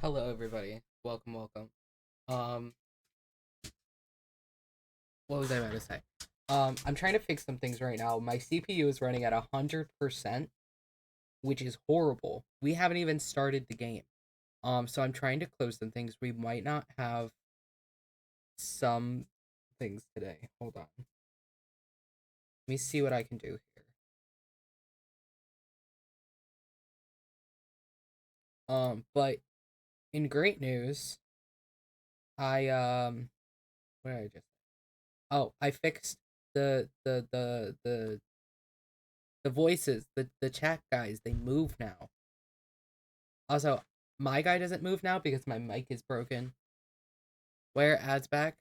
Hello, everybody. Welcome, welcome. Um, what was I about to say? I'm trying to fix some things right now. My CPU is running at 100%, which is horrible. We haven't even started the game. So I'm trying to close some things. We might not have some things today. Hold on. Let me see what I can do here. But in great news, I what did I just? Oh, I fixed the voices, the chat guys, they move now. Also, my guy doesn't move now because my mic is broken. Where ads back?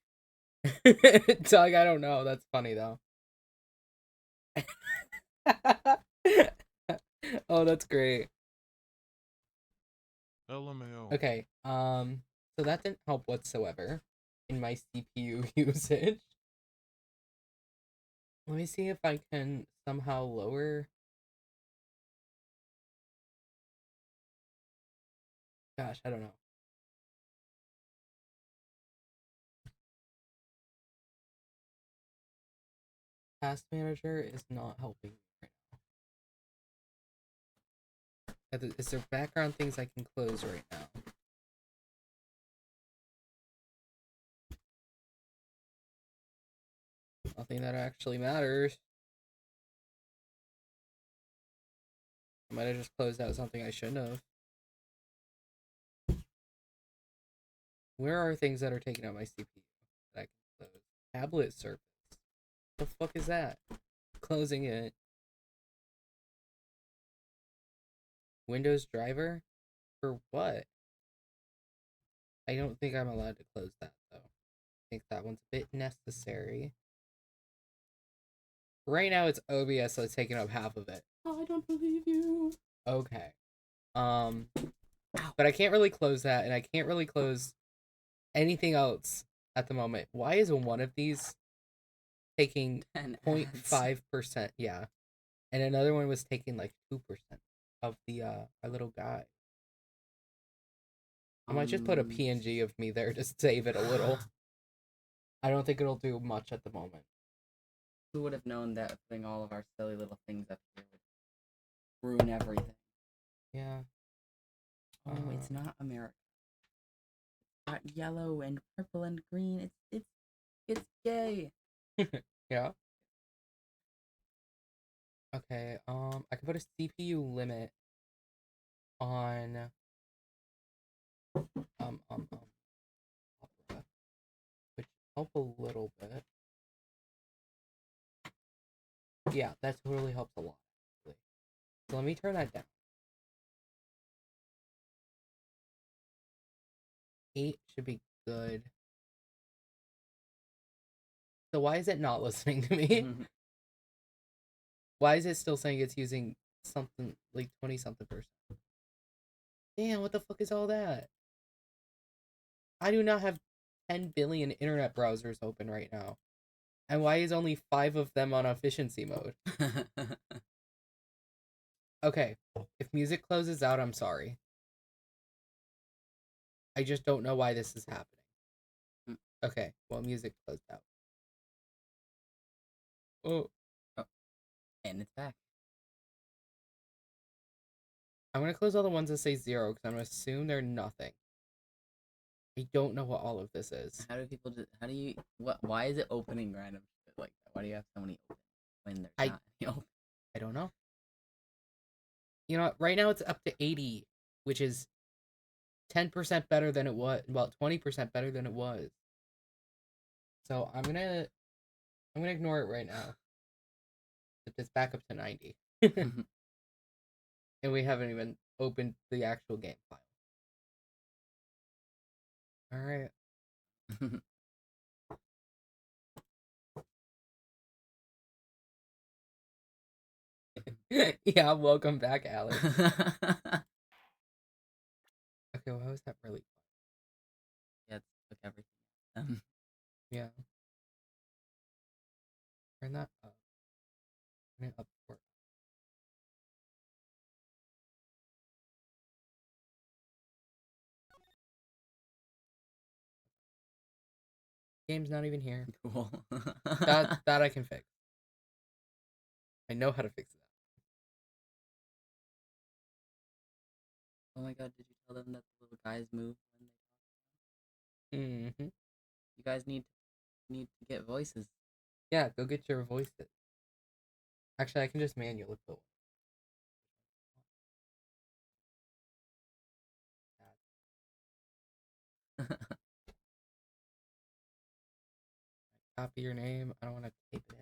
Doug, I don't know. That's funny though. Oh, that's great. LMAO. Okay. So that didn't help whatsoever in my CPU usage. Let me see if I can somehow lower. Gosh, I don't know. Task manager is not helping me right now. Is there background things I can close right now? Nothing that actually matters. I might have just closed out something I shouldn't have. Where are things that are taking up my CPU that I can close? Tablet surface. The fuck is that? Closing it. Windows driver? For what? I don't think I'm allowed to close that though. I think that one's a bit necessary. Right now it's OBS that's taking up half of it. Oh, I don't believe you. Okay. Um but I can't really close that, and I can't really close anything else at the moment. Why is one of these taking 0.5%? Yeah. And another one was taking like 2% of the our little guy. I might just put a PNG of me there to save it a little. I don't think it'll do much at the moment. Who would have known that putting all of our silly little things up here would ruin everything? Yeah. Oh, it's not America. It's got yellow and purple and green. It's gay. Yeah. Okay. I can put a CPU limit on Opera, which help a little bit. Yeah, that totally helps a lot. Actually. So let me turn that down. 8 should be good. So why is it not listening to me? Why is it still saying it's using something like 20 something percent? Damn, what the fuck is all that? I do not have 10 billion internet browsers open right now. And why is only 5 of them on efficiency mode? Okay, if music closes out, I'm sorry. I just don't know why this is happening. Okay, well, music closed out. Oh. Oh, and it's back. I'm gonna close all the ones that say 0 because I'm gonna assume they're nothing. I don't know what all of this is. How do people just? How do you? What? Why is it opening random shit like that? Why do you have so many open when there's not any open? I don't know. You know what? Right now it's up to 80, which is 10% better than it was. Well, 20% better than it was. So I'm gonna ignore it right now. It's back up to 90. And we haven't even opened the actual game file. All right. Yeah, welcome back, Alex. Okay, well, how is that really? Yeah, it's like everything. Yeah. Turn that up. Turn it up for. Game's not even here. Cool. That I can fix. I know how to fix that. Oh my god, did you tell them that the little guys move when they Mm-hmm. You guys need to get voices. Yeah, go get your voices. Actually, I can just manually put copy your name. I don't want to type it in.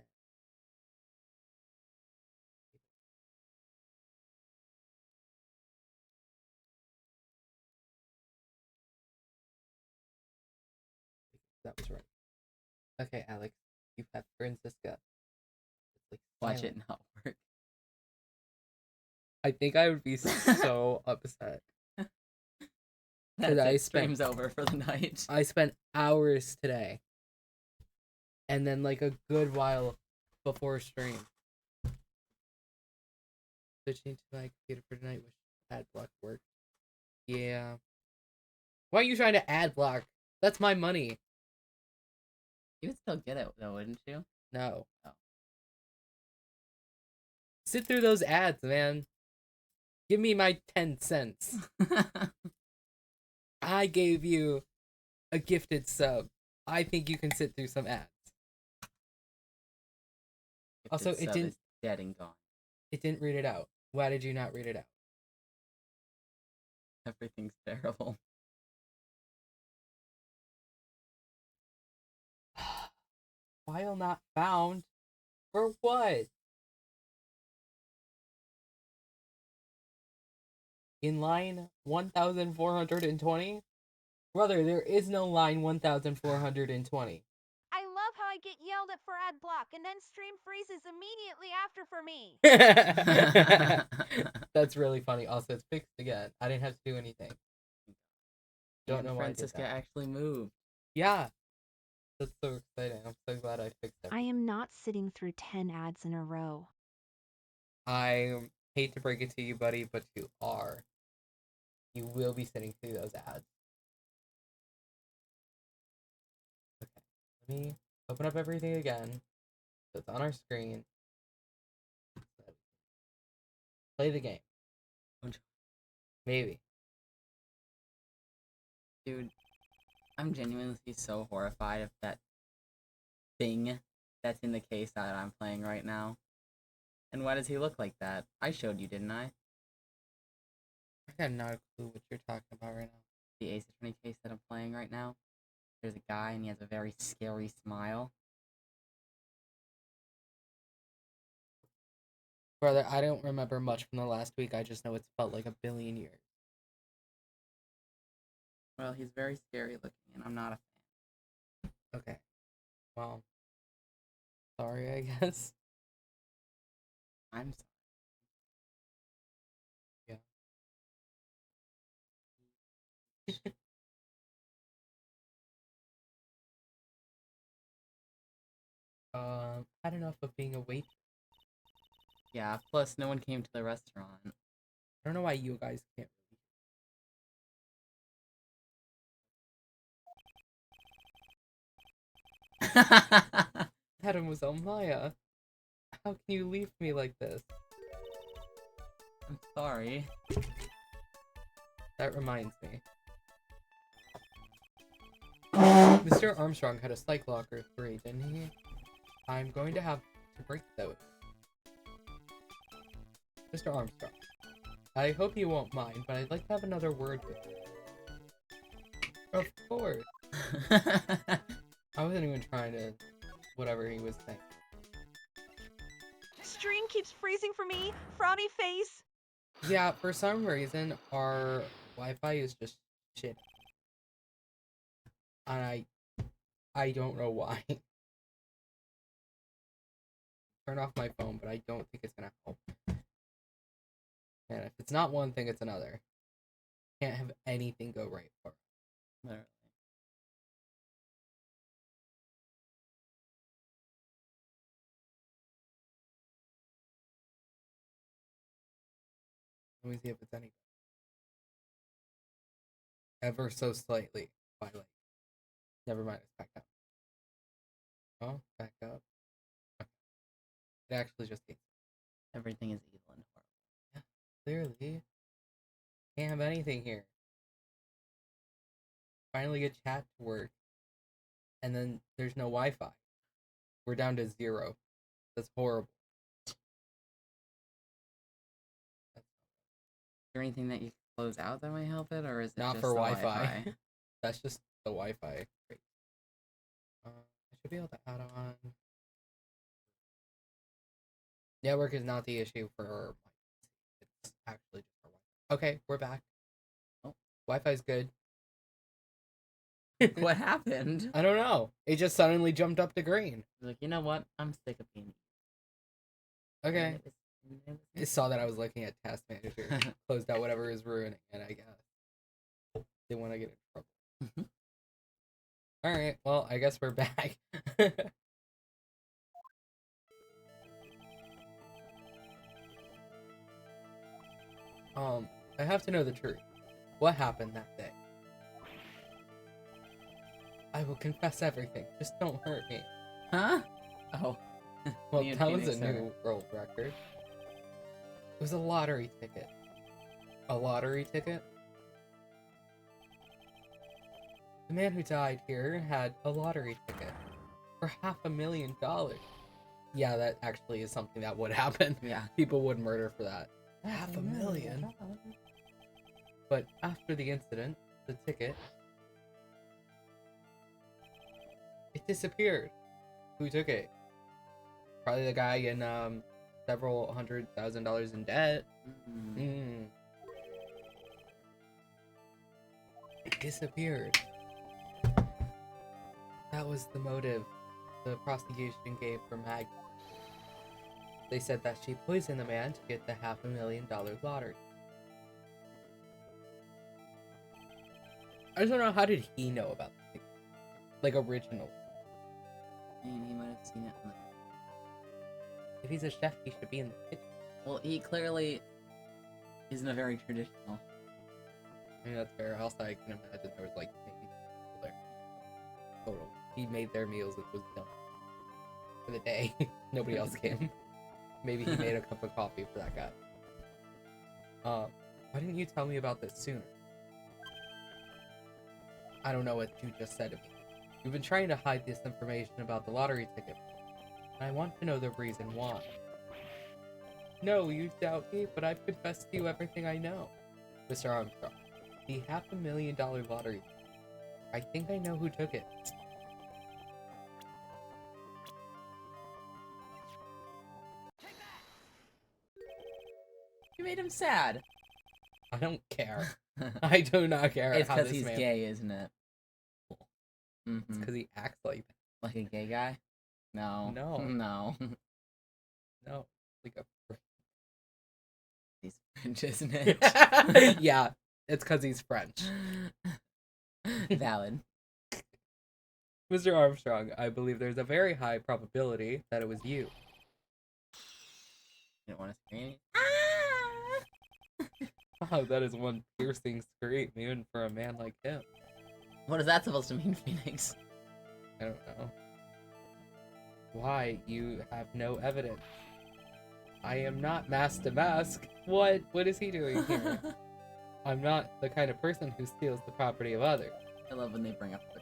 That was right. Okay, Alex, you have Francisca. It's like Watch silent. it not work. I think I would be so upset. That's I it. spent- Stream's over for the night. I spent hours today, and then like a good while before stream, switching to my computer for tonight, which ad block work. Yeah. Why are you trying to ad block? That's my money. You would still get it though, wouldn't you? No. Oh. Sit through those ads, man. Give me my 10 cents. I gave you a gifted sub. I think you can sit through some ads. Also, it didn't. Is dead and gone. It didn't read it out. Why did you not read it out? Everything's terrible. File not found? For what? In line 1420? Brother, there is no line 1420. I love how I get yelled at for ad block and then stream freezes immediately after for me. That's really funny. Also, it's fixed again. I didn't have to do anything. Don't know why I did Francisca that. actually moved. Yeah. That's so exciting. I'm so glad I fixed it. I am not sitting through 10 ads in a row. I hate to break it to you, buddy, but you are. You will be sitting through those ads. Okay. Let me open up everything again. So it's on our screen. Play the game. Maybe. Dude, I'm genuinely so horrified of that thing that's in the case that I'm playing right now. And why does he look like that? I showed you, didn't I? I got not a clue what you're talking about right now. The Ace Attorney case that I'm playing right now. There's a guy and he has a very scary smile. Brother, I don't remember much from the last week. I just know it's felt like a billion years. Well, he's very scary looking and I'm not a fan. Okay. Well. Sorry, I guess. I'm sorry. Had enough of being a wait. Yeah, plus no one came to the restaurant. I don't know why you guys can't. Mademoiselle Maya, how can you leave me like this? I'm sorry. That reminds me. Mr. Armstrong had a Psych Locker 3, didn't he? I'm going to have to break those. Mr. Armstrong, I hope you won't mind, but I'd like to have another word with you. Of course. I wasn't even trying to... whatever he was saying. Stream keeps freezing for me. Frowny face. Yeah, for some reason, our Wi-Fi is just shit. And I don't know why. Turn off my phone, but I don't think it's gonna help. And if it's not one thing, it's another. Can't have anything go right for us. Literally. Let me see if it's any ever so slightly by like. Never mind, it's back up. Oh, back up. It actually just gets Everything is evil and horrible. clearly. Can't have anything here. Finally get chat to work. And then there's no Wi-Fi. We're down to 0. That's horrible. Is there anything that you can close out that might help it, or is it Not just for the Wi-Fi. That's just the Wi-Fi. Great. I should be able to add on. Network is not the issue for my PC. It's actually just for Wi-Fi. Okay, we're back. Oh. Wi-Fi's good. What happened? I don't know. It just suddenly jumped up to green. Like, you know what? I'm sick of being. Okay. It saw that I was looking at Task Manager. Closed out whatever is ruining it, I guess. They want to get in trouble. Alright, well, I guess we're back. I have to know the truth. What happened that day? I will confess everything. Just don't hurt me. Huh? Oh. Well, Me and that was Phoenix a new world record. It was a lottery ticket. A lottery ticket? The man who died here had a lottery ticket for $500,000. Yeah, that actually is something that would happen. Yeah. People would murder for that. $500,000? But after the incident, the ticket, it disappeared. Who took it? Probably the guy in several $100,000 in debt. It disappeared. That was the motive the prosecution gave for Maggie. They said that she poisoned the man to get the $500,000 lottery. I just don't know, how did he know about the ticket? Like, originally. I mean, he might have seen it on the... If he's a chef, he should be in the kitchen. Well, he clearly isn't a very traditional. I mean, that's fair. Also, I can imagine there was, like, maybe people there. Total. He made their meals and was done for the day. Nobody else came. Maybe he made a cup of coffee for that guy. Why didn't you tell me about this sooner? I don't know what you just said to me. You've been trying to hide this information about the lottery ticket, and I want to know the reason why. No, you doubt me, but I've confessed to you everything I know. Mr. Armstrong, the $500,000 lottery. I think I know who took it. You made him sad. I don't care. I do not care. It's how because this he's man... gay, isn't it? It's because he acts like that. Like a gay guy? No. No. No. No. Like a... He's French, isn't it? Yeah, it's because he's French. Valid. Mr. Armstrong, I believe there's a very high probability that it was you. You don't want to scream? Wow, that is one piercing scream, even for a man like him. What is that supposed to mean, Phoenix? I don't know. Why? You have no evidence. I am not mask to mask. What? What is he doing here? I'm not the kind of person who steals the property of others. I love when they bring up the...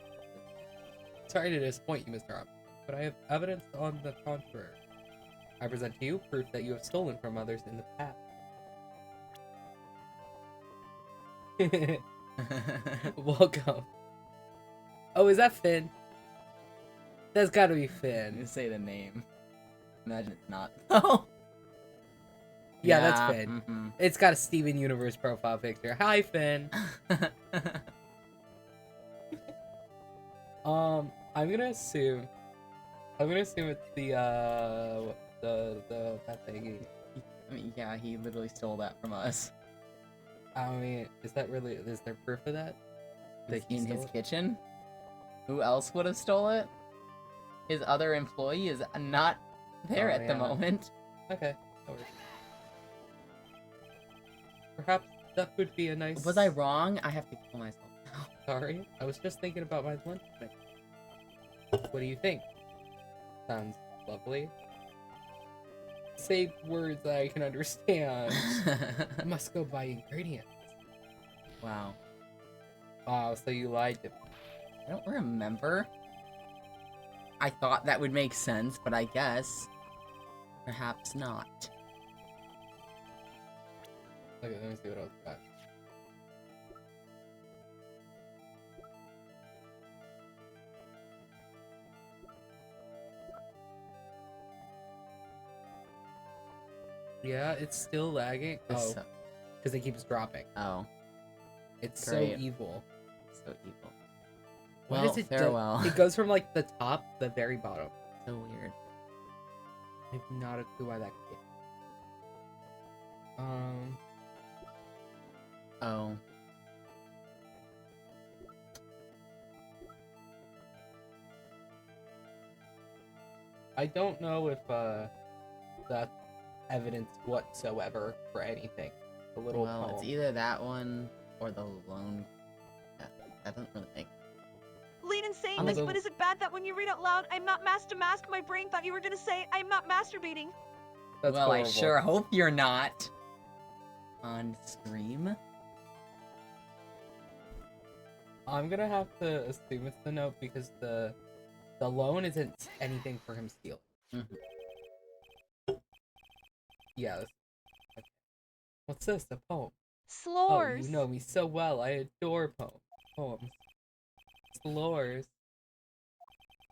Sorry to disappoint you, Mr. Armstrong, but I have evidence on the contrary. I present to you proof that you have stolen from others in the past. Welcome. Oh, is that Finn? That's gotta be Finn. You say the name. Imagine it's not. Oh! Yeah, that's Finn. Mm-hmm. It's got a Steven Universe profile picture. Hi, Finn. I'm gonna assume it's the that thingy. I mean, yeah, he literally stole that from us. I mean, is there proof of that? That he In stole his it? kitchen? Who else would have stole it? His other employee is not there Oh, at the yeah. moment. Okay. that works. Perhaps that would be a nice... Was I wrong? I have to kill myself now. Sorry, I was just thinking about my lunch menu. What do you think? Sounds lovely. Say words that I can understand. I must go buy ingredients. Wow. Wow, so you lied to me. I don't remember. I thought that would make sense, but I guess perhaps not. Okay, let me see what else I got. Yeah, it's still lagging. This Oh, because it keeps dropping. Oh, It's great. so evil. So evil. Why Well, does it farewell. It goes from like the top to the very bottom. So weird. I have not a clue why that came. Oh. I don't know if that's evidence whatsoever for anything. The little Well, poem. it's either that one or the lone. Yeah, that doesn't really make. Lean and saying I'm this, the- but is it bad that when you read out loud, I'm not master mask, my brain thought you were gonna say, I'm not masturbating? That's well, horrible. I sure hope you're not. On Scream. I'm gonna have to assume it's the note because the loan isn't anything for him stealing. Mhm. Yeah. Okay. What's this? A poem. Slores. Oh, you know me so well. I adore poems. Slores.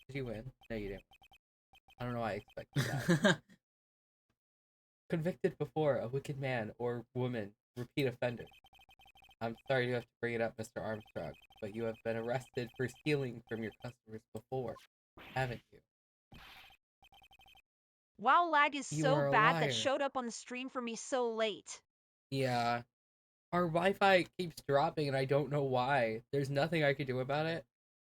Did you win? No, you didn't. I don't know why I expected that. Convicted before, a wicked man or woman, repeat offender. I'm sorry to have to bring it up, Mr. Armstrong, but you have been arrested for stealing from your customers before, haven't you? Wow, lag is You so are a bad liar. that showed up on the stream for me so late. Yeah. Our Wi-Fi keeps dropping and I don't know why. There's nothing I could do about it.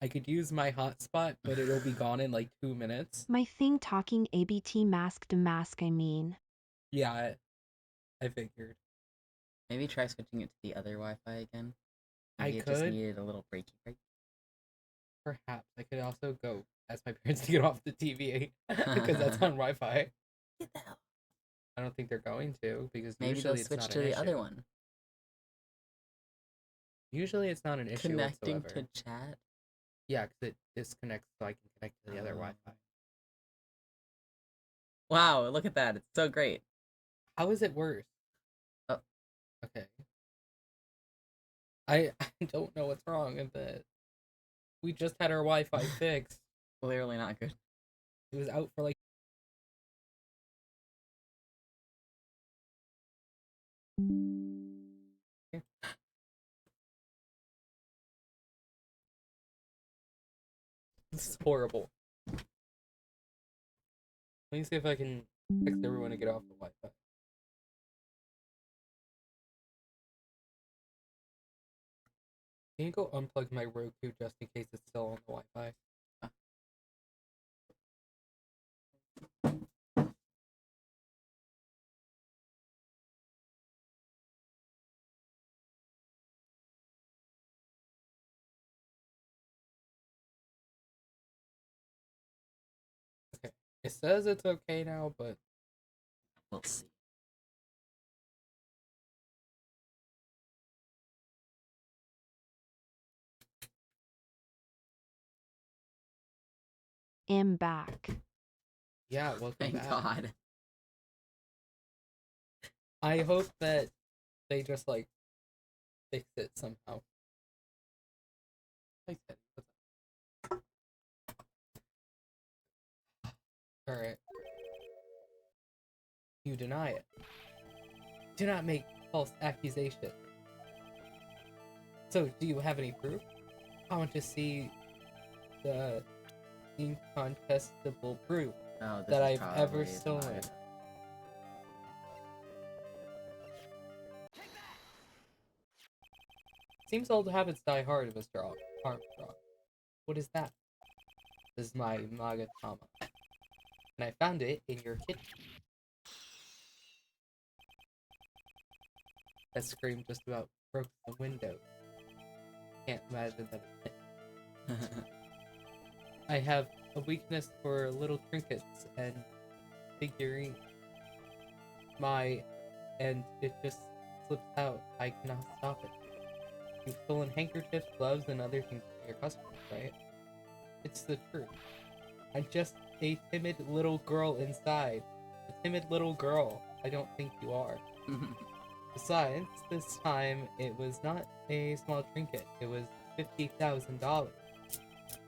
I could use my hotspot, but it'll be gone in like 2 minutes. My thing talking ABT mask to mask, I mean. Yeah, I figured. Maybe try switching it to the other Wi-Fi again. I Maybe it just could. needed a little breaky break. Perhaps. I could also go ask my parents to get off the TV because that's on Wi-Fi. Get the hell. I don't think they're going to because Maybe usually they'll it's switch not to an the issue. other one. Usually it's not an issue Connecting whatsoever. to chat. Yeah, because it disconnects so I can connect to the other Wi-Fi. Wow, look at that. It's so great. How is it worse? Oh. Okay. I don't know what's wrong with it. We just had our Wi-Fi fixed. Clearly not good. It was out for like this is horrible. Let me see if I can text everyone to get off the Wi-Fi. Can you go unplug my Roku just in case it's still on the Wi-Fi? Okay. It says it's okay now, but We'll see. Am back. yeah, welcome Thank back. God. I hope that they just like fix it somehow. Like that. Alright. You deny it. Do not make false accusations. So, do you have any proof? I want to see the incontestable proof Oh, this that is I've ever probably stolen. smart. Seems old habits die hard, Mr. Armstrong. What is that? This is my Magatama. And I found it in your kitchen. That scream just about broke the window. Can't imagine that it I have a weakness for little trinkets and figurines. And it just slips out. I cannot stop it. You've stolen handkerchiefs, gloves, and other things from your customers, right? It's the truth. I'm just a timid little girl inside. A timid little girl. I don't think you are. Besides, this time it was not a small trinket. It was $50,000.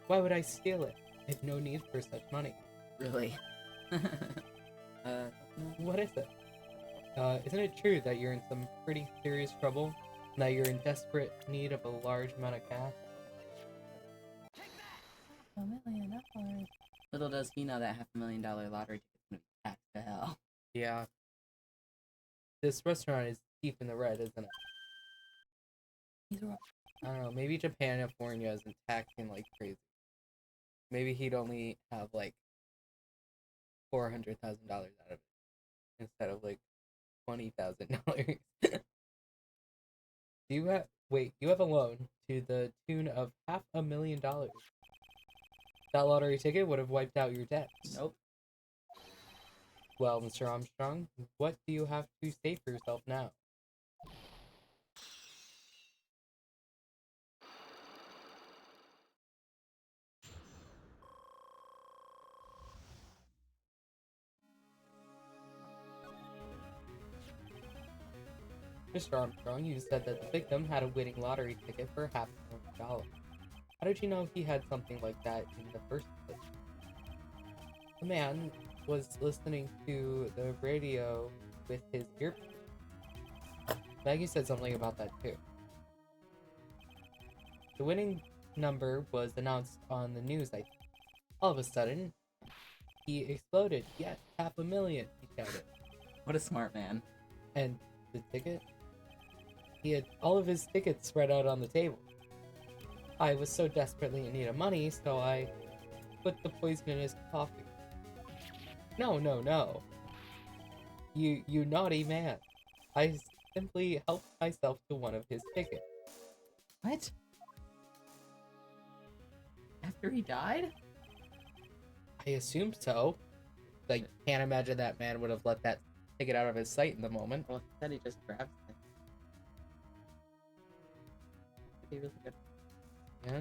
Why would I steal it? I have no need for such money. Really? What is it? Isn't it true that you're in some pretty serious trouble? And that you're in desperate need of a large amount of cash? $1 million. Little does he know that $500,000 lottery ticket's gonna be taxed to hell. Yeah. This restaurant is deep in the red, isn't it? He's right. I don't know, maybe Japan, California isn't taxing like crazy. Maybe he'd only have like $400,000 out of it instead of like $20,000. You have a loan to the tune of $500,000. That lottery ticket would have wiped out your debts. Nope. Well, Mr. Armstrong, what do you have to say for yourself now? Mr. Armstrong, you said that the victim had a winning lottery ticket for $500,000. How did you know he had something like that in the first place? The man was listening to the radio with his earpiece. Maggie said something about that too. The winning number was announced on the news, I think. All of a sudden, he exploded. Yes, $500,000, he shouted. What a smart man. And the ticket? He had all of his tickets spread out on the table. I was so desperately in need of money, so I put the poison in his coffee. No, no, no. You naughty man. I simply helped myself to one of his tickets. What? After he died? I assumed so. I can't imagine that man would have let that ticket out of his sight in the moment. Well, he said he just grabs it. Could be really good. Yeah.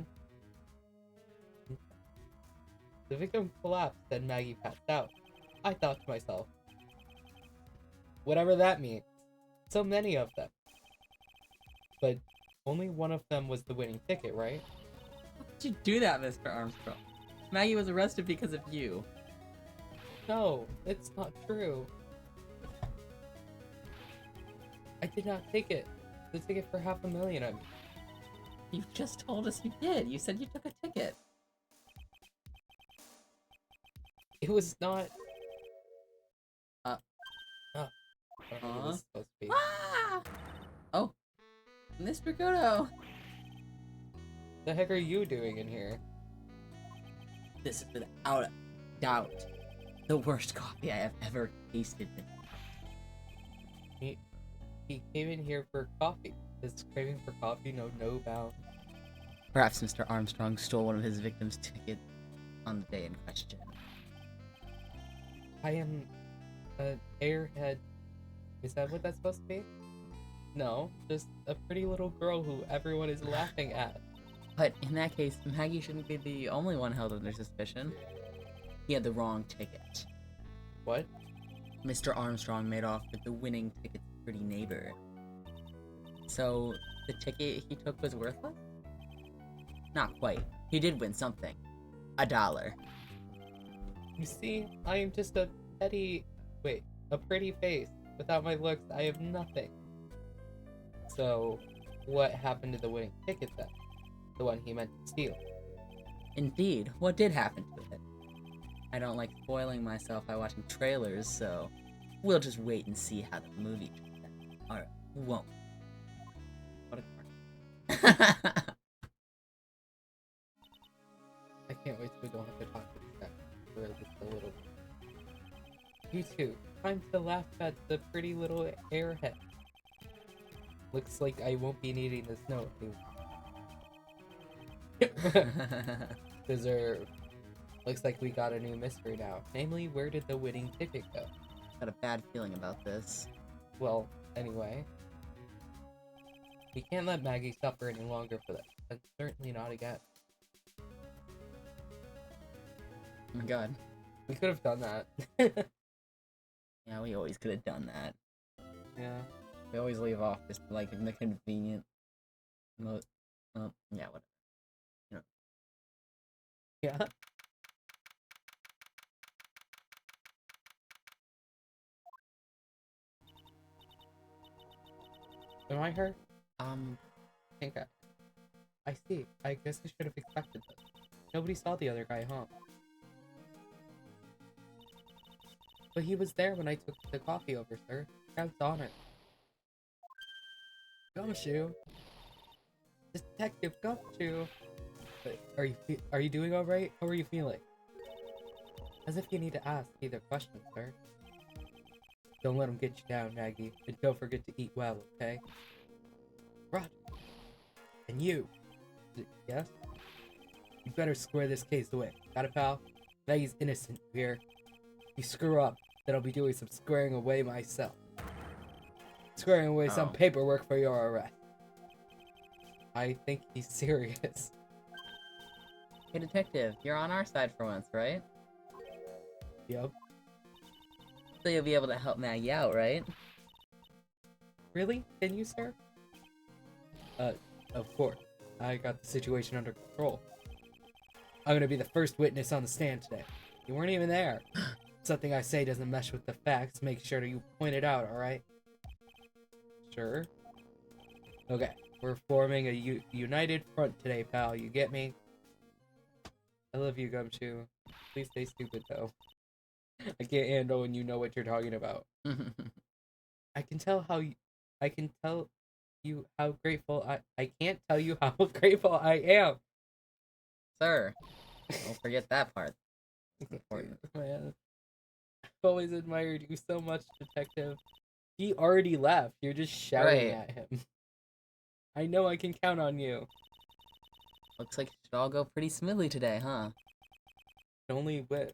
The victim collapsed and Maggie passed out. I thought to myself, whatever that means. So many of them. But only one of them was the winning ticket, right? How could you do that, Mr. Armstrong? Maggie was arrested because of you. No, it's not true. I did not take it. The ticket for $500,000, I mean. You just told us you did. You said you took a ticket. It was not... I don't know what this is supposed to be. Ah! Oh, Mr. Goto. The heck are you doing in here? This is without a doubt the worst coffee I have ever tasted. He came in here for coffee. His craving for coffee know no bounds. Perhaps Mr. Armstrong stole one of his victims' tickets on the day in question. I am an airhead. Is that what that's supposed to be? No, just a pretty little girl who everyone is laughing at. But in that case, Maggie shouldn't be the only one held under suspicion. He had the wrong ticket. What? Mr. Armstrong made off with the winning ticket's pretty neighbor. So, the ticket he took was worthless? Not quite. He did win something. $1. You see, I am just a pretty face. Without my looks, I have nothing. So, what happened to the winning ticket then? The one he meant to steal? Indeed, what did happen to it? I don't like spoiling myself by watching trailers, so we'll just wait and see how the movie turns out. Alright, won't. What a corny. I can't wait till we don't have to talk to this guy for just a little bit. You two, time to laugh at the pretty little airhead. Looks like I won't be needing this note anymore. Deserved. Looks like we got a new mystery now. Namely, where did the winning ticket go? Got a bad feeling about this. Well, anyway. We can't let Maggie suffer any longer for this. And certainly not again. Oh my god. We could have done that. Yeah, we always could have done that. Yeah. We always leave off just like in the convenient yeah, whatever. You know. Yeah. Am I hurt? I think I see. I guess I should have expected this. Nobody saw the other guy, huh? But he was there when I took the coffee over, sir. Proud honor. Gumshoe. Detective Gumshoe. Are you doing alright? How are you feeling? As if you need to ask either question, sir. Don't let him get you down, Maggie. And don't forget to eat well, okay? Roger. And you. Yes? You better square this case away. Got it, pal? Maggie's innocent here. If you screw up, then I'll be doing some squaring away myself. Squaring away some paperwork for your arrest. I think he's serious. Hey, detective, you're on our side for once, right? Yup. So you'll be able to help Maggie out, right? Really? Can you, sir? Of course. I got the situation under control. I'm gonna be the first witness on the stand today. You weren't even there. Something I say doesn't mesh with the facts. Make sure that you point it out, alright? Sure. Okay. We're forming a united front today, pal. You get me? I love you, Gumshoe. Please stay stupid, though. I can't handle when you know what you're talking about. I can tell you how grateful I can't tell you how grateful I am. Sir, don't forget that part. It's important. Man, I've always admired you so much, detective. He already left. You're just shouting at him. I know I can count on you. Looks like it should all go pretty smoothly today, huh? Only with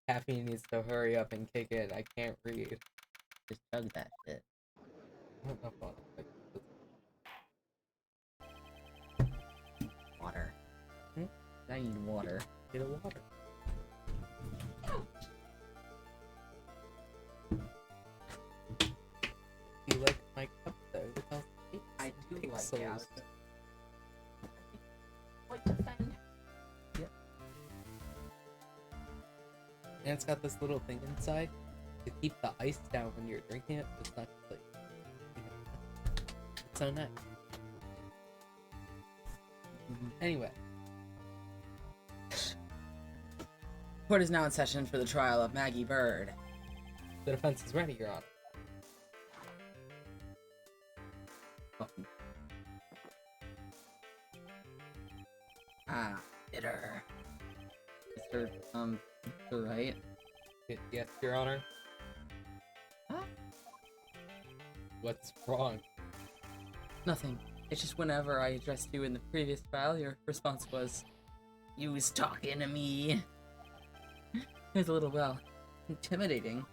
caffeine needs to hurry up and kick in. I can't read. Just chug that shit. Water. I need water. Get a water. You like my cup though? Look how I do like pixels. Like defend. Yep. And it's got this little thing inside to keep the ice down when you're drinking it. It's not just like, you know, it's so nice. Anyway. Court is now in session for the trial of Maggie Bird. The defense is ready, Your Honor. Bitter. Mr. right? Yes, Your Honor. Huh? What's wrong? Nothing. It's just whenever I addressed you in the previous trial, your response was, "You was talking to me." It was a little, well, intimidating.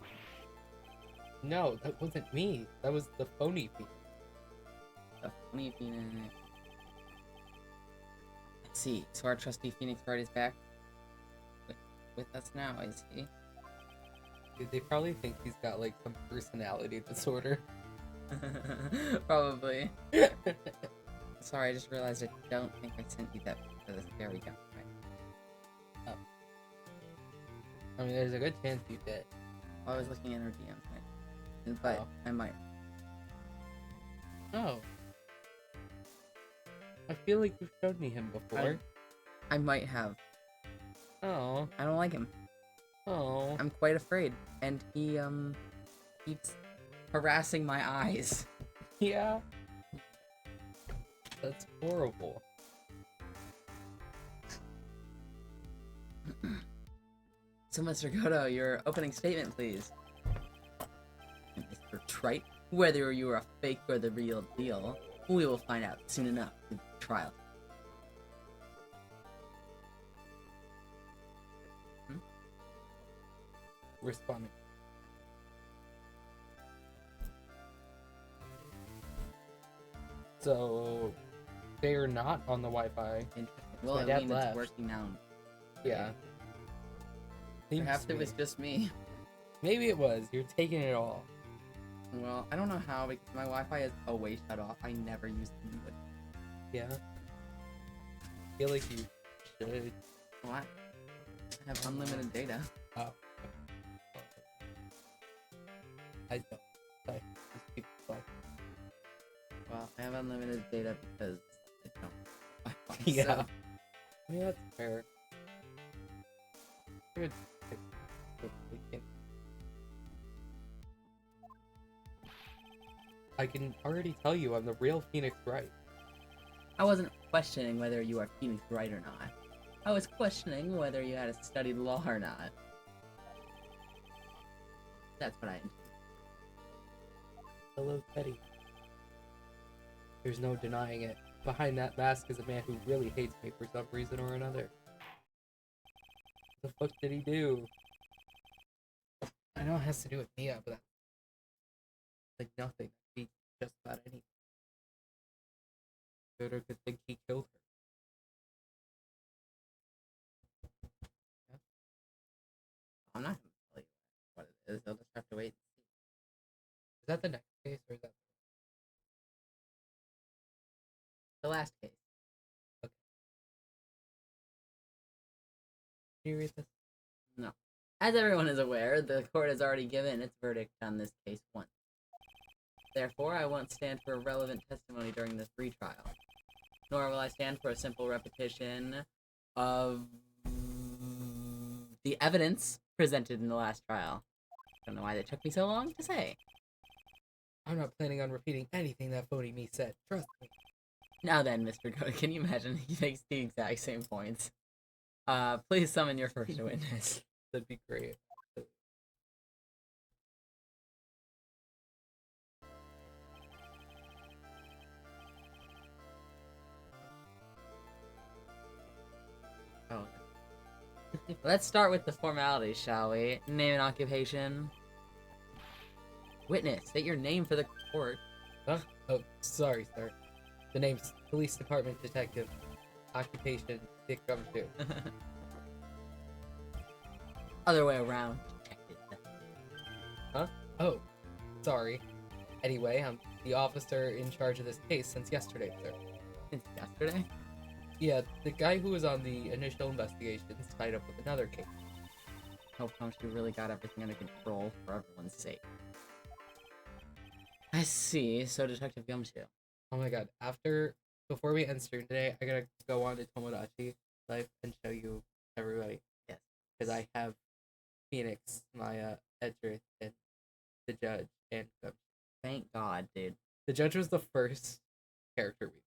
No, that wasn't me. That was the phony Phoenix. The phony Phoenix. I see. So our trusty Phoenix Wright is back with us now, is he? They probably think he's got like some personality disorder. Probably. Sorry, I just realized I don't think I sent you that for this. There we go. Right. Oh. I mean, there's a good chance you did. I was looking at her DMs, right? But I might. Oh. I feel like you've shown me him before. I might have. Oh. I don't like him. Oh. I'm quite afraid. And he, keeps harassing my eyes. Yeah. That's horrible. So, Mr. Goto, your opening statement, please. Mr. Trite, whether you are a fake or the real deal, we will find out soon enough in the trial. responding. So they are not on the Wi-Fi. Interesting. Well, my I dad mean, left. it's working now. Yeah. Perhaps Seems it to was be. just me. Maybe it was. You're taking it all. Well, I don't know how because my Wi-Fi is always shut off. I never use it. Yeah. I feel like you should. What? I have unlimited data. Oh. I don't. Sorry. Just keep going. Well, I have unlimited data because I don't. Wi-Fi, Yeah. so- I mean, that's fair. Good. I can already tell you I'm the real Phoenix Wright. I wasn't questioning whether you are Phoenix Wright or not. I was questioning whether you had studied law or not. That's what I intended. Hello, Teddy. There's no denying it. Behind that mask is a man who really hates me for some reason or another. What the fuck did he do? I know it has to do with Mia, but that's like nothing. He just about anything. Good or good think he killed her. Yeah. I'm not gonna tell you what it is. You'll just have to wait. Is that the next case or is that The last case. can you read this? No. As everyone is aware, the court has already given its verdict on this case once. Therefore, I won't stand for relevant testimony during this retrial. Nor will I stand for a simple repetition of the evidence presented in the last trial. I don't know why that took me so long to say. I'm not planning on repeating anything that phony me said. Trust me. Now then, Mr. Goat, can you imagine he makes the exact same points? Please summon your first witness. That'd be great. Oh. Let's start with the formalities, shall we? Name and occupation. Witness, state your name for the court. Huh? Oh, sorry, sir. The name's Police Department Detective. Occupation, Dick Gumshoe. Other way around. Detective. Huh? Oh, sorry. Anyway, I'm the officer in charge of this case since yesterday, sir. Since yesterday? Yeah, the guy who was on the initial investigations tied up with another case. Hope you really got everything under control for everyone's sake. I see. So, Detective Gumshoe. Oh my god, before we end stream today, I gotta go on to Tomodachi Life and show you everybody. Yes. Because I have Phoenix, Maya, Edrith, and the judge, and Gumshoe. Thank God, dude. The judge was the first character we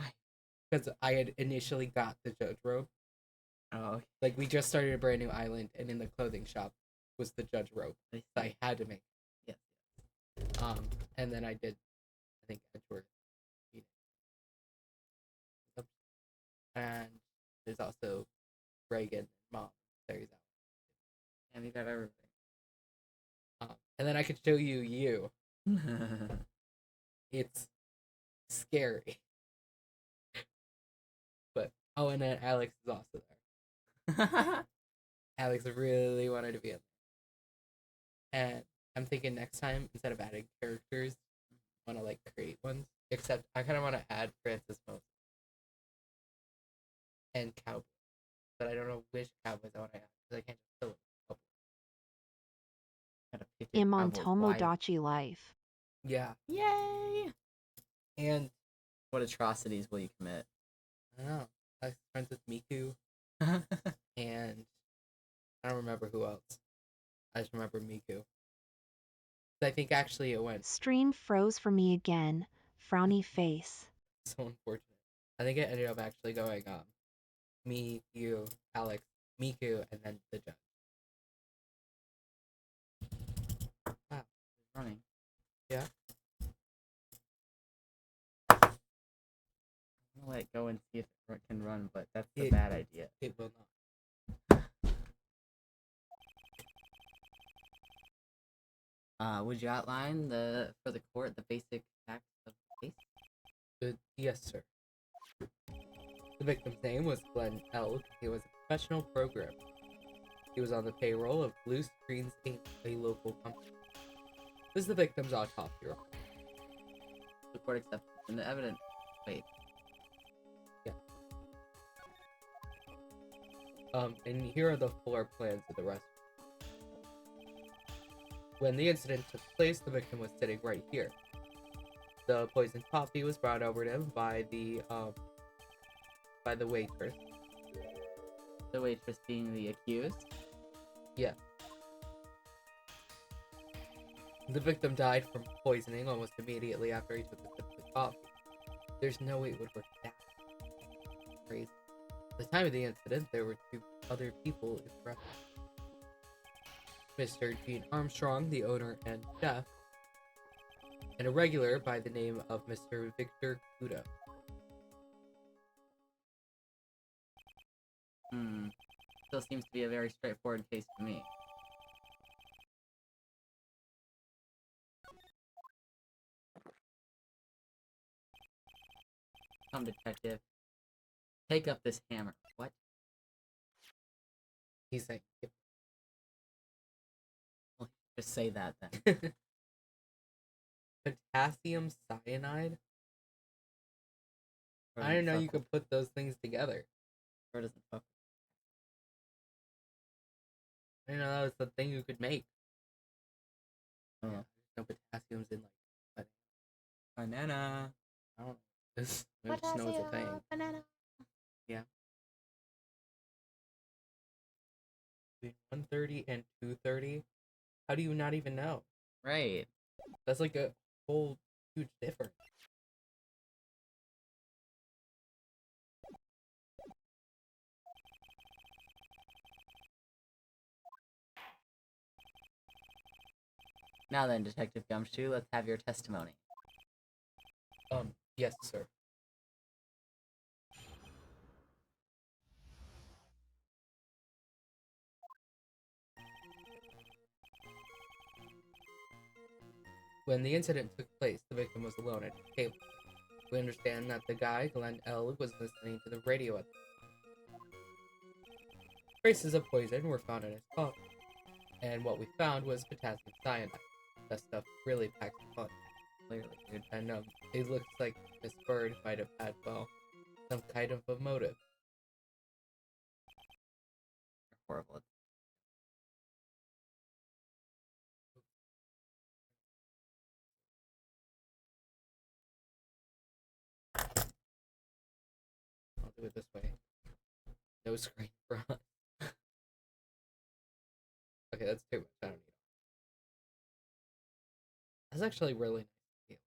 Why? because I had initially got the judge robe. Oh, okay. Like, we just started a brand new island, and in the clothing shop was the judge robe. So I had to make Yes. it. And then I did, I think, Edgeworth. And there's also Reagan, Mom, Terry's out. And you got everything. And then I could show you. It's scary. But, oh, and then Alex is also there. Alex really wanted to be in there. And I'm thinking next time, instead of adding characters, I want to, like, create ones. Except I kind of want to add Francis Moses. And Cowboy. But I don't know which Cowboys I want to add, because I can't just fill it with Gotta pick your I'm on cowboys wide. Tomodachi Life. Yeah. Yay! And, What atrocities will you commit? I don't know. I was friends with Miku, and I don't remember who else. I just remember Miku. I think actually it went Stream froze for me again. Frowny face. so unfortunate. I think it ended up actually going me, you, Alex, Miku, and then the judge. Wow. Running. Yeah. I'm gonna let it go and see if it can run, but that's a bad idea. It will not. Would you outline for the court the basic facts of the case? Yes, sir. The victim's name was Glenn Elk. He was a professional programmer. He was on the payroll of Blue Screens Inc., a local company. This is the victim's autopsy report. The court accepts and the evidence. Wait. Yeah. And here are the floor plans of the restaurant. When the incident took place, the victim was sitting right here. The poisoned coffee was brought over to him by the waitress. The waitress being the accused? Yeah. The victim died from poisoning almost immediately after he took a sip of the coffee. There's no way it would work that crazy. At the time of the incident, there were 2 other people in the restaurant. Mr. Gene Armstrong, the owner and chef, and a regular by the name of Mr. Victor Kuda. Still seems to be a very straightforward case to me. Come, detective. Take up this hammer. What? He's like, Well, just say that then. potassium cyanide? Or I didn't know fuck you could put those things together. Or doesn't fuck. I didn't know that was the thing you could make. Oh. Yeah, no potassium's in like Banana. I don't know. I just know it's a thing. Banana. Yeah. Between 1:30 and 2:30. How do you not even know? Right. That's like a whole huge difference. Now then, Detective Gumshoe, let's have your testimony. Yes, sir. When the incident took place, the victim was alone at his table. We understand that the guy, Glenn L., was listening to the radio at the time. Traces of poison were found in his coffee, and what we found was potassium cyanide. That stuff really packs a punch. Clearly, dude. And it looks like this bird might have had, well, some kind of a motive. You're horrible. I'll do it this way. No screen for us. Okay, that's too much. I don't need it. That's actually really nice.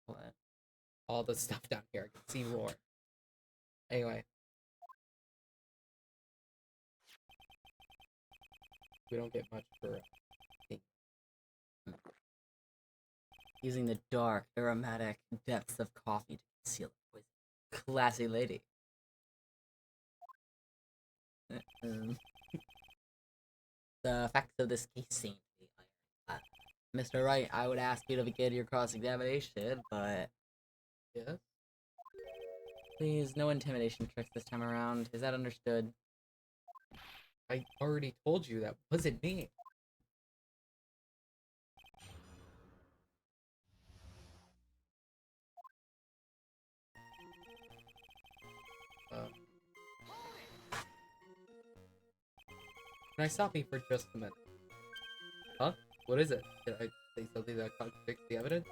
What? All the stuff down here. I can see more. Anyway. We don't get much for Using the dark, aromatic depths of coffee to conceal the poison. Classy lady. The facts of this case seem to be iron. Mr. Wright, I would ask you to begin your cross-examination, but... Yes? Please, no intimidation tricks this time around. Is that understood? I already told you that wasn't me. Can I stop you for just a minute? Huh? What is it? Did I say something that contradicts the evidence?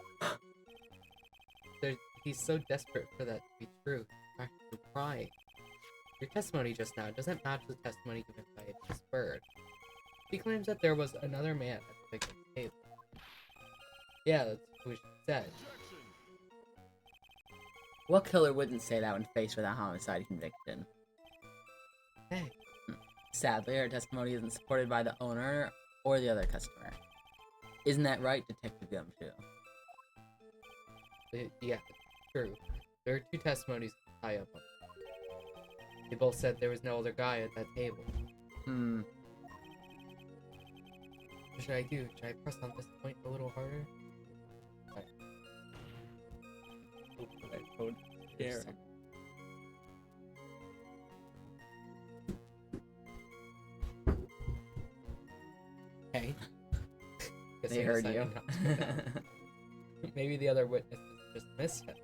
He's so desperate for that to be true. He's practically crying. Your testimony just now doesn't match the testimony given by this bird. He claims that there was another man at the victim's table. Yeah, that's what she said. What killer wouldn't say that when faced with a homicide conviction? Hey. Sadly, her testimony isn't supported by the owner or the other customer. Isn't that right, Detective Gumshoe? Yeah, true. There are 2 testimonies to tie up on. They both said there was no other guy at that table. What should I do? Should I press on this point a little harder? Right. Oh, there. Okay. They heard you. Maybe the other witnesses just missed him.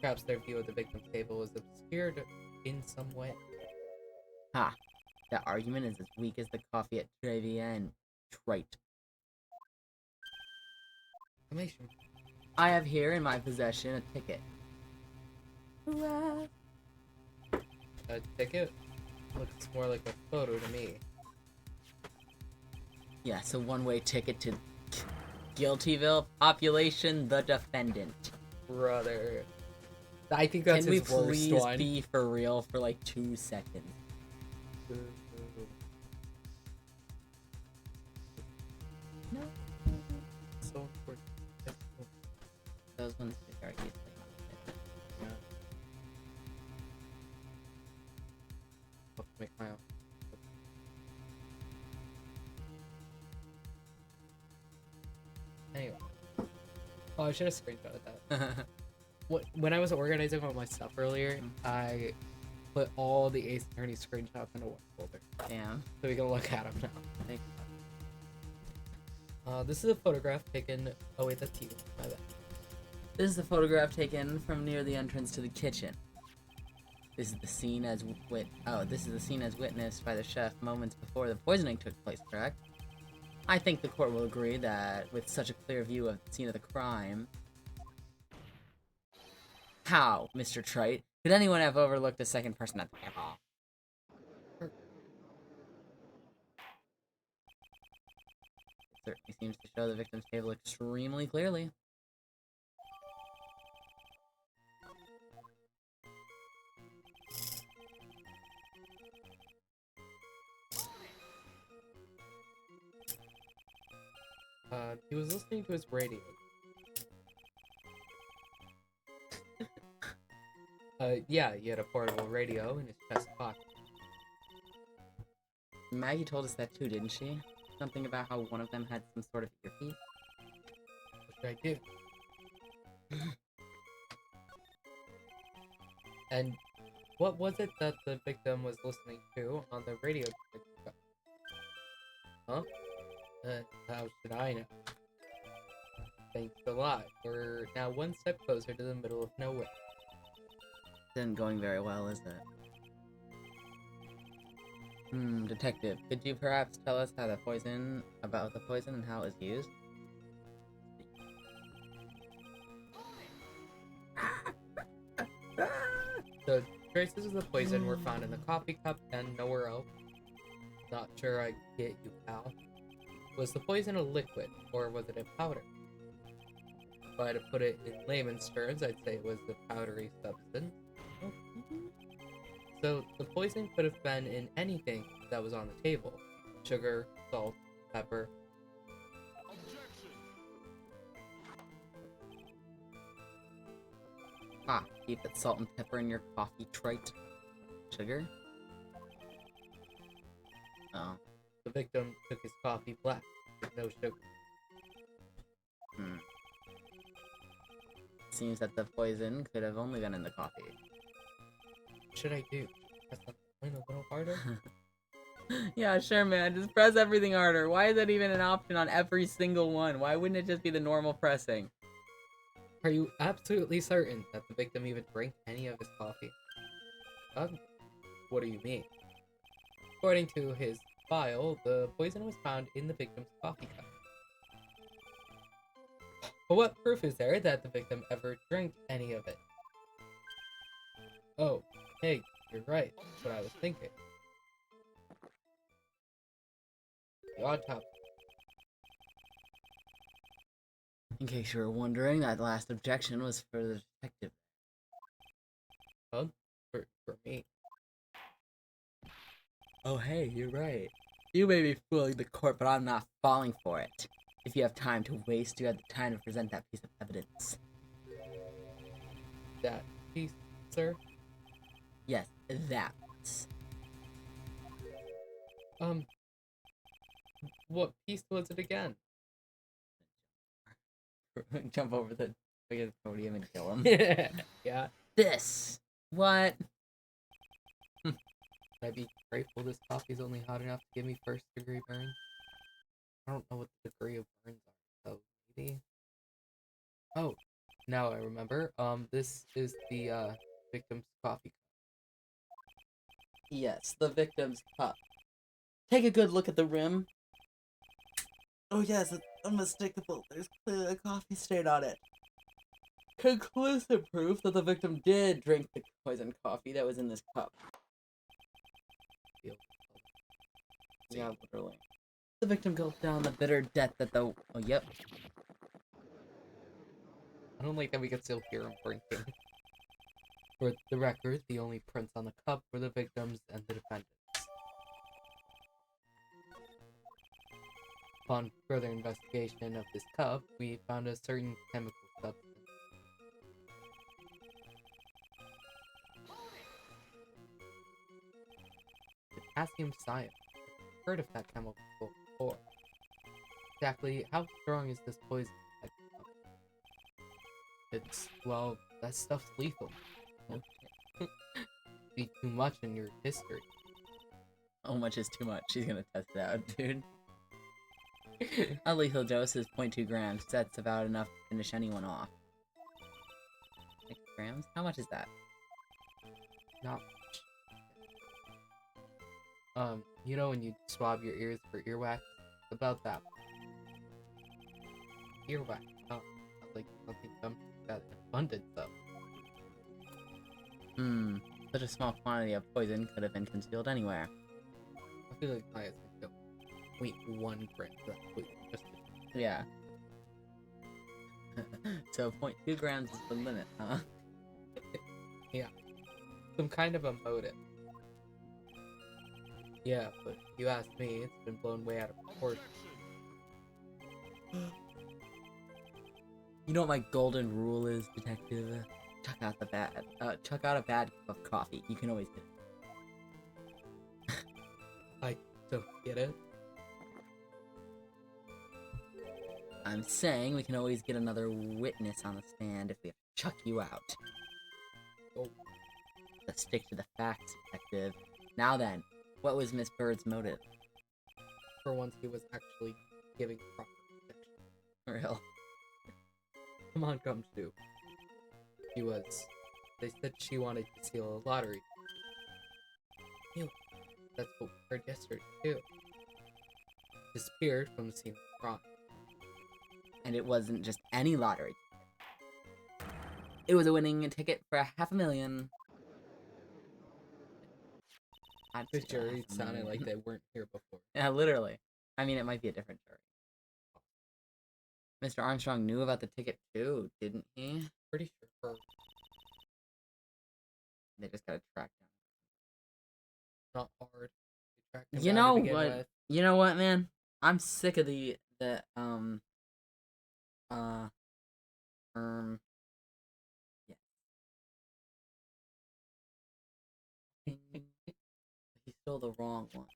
Perhaps their view of the victim's table was obscured in some way. Ha! That argument is as weak as the coffee at trivia and trite. Information. I have here in my possession a ticket. A ticket? Looks more like a photo to me. Yes, a one-way ticket to Guiltyville. Population, the defendant. Brother. I think that's Can we his worst please one. be for real for like 2 seconds? No. So important. Those ones are easily. Yeah. I'll make my own. Anyway. Oh, I should have screenshotted that. When I was organizing all my stuff earlier, I put all the Ace Attorney screenshots into one folder. Damn. So we can look at them now. Thank This is a photograph taken. Oh wait, that's you. My bad. This is a photograph taken from near the entrance to the kitchen. This is the scene as witnessed by the chef moments before the poisoning took place, correct? I think the court will agree that with such a clear view of the scene of the crime... How, Mr. Trite? Could anyone have overlooked a second person at the table? It certainly seems to show the victim's table extremely clearly. He was listening to his radio. Yeah, he had a portable radio in his chest pocket. Maggie told us that too, didn't she? Something about how one of them had some sort of earpiece? What should I do? And what was it that the victim was listening to on the radio? Huh? How should I know? Thanks a lot. We're now one step closer to the middle of nowhere. Isn't going very well, is it? Detective, could you perhaps tell us how about the poison and how it was used? The traces of the poison were found in the coffee cup and nowhere else. Not sure I get you, pal. Was the poison a liquid, or was it a powder? If I had to put it in layman's terms, I'd say it was the powdery substance. So, the poison could have been in anything that was on the table. Sugar, salt, pepper. Ah, keep that salt and pepper in your coffee, Trite. Sugar? Oh. The victim took his coffee black, with no sugar. Seems that the poison could have only been in the coffee. What should I do? Press the point a little harder? Yeah, sure, man. Just press everything harder. Why is that even an option on every single one? Why wouldn't it just be the normal pressing? Are you absolutely certain that the victim even drank any of his coffee? What do you mean? According to his file, the poison was found in the victim's coffee cup. But what proof is there that the victim ever drank any of it? Oh, hey, you're right. That's what I was thinking. The autopsy. In case you were wondering, that last objection was for the detective. Huh? For me. Oh, hey, you're right. You may be fooling the court, but I'm not falling for it. If you have time to waste, you have the time to present that piece of evidence. That piece, sir? Yes, that. What piece was it again? Jump over the biggest podium and kill him. Yeah. This! What? I'd be grateful this coffee's only hot enough to give me first degree burns. I don't know what the degree of burns are, so maybe. Oh, now I remember. This is the victim's coffee. Yes, the victim's cup. Take a good look at the rim. Oh yes, it's unmistakable. There's clearly a coffee stain on it. Conclusive proof that the victim did drink the poisoned coffee that was in this cup. Yeah, literally. The victim gulped down the bitter death that the... Oh, yep. I don't like that we could still hear him drinking. For the record, the only prints on the cup were the victims and the defendants. Upon further investigation of this cup, we found a certain chemical substance. Potassium cyanide. I've heard of that chemical before. Exactly how strong is this poison? It's, well, that stuff's lethal. Be too much in your history. How much is too much? She's gonna test it out, dude. A lethal dose is 0.2 grams. That's about enough to finish anyone off. 6 grams? How much is that? Not much. You know when you swab your ears for earwax? About that. Earwax. Oh, like something comes that abundance of. Such a small quantity of poison could have been concealed anywhere. I feel like I go 0.1 gram of that poison. Just Yeah. So 0.2 grams is the limit, huh? yeah. Some kind of a motive. Yeah, but if you ask me, it's been blown way out of proportion. You know what my golden rule is, detective? Chuck out a bad cup of coffee. You can always get it. I don't get it. I'm saying we can always get another witness on the stand if we have to chuck you out. Oh. Let's stick to the facts, detective. Now then, what was Miss Bird's motive? For once, he was actually giving proper protection. Real. Come on, come to. They said she wanted to steal a lottery. Ew. That's what we heard yesterday, too. Disappeared from the scene of the crime. And it wasn't just any lottery ticket. It was a winning ticket for $500,000. The jury sounded like they weren't here before. Yeah, literally. I mean, it might be a different jury. Mr. Armstrong knew about the ticket too, didn't he? Pretty sure. They just gotta track Not hard. down. You know what? You know what, man? I'm sick of the yeah. He stole the wrong one.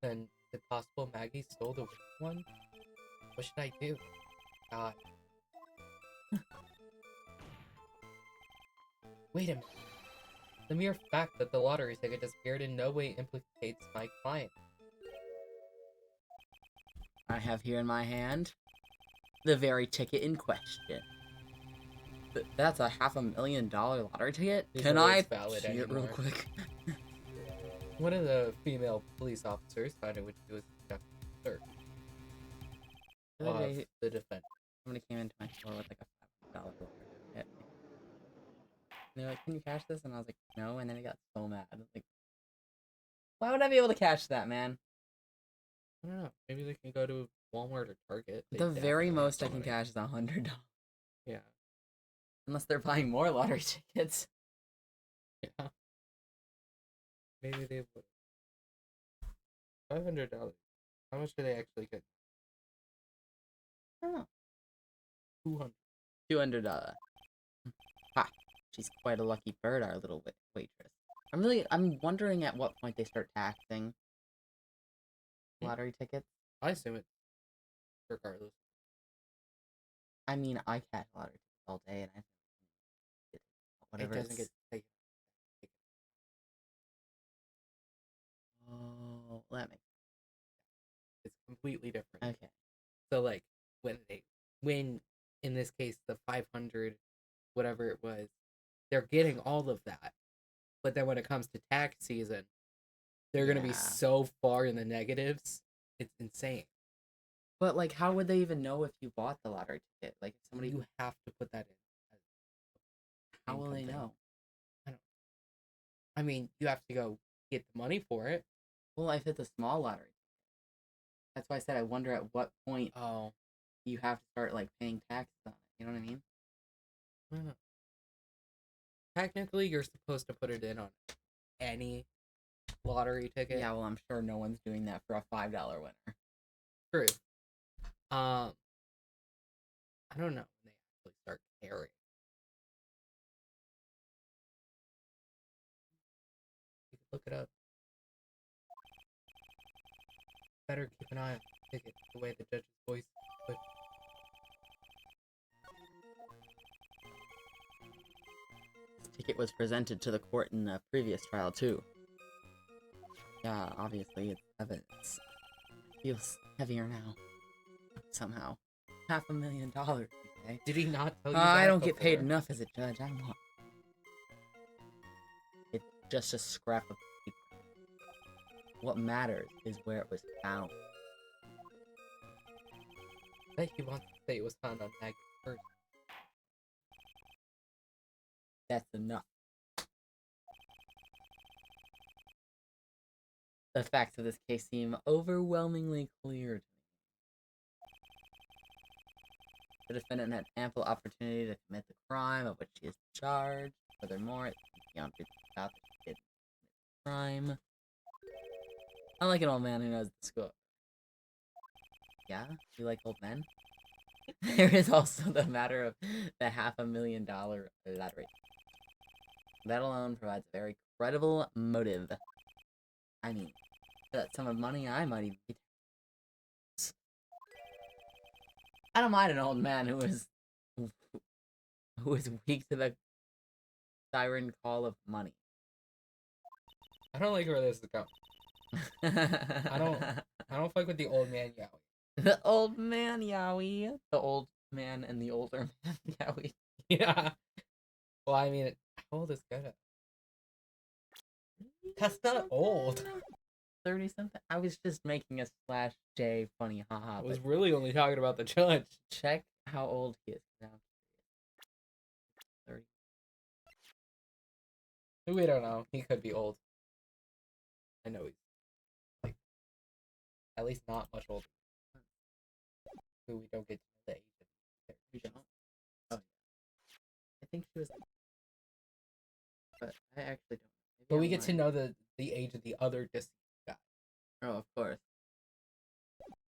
Then, is it possible Maggie stole the one? What should I do? God. Wait a minute. The mere fact that the lottery ticket disappeared in no way implicates my client. I have here in my hand the very ticket in question. That's a $500,000 lottery ticket? Can I see it real quick? One of the female police officers found it, which was conducting a search of the defendant. Somebody came into my store with like a $500 lottery ticket. And they're like, "Can you cash this?" And I was like, "No." And then he got so mad. Like, why would I be able to cash that, man? I don't know. Maybe they can go to Walmart or Target. The very most I can cash is $100. Yeah. Unless they're buying more lottery tickets. Yeah. Maybe they would. $500. How much do they actually get? I don't know. $200. Ha! She's quite a lucky bird, our little waitress. I'm wondering at what point they start taxing. lottery tickets? I assume it regardless. I mean, I catch lottery tickets all day, and I whatever It doesn't get taken. Oh, that makes It's completely different. okay. So like when in this case the 500 whatever it was, they're getting all of that. But then when it comes to tax season, they're gonna be Yeah. so far in the negatives. It's insane. But like, how would they even know if you bought the lottery ticket? Like, if somebody, You have to put that in. how will income they thing. know? I mean, you have to go get the money for it. Well, if it's a small lottery, that's why I said I wonder at what point Oh, you have to start like paying taxes on it. You know what I mean? I don't know. Technically, you're supposed to put it in on any lottery ticket. Yeah. Well, I'm sure no one's doing that for a $5 winner. True. I don't know when they actually start caring. You could look it up. Better keep an eye on the ticket the way the judge's voice would. This ticket was presented to the court in the previous trial too. Yeah, obviously it's evidence. Feels heavier now. Somehow. $500,000. Okay? Did he not tell you I that don't get paid before? enough as a judge. I want. It's just a scrap of paper. What matters is where it was found. I bet he wants to say it was found on Maggie first. That's enough. The facts of this case seem overwhelmingly clear to me. The defendant had ample opportunity to commit the crime of which she is charged. Furthermore, it's beyond doubt that she did commit the crime. I like an old man who knows the score. Yeah? You like old men? There is also the matter of the $500,000 lottery. That alone provides a very credible motive. I mean, for that sum of money, I might even be. I don't mind an old man who is weak to the siren call of money. I don't like where this is going. I don't fuck with the old man yowie. The old man yowie. The old man and the older man yowie. Yeah. Well, I mean, how old is Greta? That's not old. 30 something. I was just making a slash J funny haha. I was But really only talking about the judge. check how old he is now. 30. We don't know. He could be old. I know he's like at least not much older. Who we don't get to know the age of these We characters. don't. Oh, yeah. I think she was. But I actually don't know. Maybe But we I'm get to lying. know the age of the other deceased guy. Oh, of course.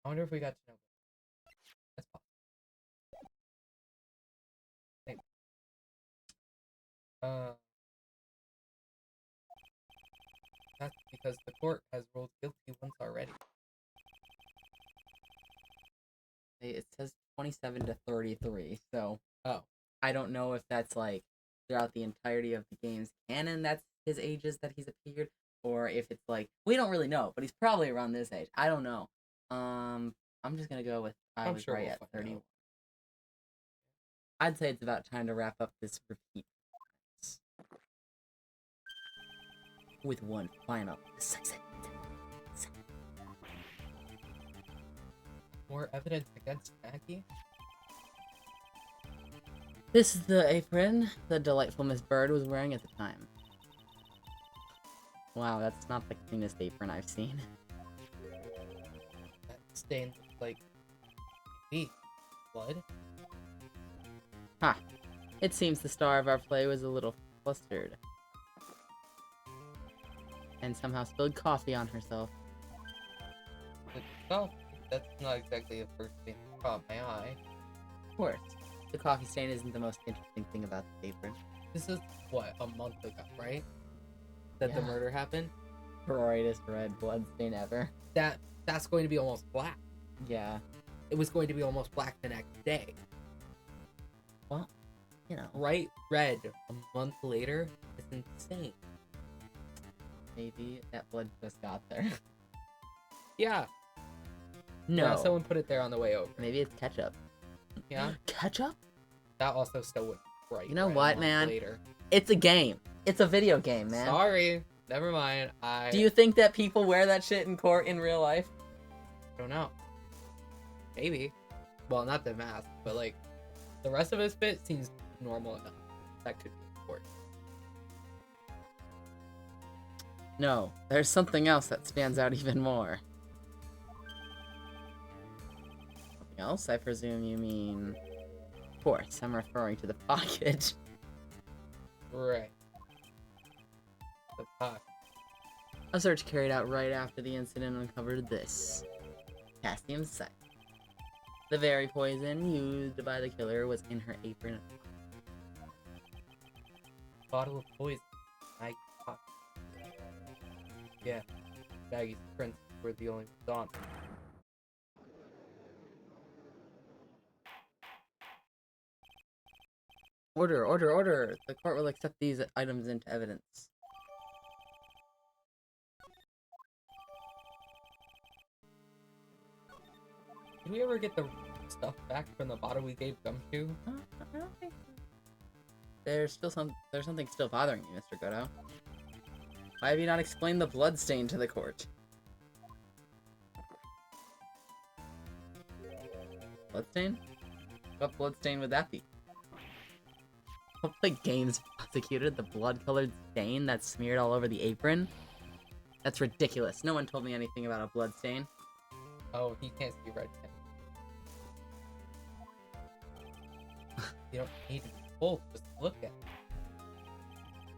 I wonder if we got to know. That's possible. Maybe. That's because the court has ruled guilty once already. It says 27 to 33, so Oh, I don't know if that's like throughout the entirety of the game's canon that's his ages that he's appeared, or if it's like we don't really know, but he's probably around this age. I don't know. I'm just gonna go with I I'm was sure right we'll at find 31. out. I'd say it's about time to wrap up this repeat with one final decisive. More evidence against Maggie? This is the apron the delightful Miss Bird was wearing at the time. Wow, that's not the cleanest apron I've seen. That stains like beef. Blood? Ha! It seems the star of our play was a little flustered. And somehow spilled coffee on herself. Well, that's not exactly the first thing that caught my eye. Of course, the coffee stain isn't the most interesting thing about the apron. This is, what, a month ago, right? That the Yeah. murder happened? Brightest red blood stain ever. That that's going to be almost black. Yeah. It was going to be almost black the next day. Well, you know. Bright red a month later is insane. Maybe that blood just got there. Yeah. No. Yeah, someone put it there on the way over. Maybe it's ketchup. Yeah. Ketchup? That also still would be bright. You know red what, a month man? Later. It's a game. It's a video game, man. Sorry. Never mind. Do you think that people wear that shit in court in real life? I don't know. Maybe. Well, not the mask, but like the rest of his bit seems normal enough. That could be important. No, there's something else that stands out even more. Something else? I presume you mean... Of course, I'm referring to the pocket. Right. The pocket. A search carried out right after the incident uncovered this. Potassium cyanide. The very poison used by the killer was in her apron. Bottle of poison. I pocket. Yeah. Maggie's prints were the only ones on. Order, order, order! The court will accept these items into evidence. Did we ever get the stuff back from the bottle we gave Gumshoe? I don't think so. There's something still bothering you, Mr. Goto. Why have you not explained the blood stain to the court? Bloodstain? What bloodstain would that be? Hope the game's prosecuted the blood-colored stain that's smeared all over the apron? That's ridiculous. No one told me anything about a blood stain. Oh, he can't see red. You don't need to be told, just look at it.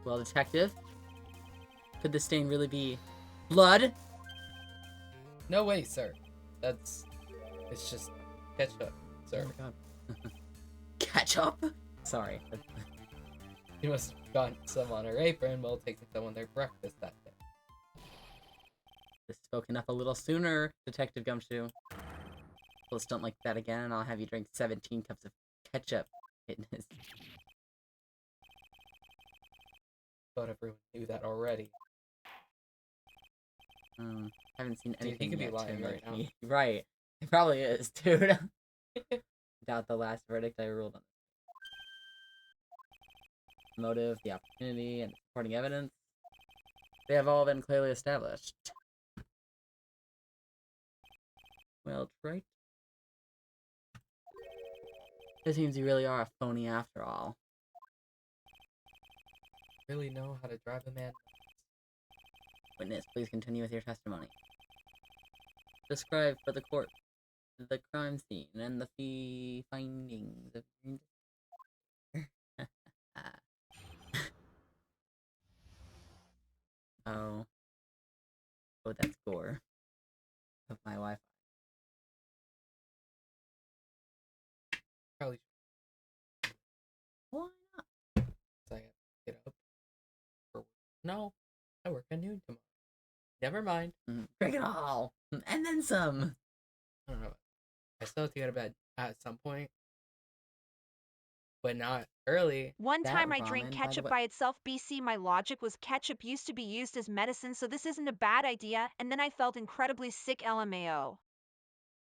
Well, detective, could the stain really be blood? No way, sir. It's just ketchup, sir. Oh my god. Ketchup? Sorry. You must have gotten some on her apron while taking someone their breakfast that day. This spoken up a little sooner, Detective Gumshoe. Please don't like that again, and I'll have you drink 17 cups of ketchup. Thought everyone knew that already. Haven't seen Dude, he anything could be yet lying to right make now. me... Right. It probably is, dude. Doubt the last verdict I ruled on. Motive, the opportunity, and the supporting evidence. They have all been clearly established. Well, right. It seems you really are a phony after all. Really know how to drive a man. Witness, please continue with your testimony. Describe for the court the crime scene and the findings of... Oh. Oh, that's gore. Of my Wi-Fi. Probably Why not? should I have to get up for work. No, I work at noon tomorrow. Never mind. Drink it all! And then some! I don't know. I still have to go to bed at some point, but not early. One That time I ramen, drank by the ketchup way- by itself. BC, my logic was ketchup used to be used as medicine, so this isn't a bad idea. And then I felt incredibly sick, LMAO.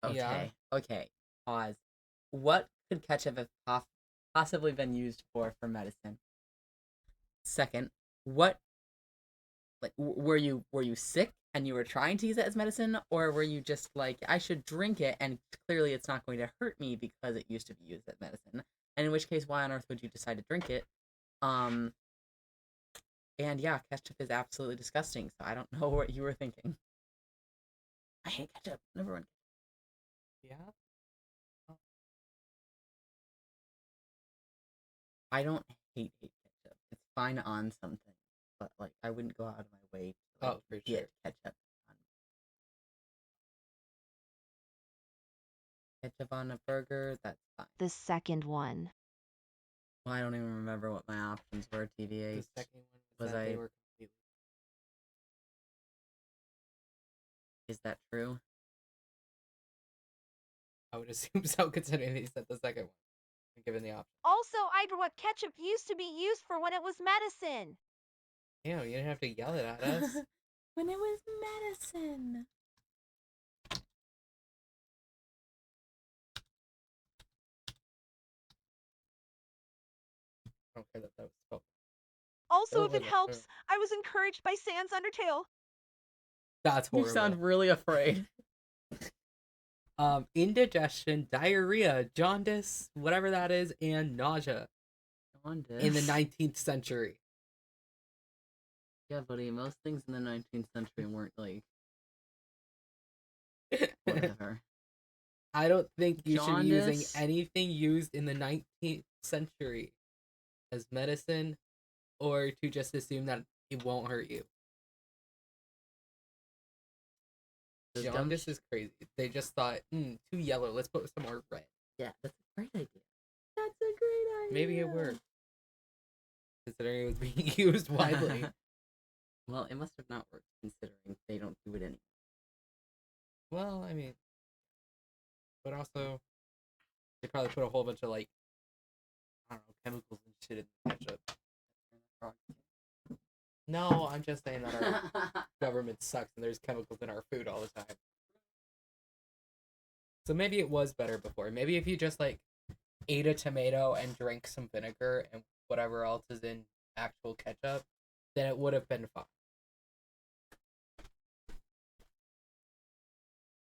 Okay, Yeah. okay. Pause. What could ketchup have possibly been used for medicine? Second, what... Like, were you sick and you were trying to use it as medicine, or were you just like, I should drink it and clearly it's not going to hurt me because it used to be used as medicine? And in which case, why on earth would you decide to drink it? And yeah, ketchup is absolutely disgusting, so I don't know what you were thinking. I hate ketchup. Number one. Yeah. I don't hate ketchup. It's fine on something, but like I wouldn't go out of my way to like, For get sure. ketchup on ketchup on a burger. That's fine. The second one. Well, I don't even remember what my options were. The TVH. second one Was that they I- were completely. Is that true? I would assume so, considering they said the second one, given the option. Also, I'd what ketchup used to be used for when it was medicine. Damn, you didn't have to yell it at us. When it was medicine. I don't care that that was spelled. Also, Oh, if it wait, helps, I was encouraged by Sans Undertale. That's horrible. You sound really afraid. Indigestion, diarrhea, jaundice, whatever that is, and nausea Jaundice. in the 19th century. Yeah, buddy, most things in the 19th century weren't like whatever. I don't think you should be using Jaundice? anything used in the 19th century as medicine, or to just assume that it won't hurt you. The Jaundice dumb is crazy. They just thought, too yellow, let's put some more red. Yeah, that's a great idea. That's a great idea. Maybe it worked, considering it was being used widely. Well, it must have not worked, considering they don't do it anymore. Well, I mean, but also, they probably put a whole bunch of, like, I don't know, chemicals and shit in the ketchup. No, I'm just saying that our government sucks and there's chemicals in our food all the time. So maybe it was better before. Maybe if you just, like, ate a tomato and drank some vinegar and whatever else is in actual ketchup, then it would have been fine.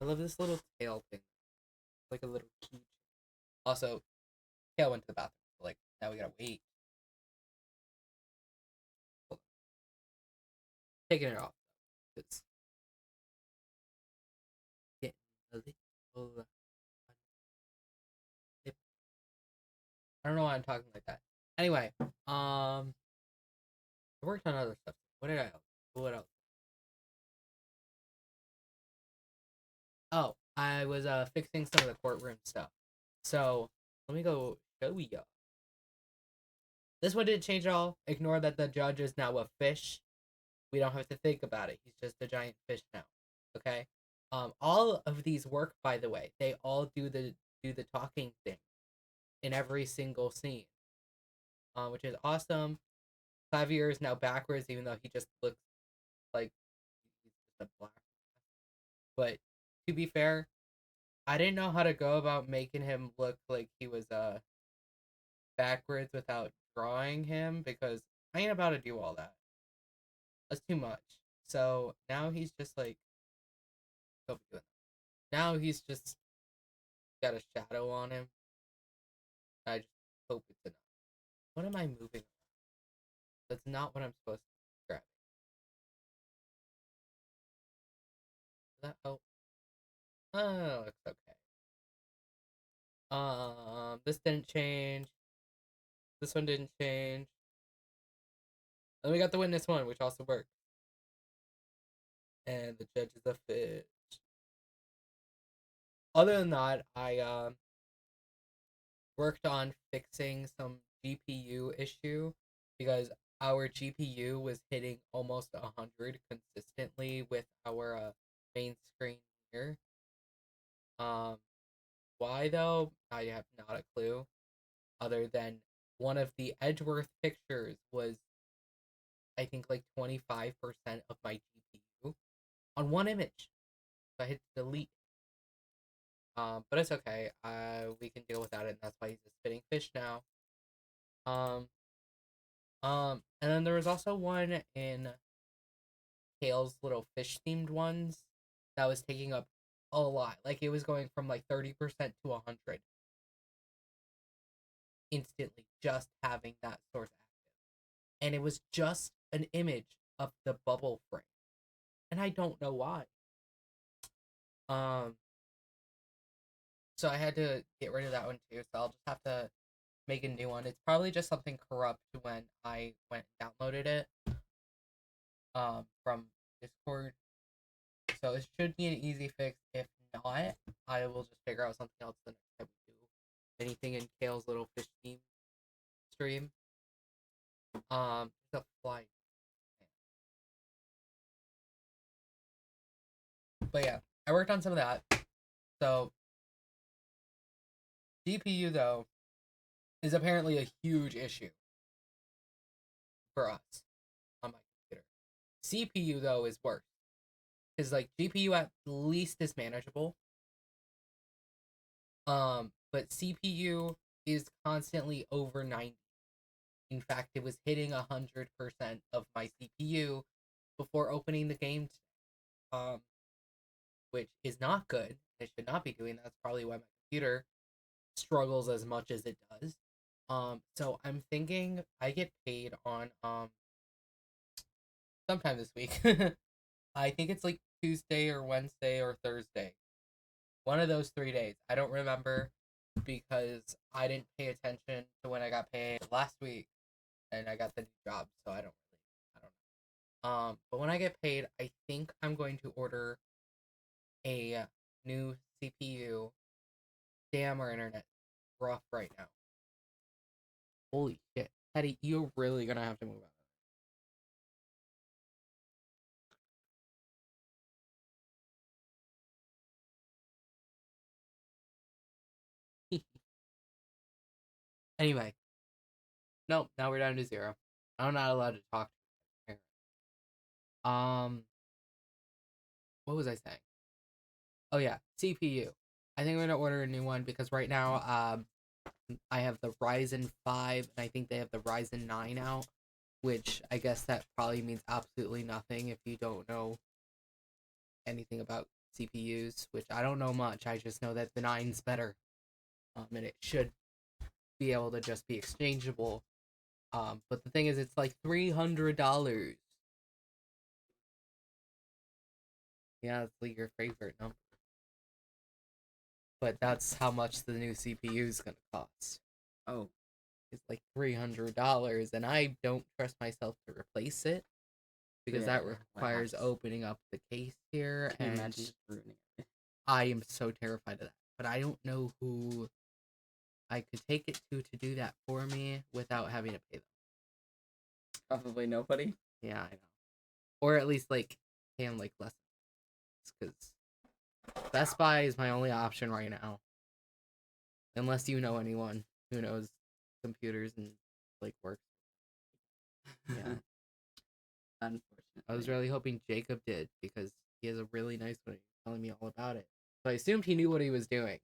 I love this little tail thing. It's like a little key. Also, Tail went to the bathroom. So, like, now we gotta wait. Hold on. Taking it off. It's getting a little. I don't know why I'm talking like that. Anyway, I worked on other stuff. What did I? What else? Oh, I was fixing some of the courtroom stuff. So let me go show you. This one didn't change at all. Ignore that the judge is now a fish. We don't have to think about it. He's just a giant fish now. Okay. All of these work, by the way. They all do the talking thing in every single scene, which is awesome. Clavier is now backwards, even though he just looks like he's just a black. But to be fair, I didn't know how to go about making him look like he was backwards without drawing him, because I ain't about to do all that. That's too much. So now he's just like, now he's just got a shadow on him. I just hope it's enough. What am I moving? That's not what I'm supposed to be grabbing. Does that help? Oh, it's okay. This didn't change. This one didn't change. Then we got the witness one, which also worked. And the judge is a fish. Other than that, I worked on fixing some GPU issue because our GPU was hitting almost 100 consistently with our main screen here. Why though? I have not a clue. Other than one of the Edgeworth pictures was, I think, like 25% of my GPU on one image. So I hit delete. But it's okay. We can deal with that, and that's why he's a spitting fish now. And then there was also one in Kale's little fish themed ones that was taking up a lot. Like it was going from like 30% to 100 instantly, just having that source active. And it was just an image of the bubble frame. And I don't know why. So I had to get rid of that one too. So I'll just have to make a new one. It's probably just something corrupt when I went and downloaded it from Discord. So it should be an easy fix. If not, I will just figure out something else the next time we do anything in Kale's little fish team stream. The fly. But yeah, I worked on some of that. So GPU though is apparently a huge issue for us on my computer. CPU though is worse because like GPU at least is manageable. But CPU is constantly over 90. In fact, it was hitting 100% of my CPU before opening the game. Um, which is not good. It should not be doing that. That's probably why my computer struggles as much as it does. So I'm thinking I get paid on sometime this week. I think it's like Tuesday or Wednesday or Thursday. One of those 3 days. I don't remember because I didn't pay attention to when I got paid last week and I got the new job, so I don't know. But when I get paid, I think I'm going to order a new CPU. Damn, our internet rough right now. Holy shit. Teddy, you're really gonna have to move on. Anyway, nope, now we're down to 0. I'm not allowed to talk to your parents. What was I saying? Oh yeah, CPU. I think I'm gonna order a new one because right now, I have the Ryzen 5 and I think they have the Ryzen 9 out, which I guess that probably means absolutely nothing if you don't know anything about CPUs, which I don't know much. I just know that the 9's better. And it should be able to just be exchangeable. But the thing is, it's like $300. Yeah, it's like your favorite number. But that's how much the new CPU is gonna cost. Oh, It's like $300, and I don't trust myself to replace it because yeah, that what requires happens? opening up the case here, Can you and imagine just ruining it? I am so terrified of that. But I don't know who I could take it to do that for me without having to pay them. Probably nobody. Yeah, I know. Or at least like pay them like less, because Best Buy is my only option right now. Unless you know anyone who knows computers and like works. Yeah. I was Unfortunately. really hoping Jacob did because he has a really nice way of telling me all about it. So I assumed he knew what he was doing.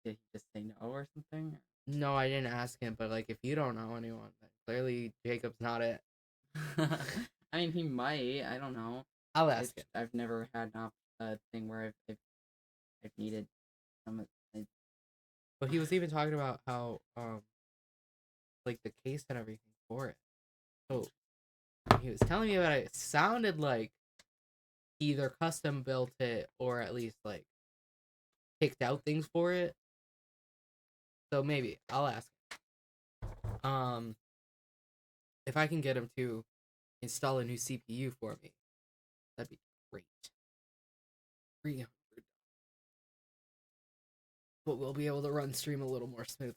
Did he just say no or something? No, I didn't ask him, but like if you don't know anyone, then clearly Jacob's not it. I mean, he might. I don't know. I'll ask him. I've never had a thing where I've needed some. But he was even talking about how like the case and everything for it. So he was telling me about it. It sounded like he either custom built it or at least like picked out things for it. So maybe I'll ask him. If I can get him to install a new CPU for me, that'd be great. 300. But we'll be able to run stream a little more smoothly.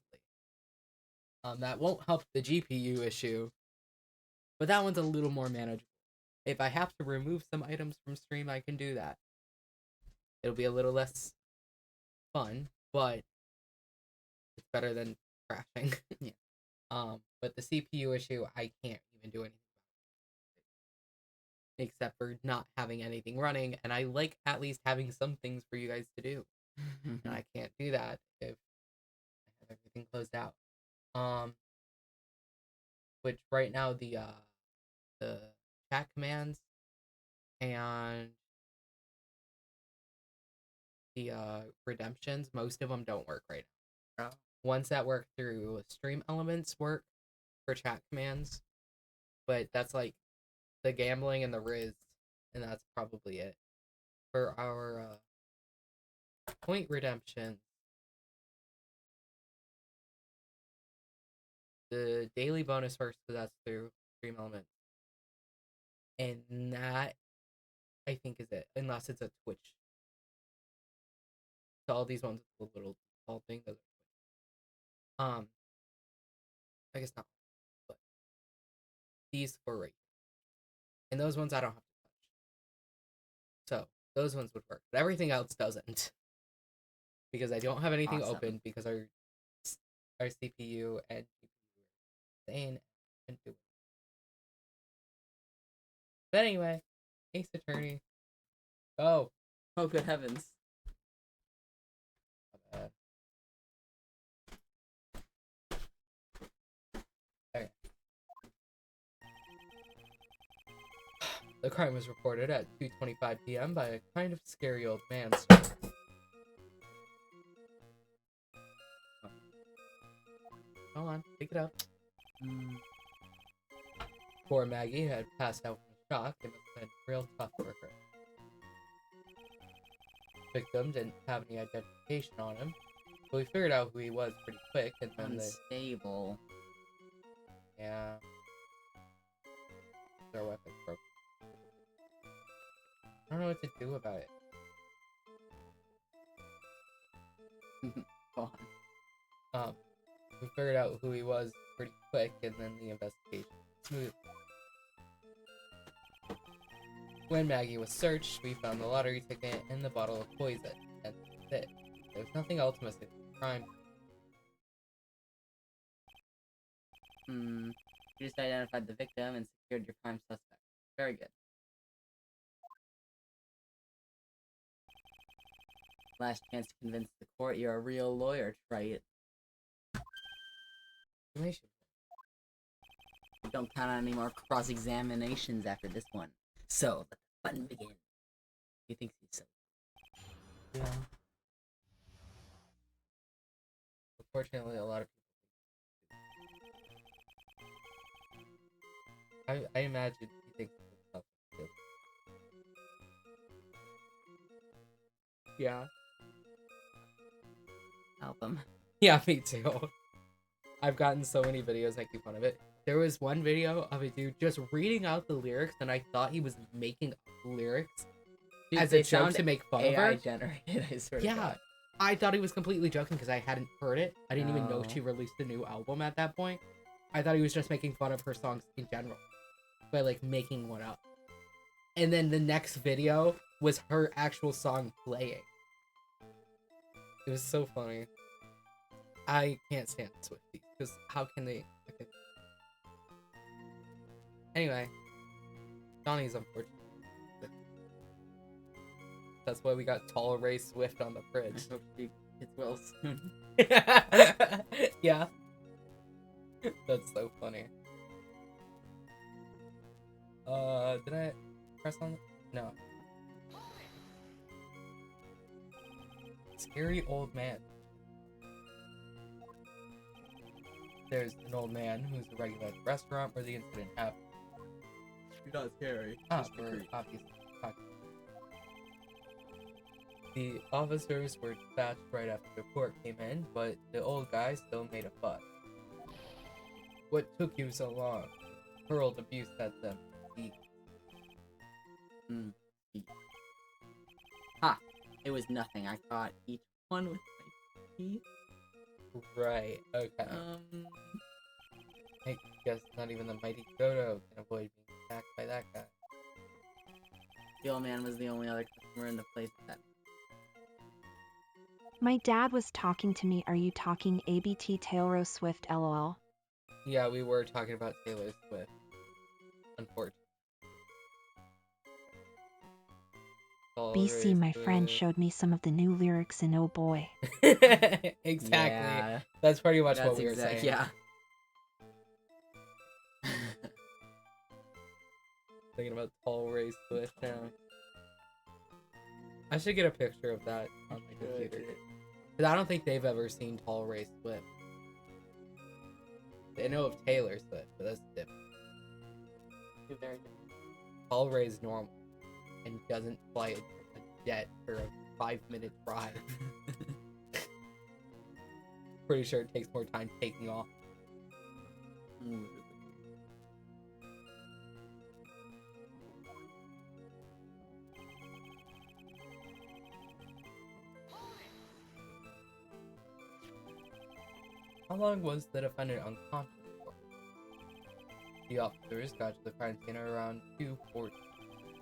That won't help the GPU issue, but that one's a little more manageable. If I have to remove some items from stream, I can do that. It'll be a little less fun, but it's better than crashing. Yeah. But the CPU issue, I can't even do anything except for not having anything running, and I like at least having some things for you guys to do. And I can't do that if I have everything closed out. Which right now the chat commands and the redemptions, most of them don't work right now. Ones that work through stream elements work for chat commands, but that's like the gambling and the Riz, and that's probably it for our point redemption. The daily bonus works, so that's through stream element, and that I think is it, unless it's a Twitch. So all these ones with the little default thing, those are I guess not, but these four right here. And those ones I don't have to touch. So those ones would work, but everything else doesn't. because I don't have anything Awesome. open because our CPU and GPU are insane and do it. But anyway, Ace Attorney. Oh, Oh, good heavens. uh, okay. The crime was reported at 2:25 p.m. by a kind of scary old man. Hold on, pick it up. Poor Maggie had passed out from shock. It must have been real tough for her. Victim didn't have any identification on him, but we figured out who he was pretty quick, and then Unstable. yeah, their weapon broke. I don't know what to do about it. Go on. We figured out who he was pretty quick, and then the investigation smooth. When Maggie was searched, we found the lottery ticket and the bottle of poison, and that's it. There was nothing else missing from the crime. You just identified the victim and secured your prime suspect. Very good. Last chance to convince the court you're a real lawyer, try it. Don't count on any more cross-examinations after this one. So, let the fun begin. He thinks he's so... Yeah. Unfortunately, a lot of people. I imagine he thinks it's tough too. Yeah. Album. Yeah, me too. I've gotten so many videos making fun of it. There was one video of a dude just reading out the lyrics, and I thought he was making up lyrics Dude, as a joke to make fun of AI her. generated, I swear to Yeah, God. I thought he was completely joking because I hadn't heard it. I didn't even know No. she released a new album at that point. I thought he was just making fun of her songs in general by like making one up. And then the next video was her actual song playing. It was so funny. I can't stand Swifties because how can they? Okay. Anyway, Johnny's unfortunate. That's why we got tall Ray Swift on the fridge. I hope she gets well soon. Yeah. That's so funny. Did I press on? No. Scary old man. There's an old man who's a regular at the restaurant where the incident happened. You're not scary. We're obviously talking. The officers were dispatched right after the report came in, but the old guy still made a fuss. What took you so long? Hurled abuse at them. Ha! It was nothing. I caught each one with my teeth. Right, okay. I guess not even the mighty Dodo can avoid being attacked by that guy. The old man was the only other customer in the place that... My dad was talking to me. Are you talking ABT Taylor Swift LOL? Yeah, we were talking about Taylor Swift. Unfortunately. BC, my friend, showed me some of the new lyrics in Oh Boy. Exactly. Yeah, That's pretty much that's what we were saying. Yeah. Thinking about tall Ray Swift now. I should get a picture of that on my computer. Because I don't think they've ever seen tall Ray Swift. They know of Taylor Swift, but that's different. Very good. Tall Ray's normal and doesn't fly a jet for a 5-minute drive. Pretty sure it takes more time taking off. How long was the defendant unconscious for? The officers got to the crime scene around 2:40.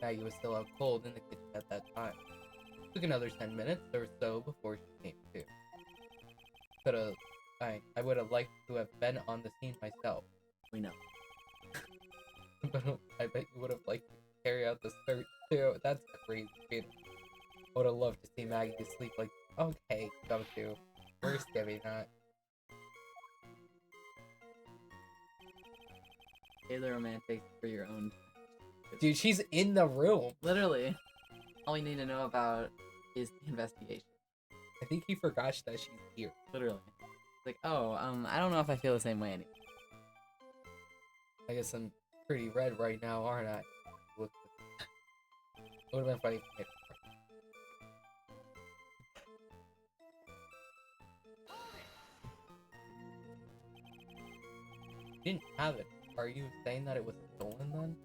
Maggie was still out cold in the kitchen at that time. Took another 10 minutes or so before she came to. I would have liked to have been on the scene myself. We know. But I bet you would have liked to carry out the search too. That's crazy. I would have loved to see Maggie asleep like, okay, come to. We're skipping that. Stay the romantic for your own. Dude, she's in the room. Literally. All we need to know about is the investigation. I think he forgot that she's here. Literally. It's like, oh, I don't know if I feel the same way anymore. I guess I'm pretty red right now, aren't I? Look. It would have been funny if he hit her. You didn't have it. Are you saying that it was stolen then?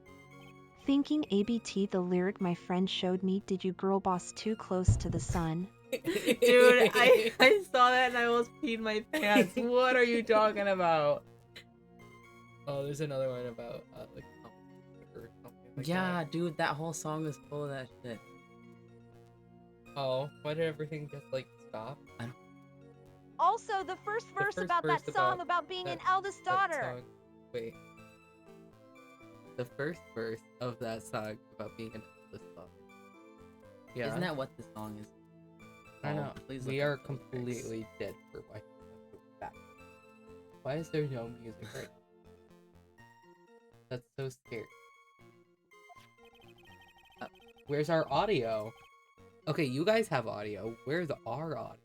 Thinking ABT the lyric my friend showed me, did you girl boss too close to the sun? Dude, I saw that and I almost peed my pants. What are you talking about? Oh, there's another one about like or something like Yeah, that. dude, that whole song is full of that shit. Oh, why did everything just like stop? Also, the first verse first about verse that song about about being an that- eldest That daughter. song. Wait. The first verse of that song about being an eldest daughter. Yeah. Isn't that what the song is? I know. Please We look are up the lyrics. completely dead for why. Why is there no music right now? That's so scary. Where's our audio? Okay, you guys have audio. Where's our audio?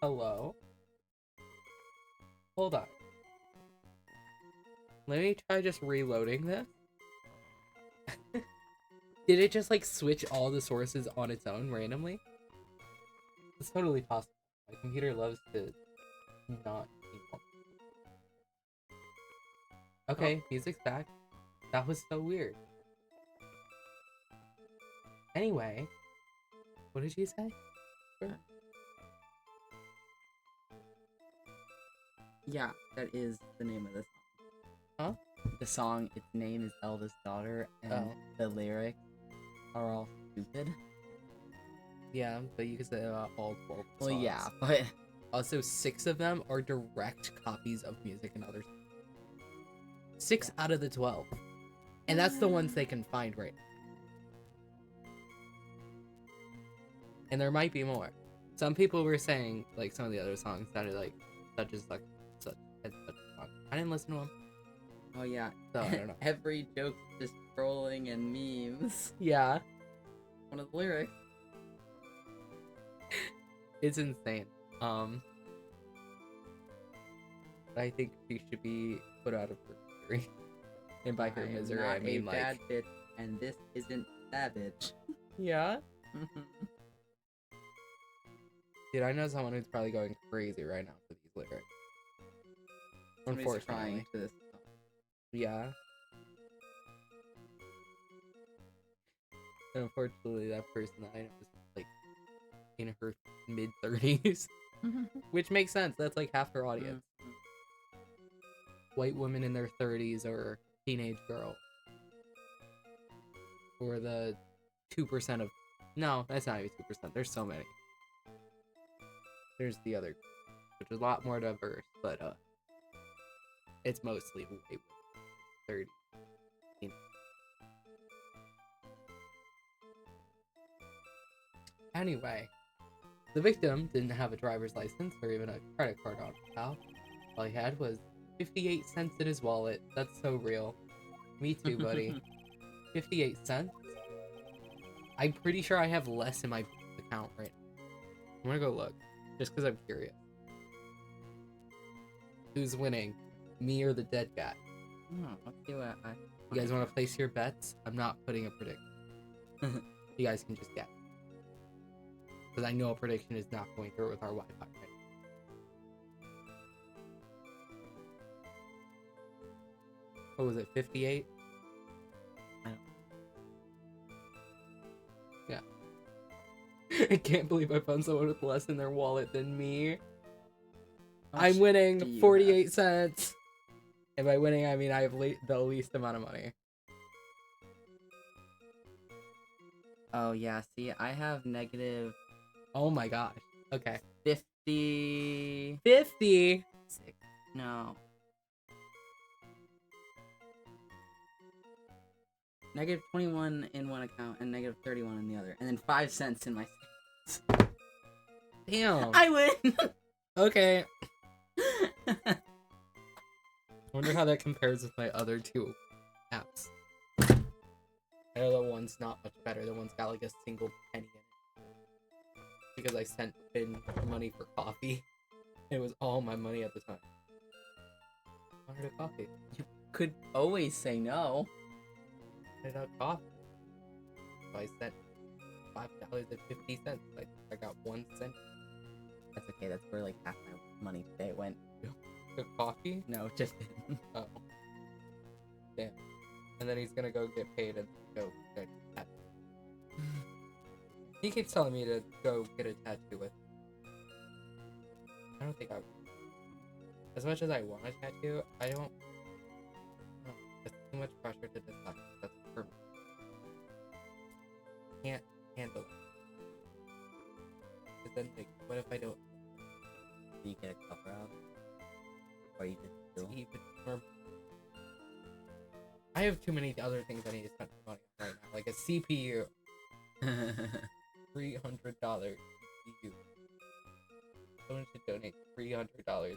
Hello? Hold on. Let me try just reloading this. Did it just like switch all the sources on its own randomly? It's totally possible. My computer loves to not be normal. Okay, music's back. That was so weird. Anyway, what did you say? Yeah, that is the name of the song. Huh? The song, its name is Eldest Daughter, and Oh. the lyrics are all stupid. Yeah, but you can say all 12 Well, songs. yeah, but Also, 6 of them are direct copies of music and others. 6 out of the 12. And that's the ones they can find right now. And there might be more. Some people were saying, like, some of the other songs sounded like such and such a song. I didn't listen to them. oh yeah, So, I don't know. every joke's just trolling and memes. Yeah. One of the lyrics. It's insane. I think she should be put out of her misery. And by her I am misery, not I mean, a like... bad bitch, and this isn't savage. Yeah? Dude, I know someone who's probably going crazy right now for these lyrics. Somebody's Unfortunately. crying to this song. Yeah. And unfortunately, that person that I know is like in her mid-30s. Which makes sense. That's like half her audience. White women in their 30s or teenage girl. Or the 2% of... No, that's not even 2%. There's so many. There's the other, which is a lot more diverse, but it's mostly white women. 30. Anyway, the victim didn't have a driver's license or even a credit card on file. All he had was 58 cents in his wallet. That's so real. Me too, buddy. 58 cents? I'm pretty sure I have less in my account right now. I'm gonna go look, just because I'm curious. Who's winning? Me or the dead guy? Let's see what You guys want to place your bets? I'm not putting a prediction. You guys can just guess. Because I know a prediction is not going through with our Wi-Fi right now. What was it, 58? Yeah. I can't believe I found someone with less in their wallet than me. I'm do winning you 48 cents. And by winning, I mean I have the least amount of money. Oh, yeah, see, I have negative Oh my gosh. Okay. 50... 50. No. Negative 21 in one account and negative 31 in the other. And then 5 cents in my... Damn. I win! Okay. I wonder how that compares with my other two apps. I know the one's not much better. The one's got like a single penny in it. Because I sent in money for coffee. It was all my money at the time. I wanted a coffee. You could always say no. I wanted a coffee. So I sent $5.50. I got 1 cent. That's okay, that's where like half my money today went. The coffee? No, just... Oh. Damn. And then he's gonna go get paid and go get a tattoo. He keeps telling me to go get a tattoo with. I don't think I would. As much as I want a tattoo, I don't. It's too much pressure to decide. That's for me. Can't handle it. Because then, like, what if I don't? Do you get a cover up? Or you just do? It's even more. I have too many other things I need to spend money on right now, like a CPU, $300 CPU. Someone should donate $300.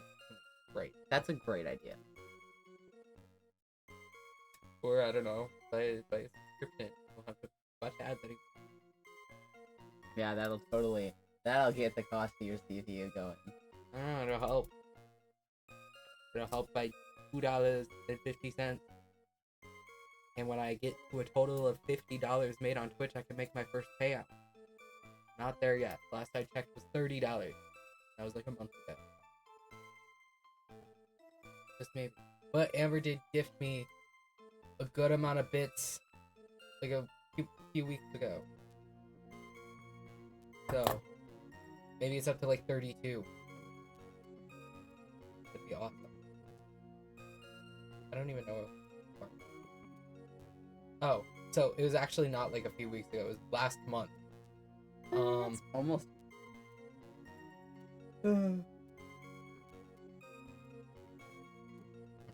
Right. That's a great idea. Or I don't know, buy a subscription. We'll have to watch ads anymore. Yeah, that'll get the cost of your CPU going. Oh, it'll help. It'll help by $2.50. And when I get to a total of $50 made on Twitch, I can make my first payout. Not there yet. Last I checked was $30. That was like a month ago. Just maybe. But Amber did gift me a good amount of bits like a few weeks ago. So maybe it's up to like 32. That'd be awesome. I don't even know. Oh, so it was actually not like a few weeks ago. It was last month. It's almost. I'm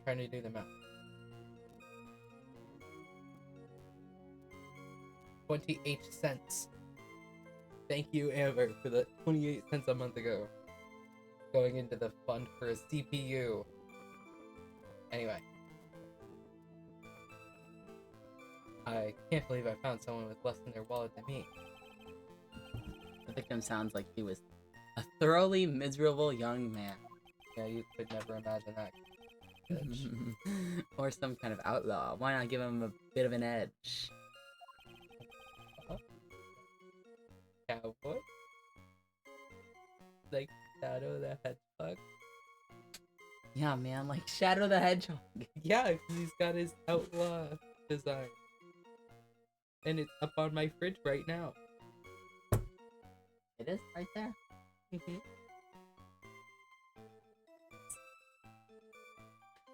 trying to do the math. 28 cents. Thank you, Amber, for the 28 cents a month ago. Going into the fund for a CPU. Anyway. I can't believe I found someone with less in their wallet than me. The victim sounds like he was a thoroughly miserable young man. Yeah, you could never imagine that. Bitch. Or some kind of outlaw. Why not give him a bit of an edge? Cowboy? Like Shadow the Hedgehog? Yeah, man, like Shadow the Hedgehog. Yeah, 'cause he's got his outlaw design. And it's up on my fridge right now. It is right there. Mm-hmm.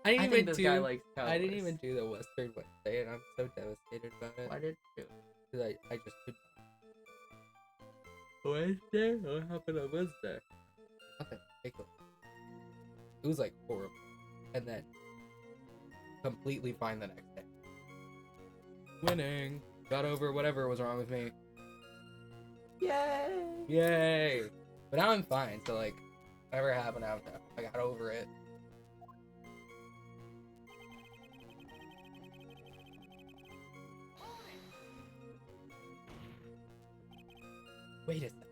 I think this guy likes I didn't cowboys. even do the Western Wednesday, and I'm so devastated about it. Why did you? Because I just could. Wednesday? What happened on Wednesday? Nothing. Ridiculous. It was like horrible, and then completely fine the next day. Winning. Got over whatever was wrong with me. Yay! Yay! But now I'm fine. So like, whatever happened, I got over it. Wait a second.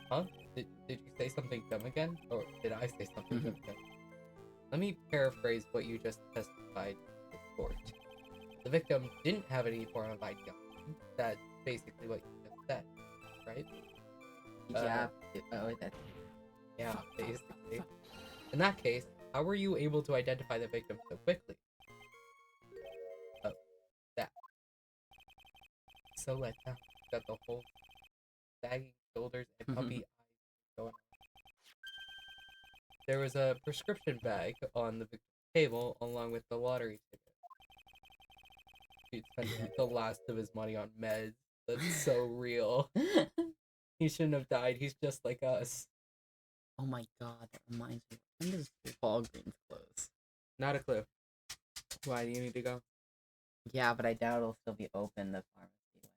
Huh? Did you say something dumb again? Or did I say something dumb again? Let me paraphrase what you just testified in court. The victim didn't have any form of ID on him. That's basically what you just said, right? Yeah. That's... Yeah, basically. In that case, how were you able to identify the victim so quickly? Oh, that. So let down. Got the whole sagging shoulders and puppy eyes going on. There was a prescription bag on the victim's table along with the lottery ticket. He'd spent the last of his money on meds. That's so real. He shouldn't have died. He's just like us. Oh my god, that reminds me. When does Walgreens close? Not a clue. Why do you need to go? Yeah, but I doubt it'll still be open, the pharmacy.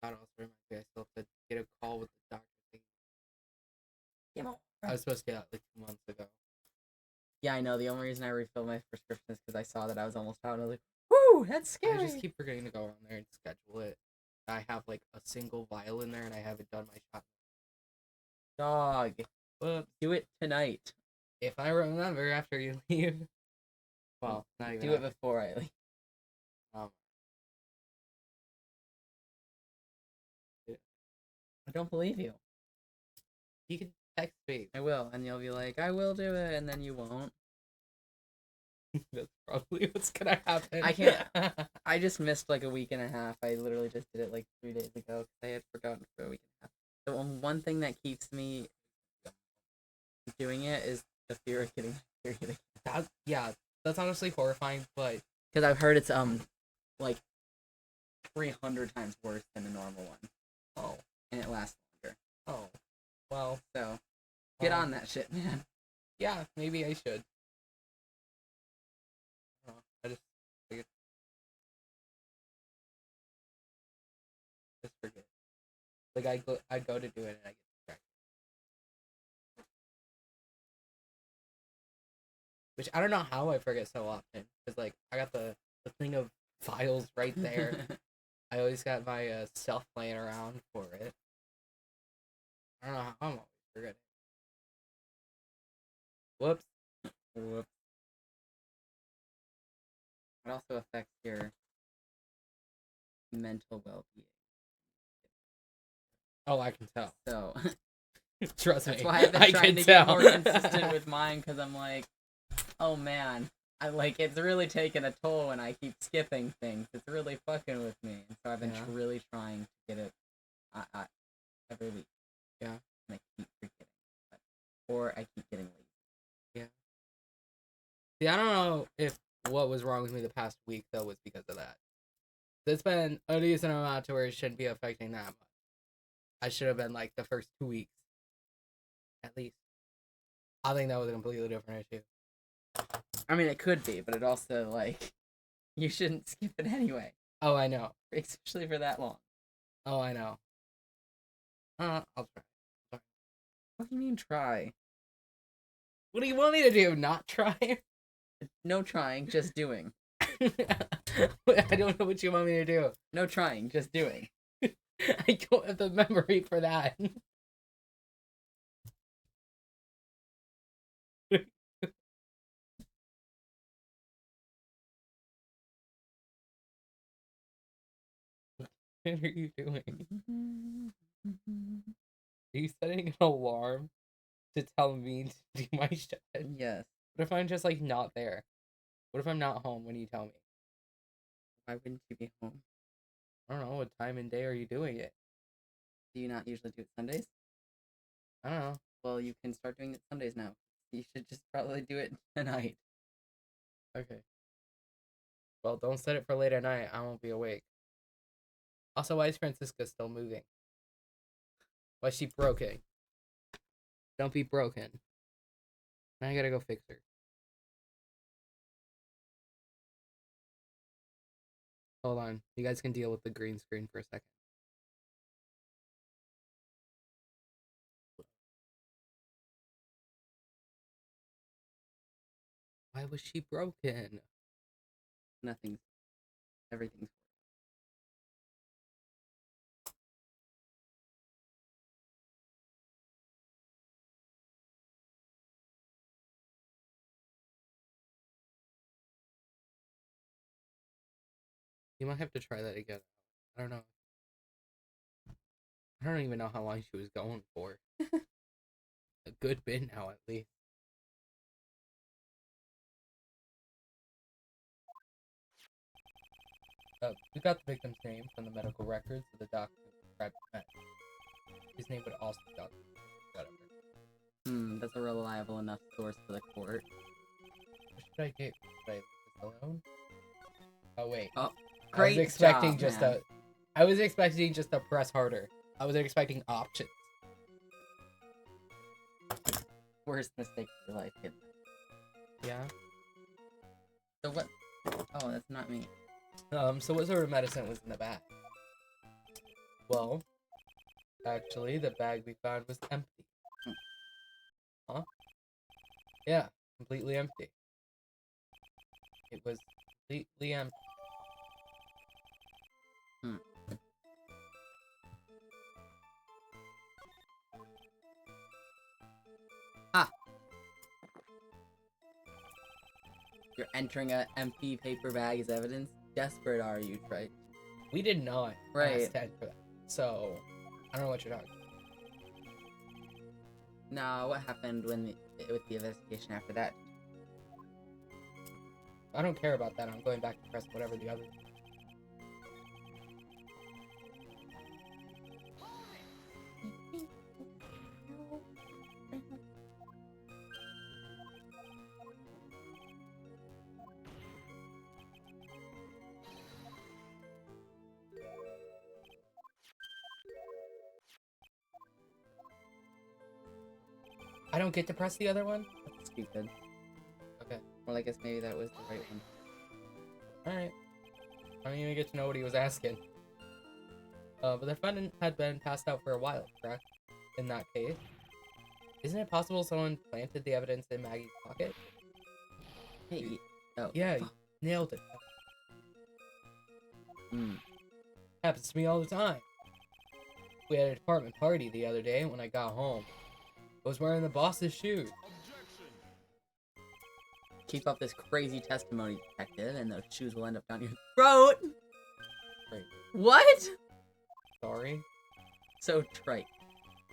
That also reminds me, I still have to get a call with the doctor. Yeah, I was supposed to get out like 2 months ago. yeah, I know. The only reason I refilled my prescription is because I saw that I was almost out. And I was like, woo, that's scary. I just keep forgetting to go around there and schedule it. I have like a single vial in there and I haven't done my shot. Dog. Whoops. Do it tonight. If I remember after you leave. Well, not even Do it after. before I leave. I don't believe you. You can text me. I will, and you'll be like, I will do it, and then you won't. That's probably what's gonna happen. I can't. I just missed like a week and a half. I literally just did it like 3 days ago because I had forgotten for a week and a half. The one thing that keeps me doing it is the fear of getting my period again. Yeah, that's honestly horrifying, but Because I've heard it's like 300 times worse than a normal one. oh, And it lasts longer. oh, well, So get on that shit, man. yeah, maybe I should. I just forget. Like I go to do it and I get distracted. Which I don't know how I forget so often because like I got the thing of files right there. I always got my stuff laying around for it. I don't know how I'm always forgetting. Whoops. Whoops. It also affects your mental well-being. Oh, I can tell. So Trust that's me. why I've been I trying can to tell. get more consistent with mine because I'm like, oh man, I like it's really taking a toll when I keep skipping things. It's really fucking with me. And so I've been Yeah. really trying to get it every week. Yeah. And I keep forgetting. Or I keep getting lazy. Yeah. See, I don't know if what was wrong with me the past week though was because of that. It's been a decent amount to where it shouldn't be affecting that much. I should have been like the first 2 weeks. At least. I think that was a completely different issue. I mean, it could be, but it also, like, you shouldn't skip it anyway. Oh, I know. Especially for that long. Oh, I know. I'll try. What do you mean, try? What do you want me to do? Not try? No trying, just doing. I don't know what you want me to do. No trying, just doing. I don't have the memory for that. What are you doing? Are you setting an alarm to tell me to do my shit? Yes. What if I'm just like not there? What if I'm not home when you tell me? Why wouldn't you be home? I don't know. What time and day are you doing it? Do you not usually do it Sundays? I don't know. Well, you can start doing it Sundays now. You should just probably do it tonight. Okay. Well, don't set it for late at night. I won't be awake. Also, why is Francisca still moving? Why is she broken? Don't be broken. Now I gotta go fix her. Hold on. You guys can deal with the green screen for a second. Why was she broken? Nothing's. Everything's. You might have to try that again. I don't know. I don't even know how long she was going for. A good bit now, at least. We got the victim's name from the medical records of the doctor who prescribed the med. His name would also be Dr. Whatever. That's a reliable enough source for the court. What should I do? Should I leave this alone? Oh wait. Oh, I was great expecting job, just man. I was expecting just to press harder. I wasn't expecting options. Worst mistake of your life, kid. Yeah. So what? Oh, that's not me. So what sort of medicine was in the bag? Well, actually, the bag we found was empty. Huh? Yeah, completely empty. It was completely empty. Ah! You're entering an empty paper bag as evidence? Desperate are you, Trite? We did not Right. ask Ted for that. So, I don't know what you're talking about. No, what happened with the investigation after that? I don't care about that. I'm going back to press whatever the other. I don't get to press the other one? That's stupid. Okay. Well, I guess maybe that was the right one. Alright. I don't even get to know what he was asking. But the defendant had been passed out for a while, correct? In that case. Isn't it possible someone planted the evidence in Maggie's pocket? Hey, oh. Yeah, you nailed it. Happens to me all the time. We had a department party the other day when I got home. I was wearing the boss's shoes. Keep up this crazy testimony, detective, and those shoes will end up down your throat! Right. What? Sorry? So trite.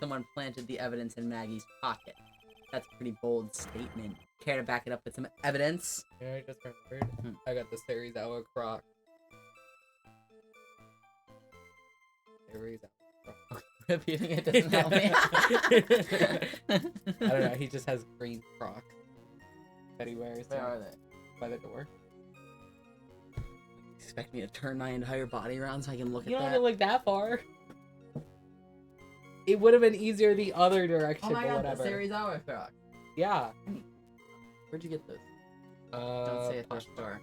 Someone planted the evidence in Maggie's pocket. That's a pretty bold statement. Care to back it up with some evidence? You know, I just remembered. I got the series out of Croc. Series out of Croc. Repeating it doesn't help me. I don't know, he just has green Crocs that he wears. Where are they? By the door. Expect me to turn my entire body around so I can look You at don't that? have to look that far. It would have been easier the other direction, Oh my but god, whatever. the series hour frog. Yeah. Where'd you get those? Don't say a thrift store.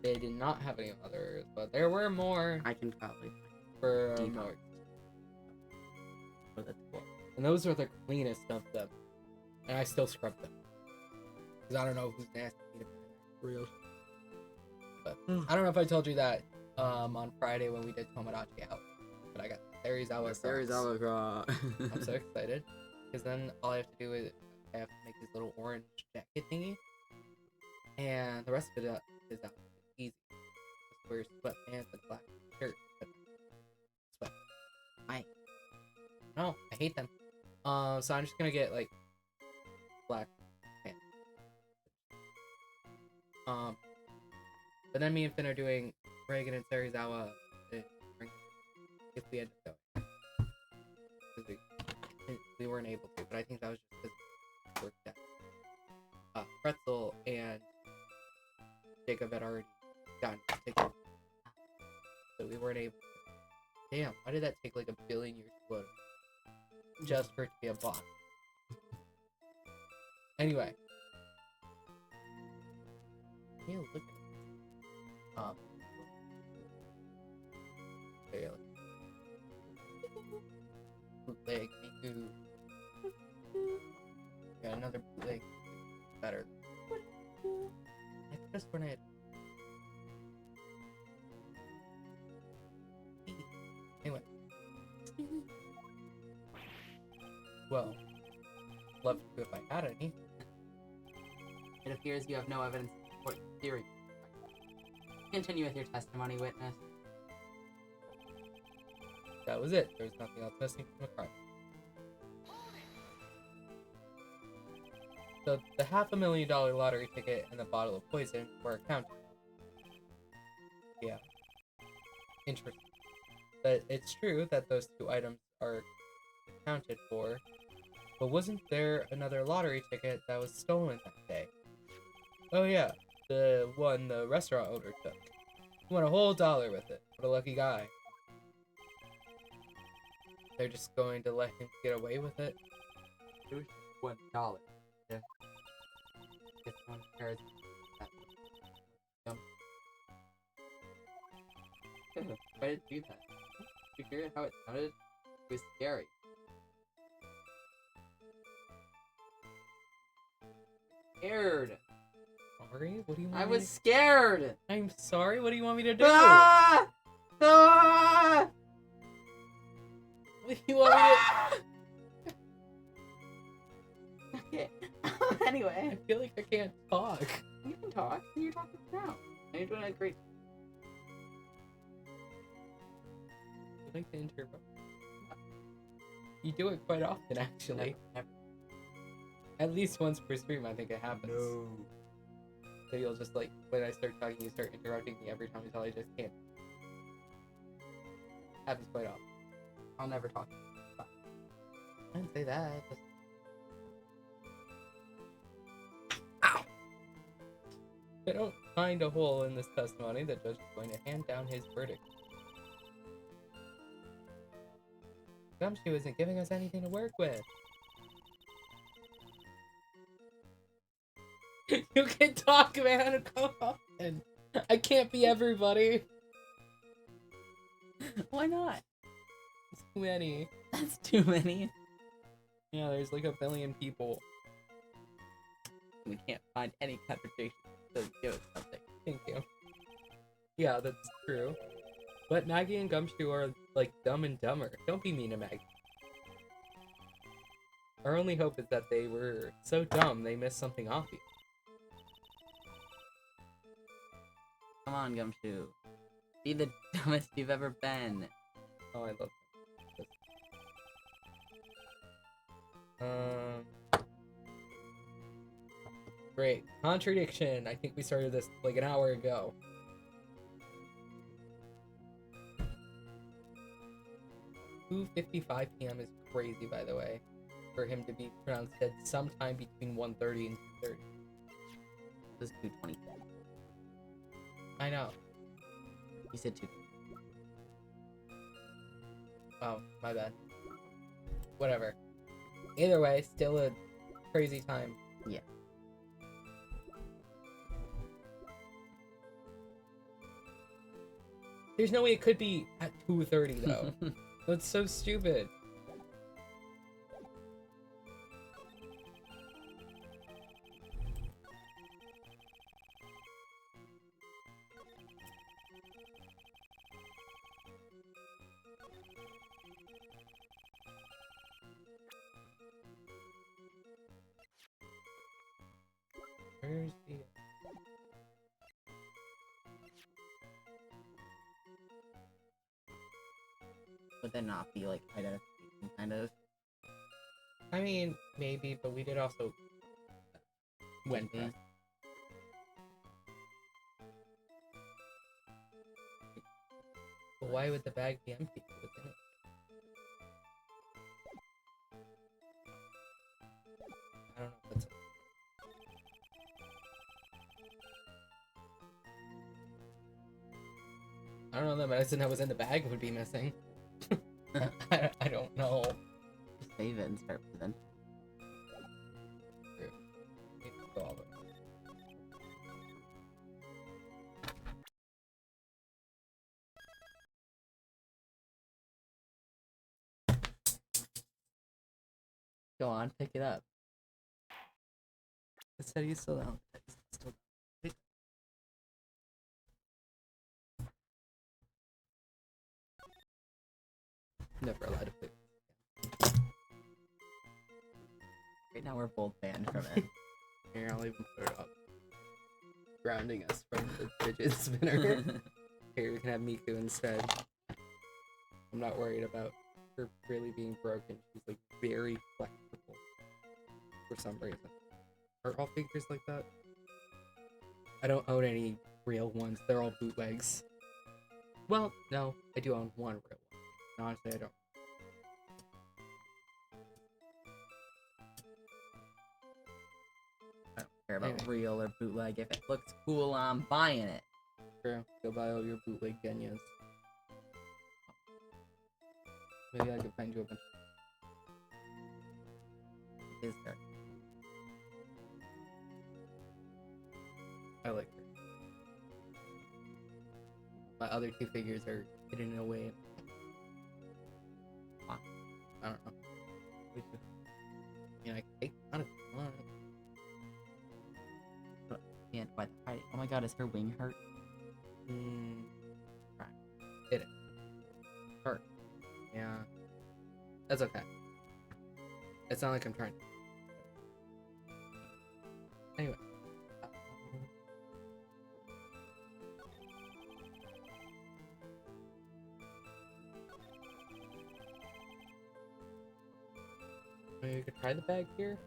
They did not have any others, but there were more I can probably for Depot. more. Oh, that's cool. And those were the cleanest of them. And I still scrubbed them. Because I don't know who's nasty to real. But I don't know if I told you that on Friday when we did Tomodachi out. But I got Series Hour. Series hour frog. I'm so excited. Because then all I have to do is I have to make this little orange jacket thingy. And the rest of it is out. It's easy. Just wear sweatpants and black shirt. Sweat. No, I hate them. So I'm just gonna get like black pants. But then me and Finn are doing Reagan and Serizawa if we end up going. 'Cause we weren't able to, but I think that was just because we worked out. Pretzel and Jacob had already gotten tickets. So we weren't able to. Damn, why did that take like a billion years to load? Just for it to be a bot. Anyway. Ew, look. Okay, bootleg, me too. Got another bootleg. Better. I could just run it. Anyway. Well, love to if I had any. It appears you have no evidence to support your theory. Continue with your testimony, witness. That was it. There's nothing else missing from the crime. So the $500,000 lottery ticket and the bottle of poison were accounted. Yeah. Interesting. But it's true that those two items are accounted for. But wasn't there another lottery ticket that was stolen that day? Oh yeah, the one the restaurant owner took. He won a whole $1 with it. What a lucky guy. They're just going to let him get away with it? It was $1. Yeah. If one cares that. Why did it do that? Did you hear how it sounded? It was scary. Scared. Sorry? What do you want I me was to... scared! I'm sorry? What do you want me to do? Ah! Ah! What do you want me to... Okay. I Anyway, feel like I can't talk. you can talk. You're talking now. And you're doing a great. I like to interrupt. You do it quite often, actually. Never. At least once per stream, I think it happens. No. So you'll just, like, when I start talking, you start interrupting me every time until I just can't. Happens quite often. I'll never talk. I didn't say that. Just... Ow! If I don't find a hole in this testimony, the judge is going to hand down his verdict. Gumshoe isn't giving us anything to work with. You can talk, man. Come on. I can't be everybody. Why not? It's too many. That's too many. Yeah, there's like 1 billion people. We can't find any contradiction. So give us something. Thank you. Yeah, that's true. But Maggie and Gumshoe are like Dumb and Dumber. Don't be mean to Maggie. Our only hope is that they were so dumb they missed something obvious. Come on, Gumshoe. Be the dumbest you've ever been. Oh, I love that. Great. Contradiction. I think we started this like an hour ago. $2:55 p.m. is crazy, by the way. For him to be pronounced dead sometime between 1:30 and 2:30. This is 2:20. I know. You said 2. Oh, my bad. Whatever. Either way, still a crazy time. Yeah. There's no way it could be at 2:30 though. That's so stupid. Where's the... Would that not be like identification, kind of? I mean, maybe, but we did also... Went Mhm. past. But why would the bag be empty within it? I don't know if that's... I don't know, the medicine that was in the bag would be missing. I don't know. Just save it and start presenting. All of it. Go on, pick it up. It said he's still down. It's still down. Never allowed to play. Right now we're both banned from it. Here, I'll even put it up. Grounding us from the fidget spinner. Here, we can have Miku instead. I'm not worried about her really being broken. She's like very flexible for some reason. Are all figures like that? I don't own any real ones. They're all bootlegs. Well, no, I do own one real one. Honestly, I don't. I don't care about Anyway. real or bootleg. If it looks cool, I'm buying it. True. Go buy all your bootleg Genyas. Maybe I could find you a bunch. Is there? I like her. My other two figures are hidden away. Why? I don't know. You know, I can take out if you want. And why the hiding? Oh my god, is her wing hurt? Right. Hit it. Hurt. Yeah. That's okay. It's not like I'm trying. Anyway. Maybe you could try the bag here.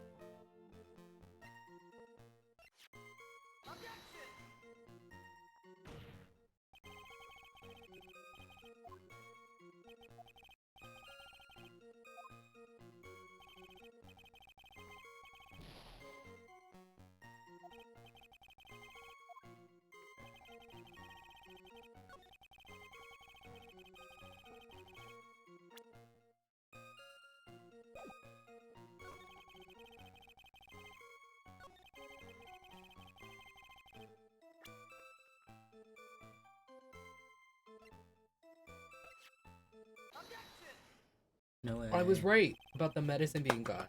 No way. I was right about the medicine being gone.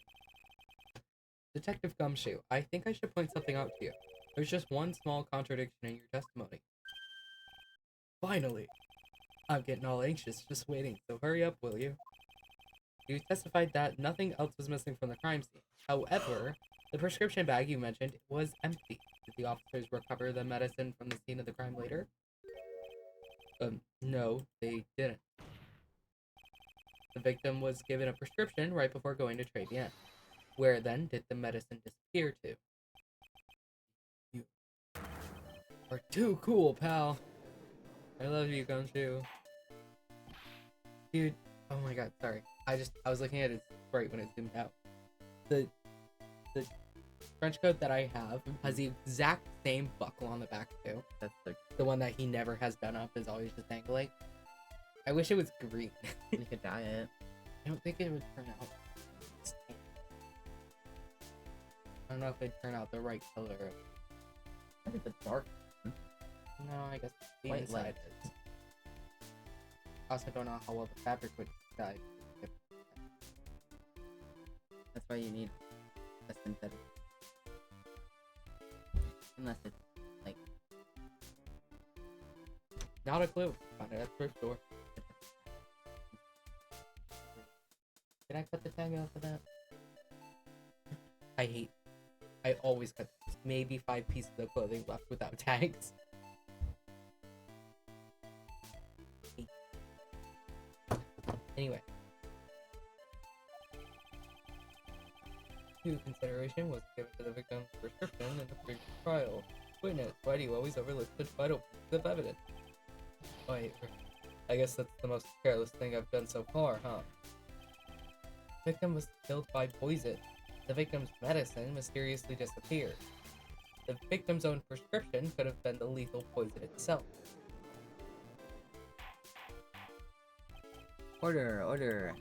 Detective Gumshoe, I think I should point something out to you. There's just one small contradiction in your testimony. Finally! I'm getting all anxious just waiting, so hurry up, will you? You testified that nothing else was missing from the crime scene. However, the prescription bag you mentioned was empty. Did the officers recover the medicine from the scene of the crime later? No, they didn't. The victim was given a prescription right before going to trade the end. Where then did the medicine disappear to? You are too cool, pal. I love you, Gumshoe. Dude, oh my god, sorry. I was looking at his sprite when it zoomed out. The trench coat that I have has the exact same buckle on the back too. That's The one that he never has done up is always just dangling. I wish it was green. you could dye it. I don't think it would turn out. I don't know if it'd turn out the right color. Maybe the dark. No, I guess the White inside light. is. I also don't know how well the fabric would dye. That's why you need a synthetic. Unless it's like Not a clue. Found it at the thrift store. Did I cut the tag off of that? I always cut maybe 5 pieces of clothing left without tags. Anyway. Due consideration was given to the victim's prescription in the previous trial. Witness, why do you always overlook such vital pieces of evidence? Wait, I guess that's the most careless thing I've done so far, huh? The victim was killed by poison. The victim's medicine mysteriously disappeared. The victim's own prescription could have been the lethal poison itself. order, order.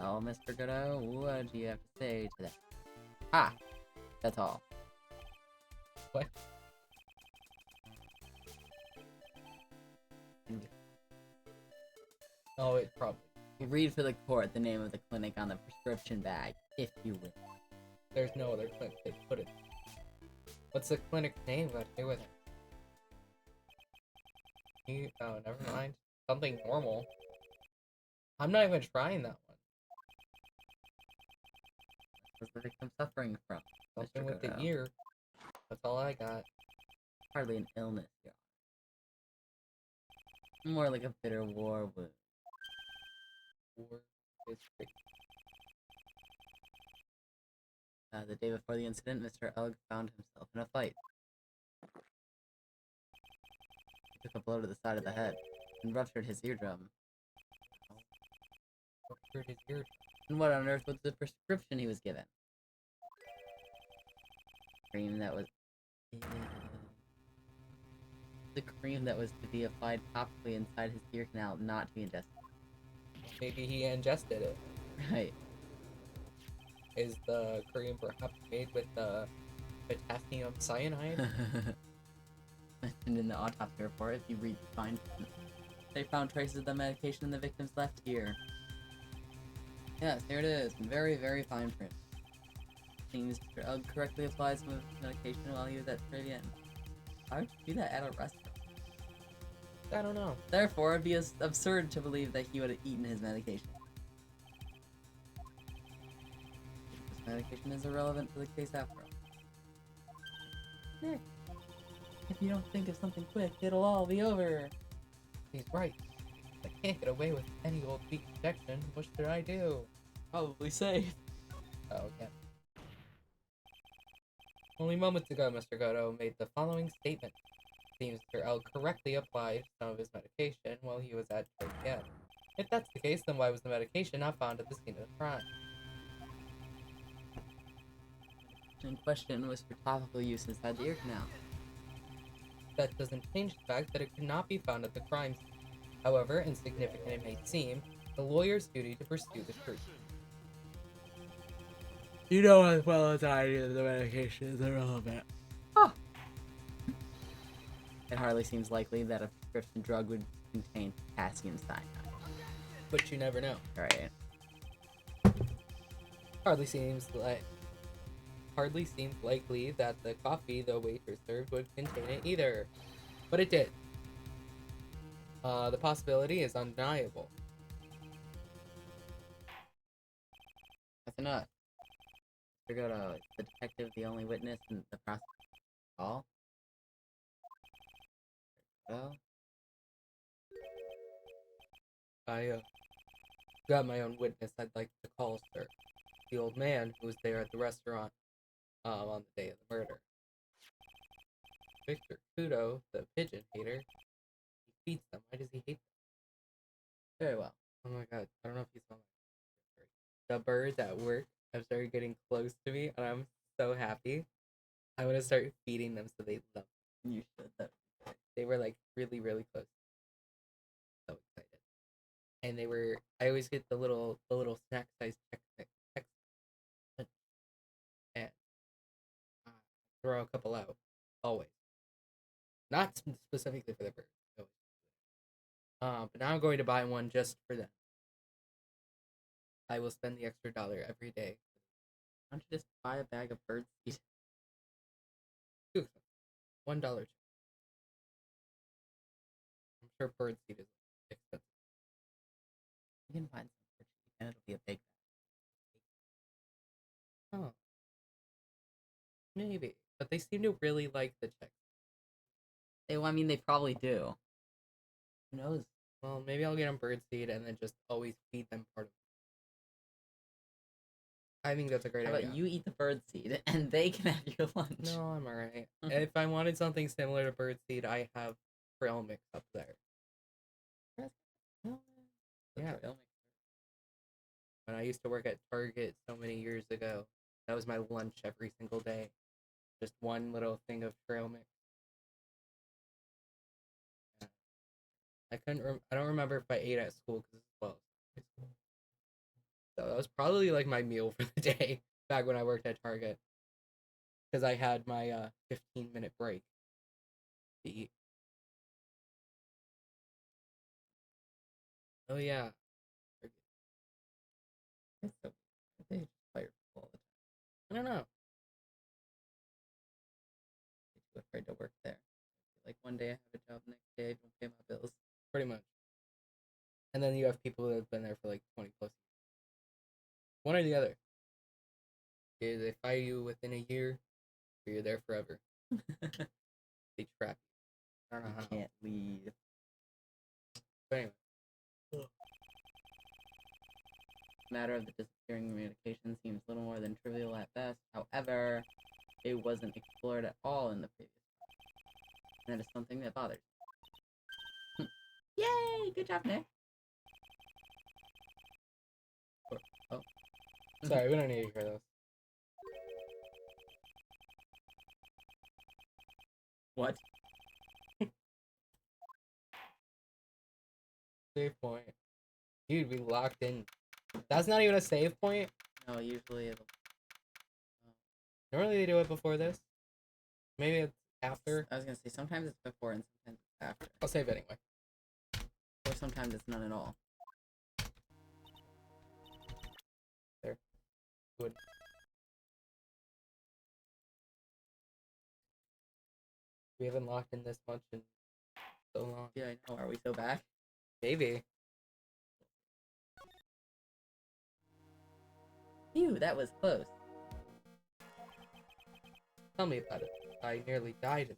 Oh, Mr. Godot, what do you have to say to that? Ah, that's all. What? Oh, it probably. Read for the court the name of the clinic on the prescription bag, if you will. There's no other clinic they put it. What's the clinic's name got to do with it? Oh, never mind. Something normal. I'm not even trying that one. What's the victim suffering from? Something Mr. with the Godot? ear. That's all I got. Hardly an illness, yeah. More like a bitter war wound. War district. The day before the incident, Mr. Elg found himself in a fight. He took a blow to the side of the head and ruptured his eardrum. Ruptured his ear. And what on earth was the prescription he was given? Cream that was is the cream that was to be applied topically inside his ear canal, not to be ingested. Maybe he ingested it. Right. Is the cream perhaps made with the potassium cyanide? Mentioned in the autopsy report, if you read the fine print, they found traces of the medication in the victim's left ear. Yes, there it is. Very, very fine print. Seems Mr. Ugg correctly applied some of his medication while he was at trivia. Why would you do that at a restaurant? I don't know. Therefore, it'd be absurd to believe that he would have eaten his medication. This medication is irrelevant to the case after all. Nick, if you don't think of something quick, it'll all be over. He's right. I can't get away with any old weak injection. What should I do? Probably safe. Oh, yeah. Only moments ago, Mr. Goto made the following statement. Seems Mr. L correctly applied some of his medication while he was at JPM. If that's the case, then why was the medication not found at the scene of the crime? In question was for topical use inside the ear canal. That doesn't change the fact that it could not be found at the crime scene. However insignificant it may seem, the lawyer's duty to pursue the truth. You know as well as I do that the medication is irrelevant. Oh. It hardly seems likely that a prescription drug would contain potassium cyanide. But you never know. Right. Hardly seems likely that the coffee the waiter served would contain it either. But it did. The possibility is undeniable. That's enough. Mr. Goto, is the detective the only witness in the process at all? Well, I got my own witness I'd like to call, sir. The old man who was there at the restaurant on the day of the murder. Victor Kudo, the pigeon hater. He feeds them. Why does he hate them? very well. Oh my god, I don't know if you saw my the birds at work have started getting close to me, and I'm so happy. I'm gonna start feeding them so they love me. You should. They were like really, really close. So excited. And they were I always get the little snack size text and throw a couple out. Always. Not specifically for the birds. Always. But now I'm going to buy one just for them. I will spend the extra $1 every day. Why don't you just buy a bag of bird seed? Too expensive. $1. I'm sure bird seed is expensive. You can find some for cheap, and it'll be a big bag. Oh. Maybe. But they seem to really like the check. I mean, they probably do. Who knows? Well, maybe I'll get them bird seed and then just always feed them part of it. I think that's a great How idea. about you eat the bird seed, and they can have your lunch? No, I'm alright. If I wanted something similar to bird seed, I have trail mix up there. Yeah. When I used to work at Target so many years ago, that was my lunch every single day. Just one little thing of trail mix. Yeah. I don't remember if I ate at school because it's closed. So that was probably like my meal for the day back when I worked at Target. Because I had my 15-minute break to eat. Oh yeah. They just fire people all the time. I don't know. They're too afraid to work there. Like one day I have a job, next day I don't pay my bills. Pretty much. And then you have people that have been there for like 20 plus years. One or the other. Either they fire you within a year, or you're there forever. They trap you. I don't know how. Can't leave. But anyway. The matter of the disappearing medication seems little more than trivial at best. However, it wasn't explored at all in the previous one. And that is something that bothers me. Yay! Good job, Nick. Oh. Sorry, we don't need to hear those. What? Save point. Dude, we locked in. That's not even a save point? No, usually it'll... Normally they do it before this. Maybe it's after. I was gonna say, sometimes it's before and sometimes it's after. I'll save anyway. Or sometimes it's none at all. There. Good. We haven't locked in this much in so long. Yeah, I know. Are we so back? Maybe. Phew, that was close. Tell me about it. I nearly died.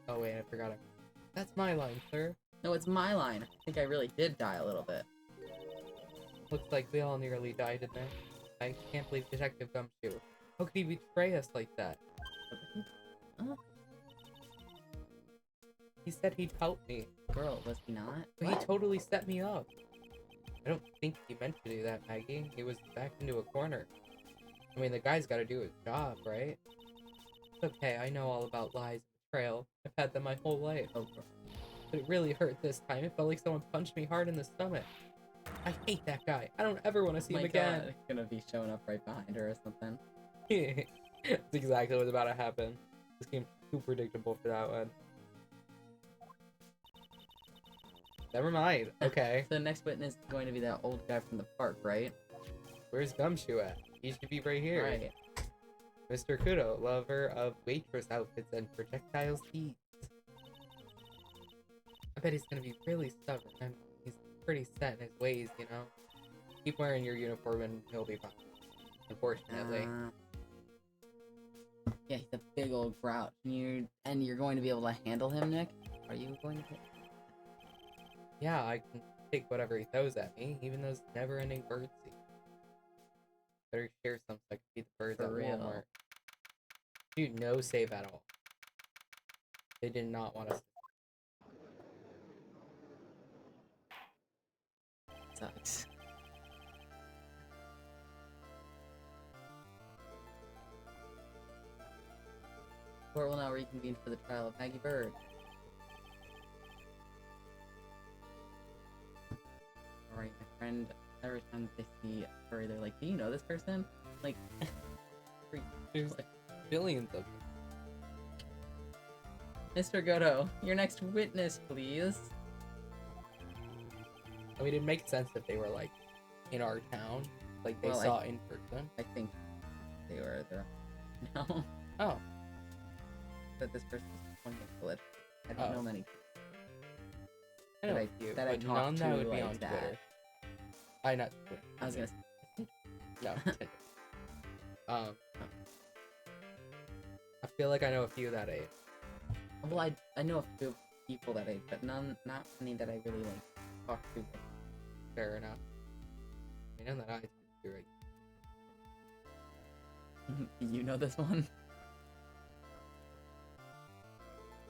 Oh wait, I forgot it. That's my line, sir. No, it's my line. I think I really did die a little bit. Looks like we all nearly died in there. I can't believe Detective Gumshoe. How could he betray us like that? Oh, He said he'd help me, girl, was he not? but he totally set me up. I don't think he meant to do that, Maggie. He was backed into a corner. I mean, the guy's gotta do his job, right? It's okay, I know all about lies and betrayal. I've had them my whole life. Oh, girl. But it really hurt this time. It felt like someone punched me hard in the stomach. I hate that guy. I don't ever want to see him again. God, gonna be showing up right behind her or something. That's exactly what's about to happen. This game's too predictable for that one. Never mind. Okay. So the next witness is going to be that old guy from the park, right? Where's Gumshoe at? He should be right here. Right. Mr. Kudo, lover of waitress outfits and projectile seeds. I bet he's gonna be really stubborn. I mean, he's pretty set in his ways, you know? Keep wearing your uniform and he'll be fine. Unfortunately. Yeah, he's a big old grouch. And you're going to be able to handle him, Nick? Are you going to? Yeah, I can take whatever he throws at me, even those never-ending bird seeds. Better share some so I can feed the birds For at real. Walmart. Dude, no save at all. They did not want us. Sucks. Court will now reconvene for the trial of Maggie Bird. Alright, my friend, every time they see a furry, they're like, do you know this person? Like, There's like, billions of them. Mr. Goto, your next witness, please. I mean, it makes sense if they were, like, in our town. Like, they Well, saw in person. I think they were there. No, Oh. but this person is pointing to it. I don't Oh. know many I know that a I- few, that I but talked none that to would be like on that. Twitter. I not Twitter. I was gonna say, No, Tinder. I feel like I know a few that age. well, I know a few people that age, but not many that I really like talk to. Fair enough. I know that I do right. You know this one?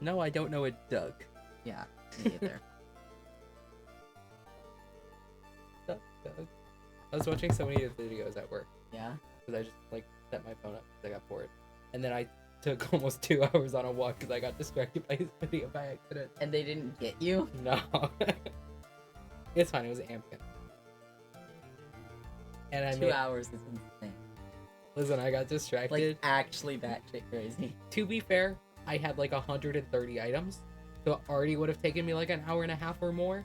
No, I don't know a Doug. Yeah, me either. Doug. I was watching so many of the videos at work Yeah? because I just like set my phone up because I got bored, and then I took almost 2 hours on a walk because I got distracted by his video by accident. And they didn't get you? No, it's fine. It was Ampkin. And I 2 hours is insane. listen. I got distracted. Like, actually that shit crazy. To be fair, I had like 130 items, so it already would have taken me like an hour and a half or more.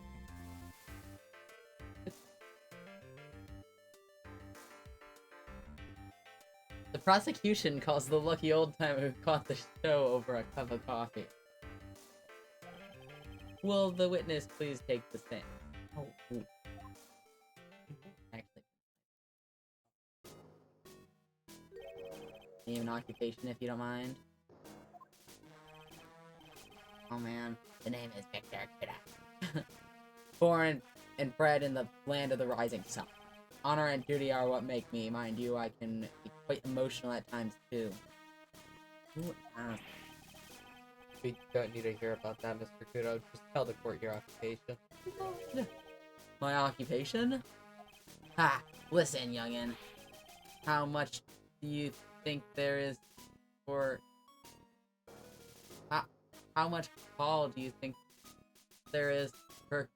The prosecution calls the lucky old timer who caught the show over a cup of coffee. Will the witness please take the stand? Oh, ooh. Actually. Name and occupation if you don't mind. Oh man, the name is Victor Kidda. Born and bred in the land of the rising sun. Honor and duty are what make me. Mind you, I can be quite emotional at times too. Ooh, We don't need to hear about that, Mr. Kudo. Just tell the court your occupation. my occupation? Ha! Listen, youngin. How much do you think there is for how much call do you think there is for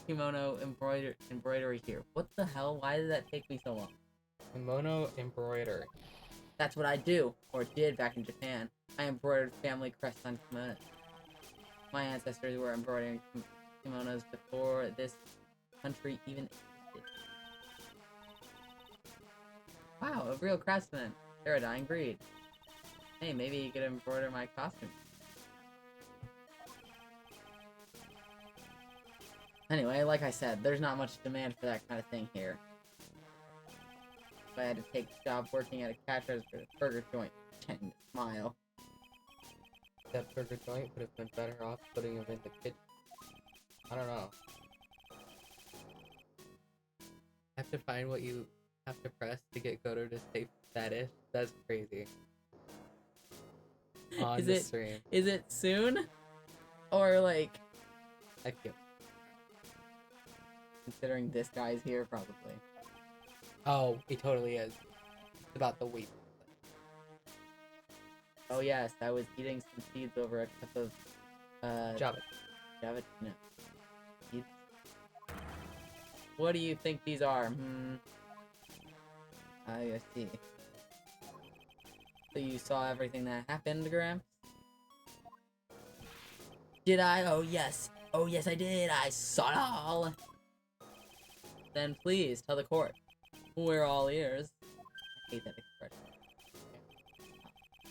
kimono embroidery here? What the hell? Why did that take me so long? Kimono embroidery. That's what I do, or did back in Japan. I embroidered family crests on kimonos. My ancestors were embroidering kimonos before this country even existed. Wow, a real craftsman. They're a dying breed. Hey, maybe you could embroider my costume. Anyway, like I said, there's not much demand for that kind of thing here. If I had to take a job working at a cash register at a burger joint, pretending to smile. That burger joint would have been better off putting him in the kitchen. I don't know. I have to find what you have to press to get Goto to say fetish. That's crazy. On the stream. Is it soon? Or like... I feel. Considering this guy's here, probably. Oh, he totally is. It's about the weight. Oh yes, I was eating some seeds over a cup of, Java. no. Seeds? What do you think these are? I see. So you saw everything that happened, Gramps? Did I? Oh yes. Oh yes, I did. I saw it all. Then please tell the court. We're all ears. I hate that expression.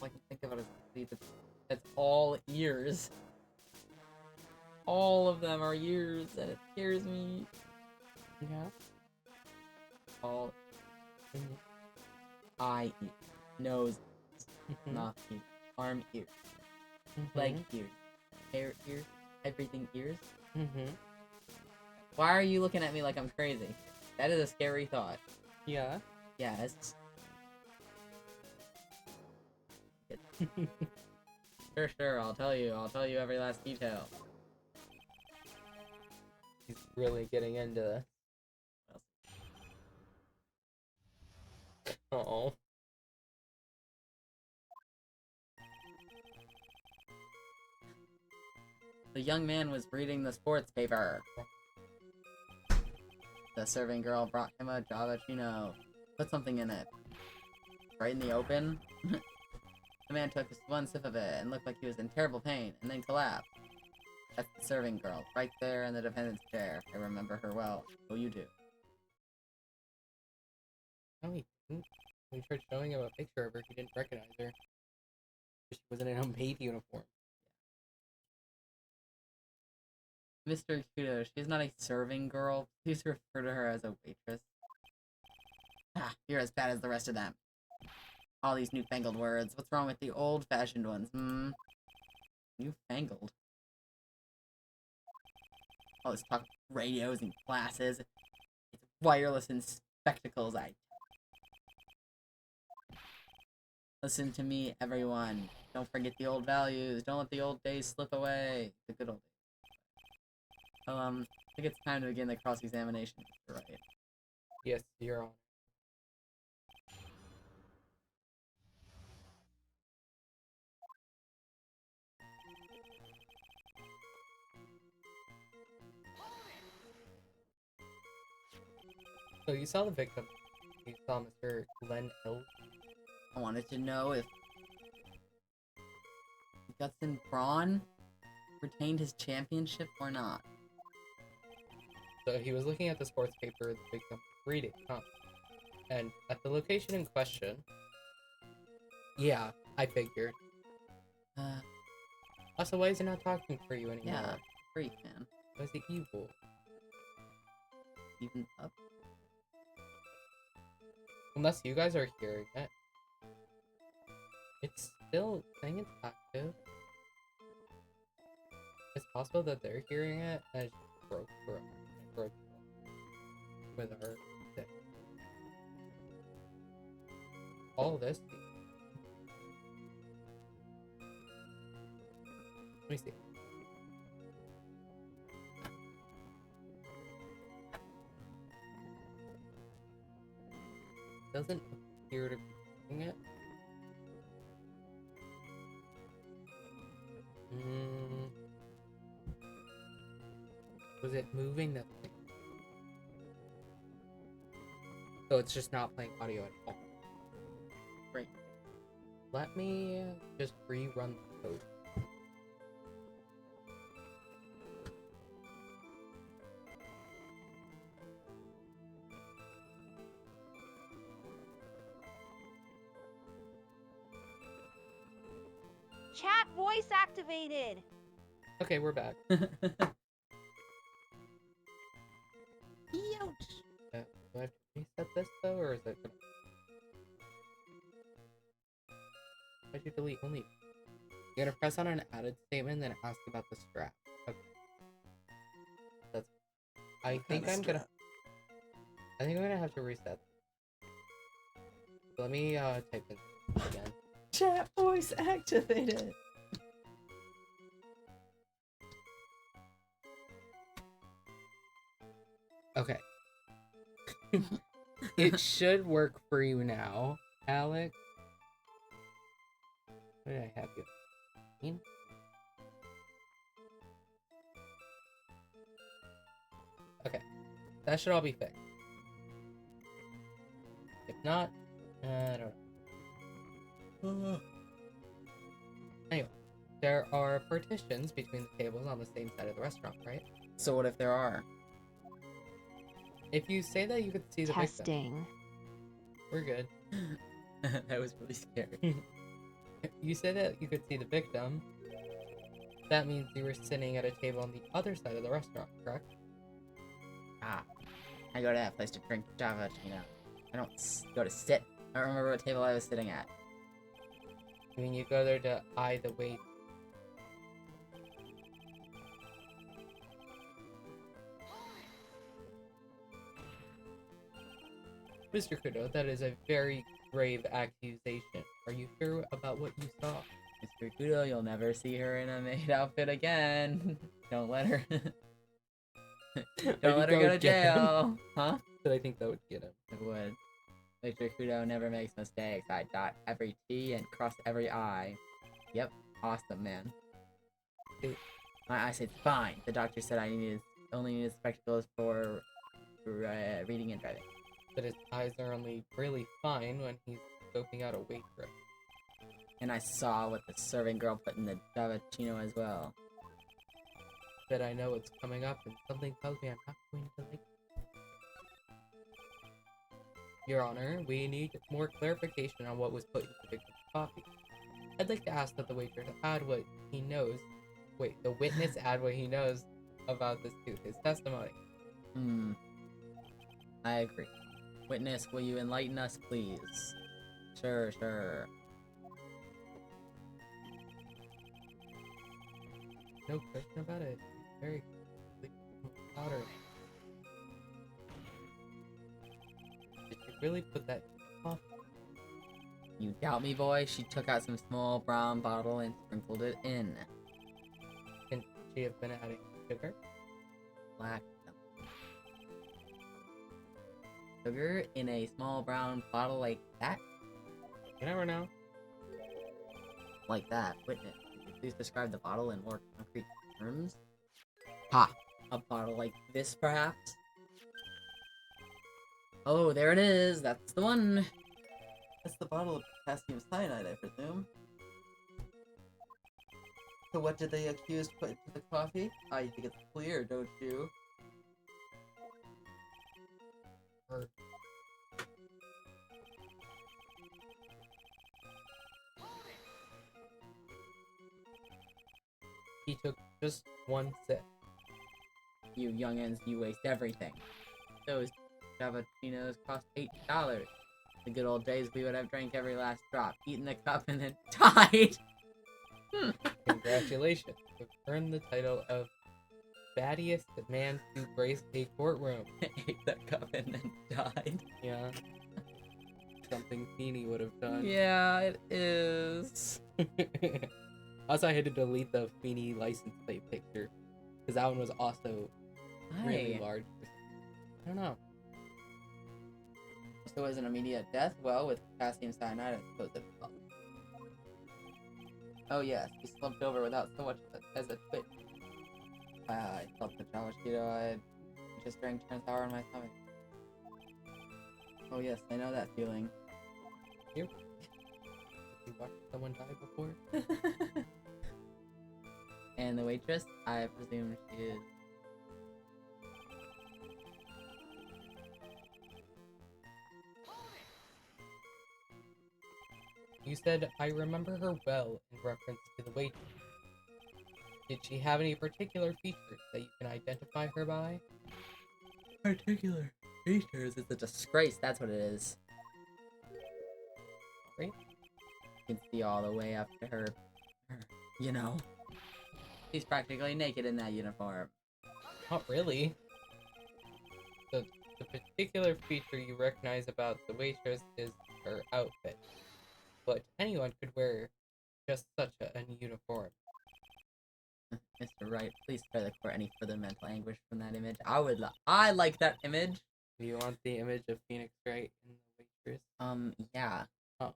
All I can think of it is that's all ears. All of them are ears, and it scares me. Yeah. All eye ears, nose, mouth ears, arm ears, leg ears, hair ears, everything ears. Why are you looking at me like I'm crazy? That is a scary thought. Yeah. Yes. Sure, I'll tell you every last detail. He's really getting into this. Uh-oh. The young man was reading the sports paper. The serving girl brought him a Java Chino. Put something in it. Right in the open? The man took one sip of it and looked like he was in terrible pain, and then collapsed. That's the serving girl, right there in the defendant's chair. I remember her well. Oh, you do. No, he didn't. When we tried showing him a picture of her, he didn't recognize her. She wasn't in a maid uniform. Mr. Kudo, she is not a serving girl. Please refer to her as a waitress. Ah, you're as bad as the rest of them. All these newfangled words. What's wrong with the old-fashioned ones, Newfangled? All this talk of radios and glasses. It's wireless and spectacles, Listen to me, everyone. Don't forget the old values. Don't let the old days slip away. The good old days. Oh, I think it's time to begin the cross-examination. You're right. Yes, you're on. So you saw the victim. You saw Mr. Glenn Hill. I wanted to know if Guts and Braun retained his championship or not. So he was looking at the sports paper the victim was reading, huh? And at the location in question... Yeah, I figured. Also, why is he not talking for you anymore? Yeah, freak, man. Why is he evil? Even up. Unless you guys are hearing it. It's still saying it's active. It's possible that they're hearing it and it just broke with her. All this. Let me see. Doesn't appear to be doing it. Was it moving the thing? So it's just not playing audio at all. Great. Let me just rerun the code. Chat voice activated. Okay, we're back. Ouch. Do I have to reset this though, or is it gonna... Why'd you delete only? You're gonna press on an added statement, then ask about the strap. Okay. That's... I think I'm gonna have to reset. Let me type in again. Chat voice activated. Okay. It should work for you now, Alex. What did I have you? Okay. That should all be fixed. If not, I don't know. Anyway, there are partitions between the tables on the same side of the restaurant, right? So what if there are? If you say that you could see the victim, Testing. we're good. That was really scary. You say that you could see the victim. That means you were sitting at a table on the other side of the restaurant, correct? Ah, I go to that place to drink Java, I don't go to sit. I don't remember what table I was sitting at. I mean, you go there to eye the wait. Mr. Kudo, that is a very grave accusation. Are you sure about what you saw? Mr. Kudo, you'll never see her in a maid outfit again. Don't let her. Don't let her go to jail. Huh? But I think that would get him. It would. Mr. Kudo never makes mistakes. I dot every T and cross every I. Yep. Awesome, man. I said, fine. The doctor said I only needed spectacles for reading and driving. But his eyes are only really fine when he's scoping out a waitress. And I saw what the serving girl put in the Davachino as well. But I know what's coming up, and something tells me I'm not going to like it. Your Honor, we need more clarification on what was put into the victim's coffee. I'd like to ask that the waitress add what he knows. Wait, the witness add what he knows about this to his testimony. I agree. Witness, will you enlighten us, please? Sure. No question about it. Very powder. Did you really put that in coffee? You doubt me, boy? She took out some small brown bottle and sprinkled it in. Can she have been adding sugar? Black sugar in a small brown bottle like that? You never know. Like that. Witness, could you please describe the bottle in more concrete terms? Ha! A bottle like this, perhaps? Oh, there it is! That's the one! That's the bottle of potassium cyanide, I presume. So what did the accused put into the coffee? You think it's clear, don't you? He took just one sip. You youngins, you waste everything. Those Javachinos cost $8. The good old days we would have drank every last drop, eaten the cup, and then died! Congratulations. You've earned the title of fattiest man to grace a courtroom. Ate the cup and then died. Yeah. Something Feeny would have done. Yeah, it is. Also, I had to delete the Feeny license plate picture. Because that one was also really large. I don't know. So was an immediate death? Well, with potassium cyanide, I suppose it was. Oh yes, he slumped over without so much as a twitch. I felt the Cheeto. I just drank turn sour on my stomach. Oh yes, I know that feeling. You watched someone die before? And the waitress, I presume she is. You said, I remember her well in reference to the waitress. Did she have any particular features that you can identify her by? Particular features? It's a disgrace, that's what it is. Right? You can see all the way up to her, you know. She's practically naked in that uniform. Not really. The particular feature you recognize about the waitress is her outfit. But anyone could wear just such an uniform. Mr. Wright, please spare the court any further mental anguish from that image. I like that image. Do you want the image of Phoenix Wright and the waitress? Yeah. Oh.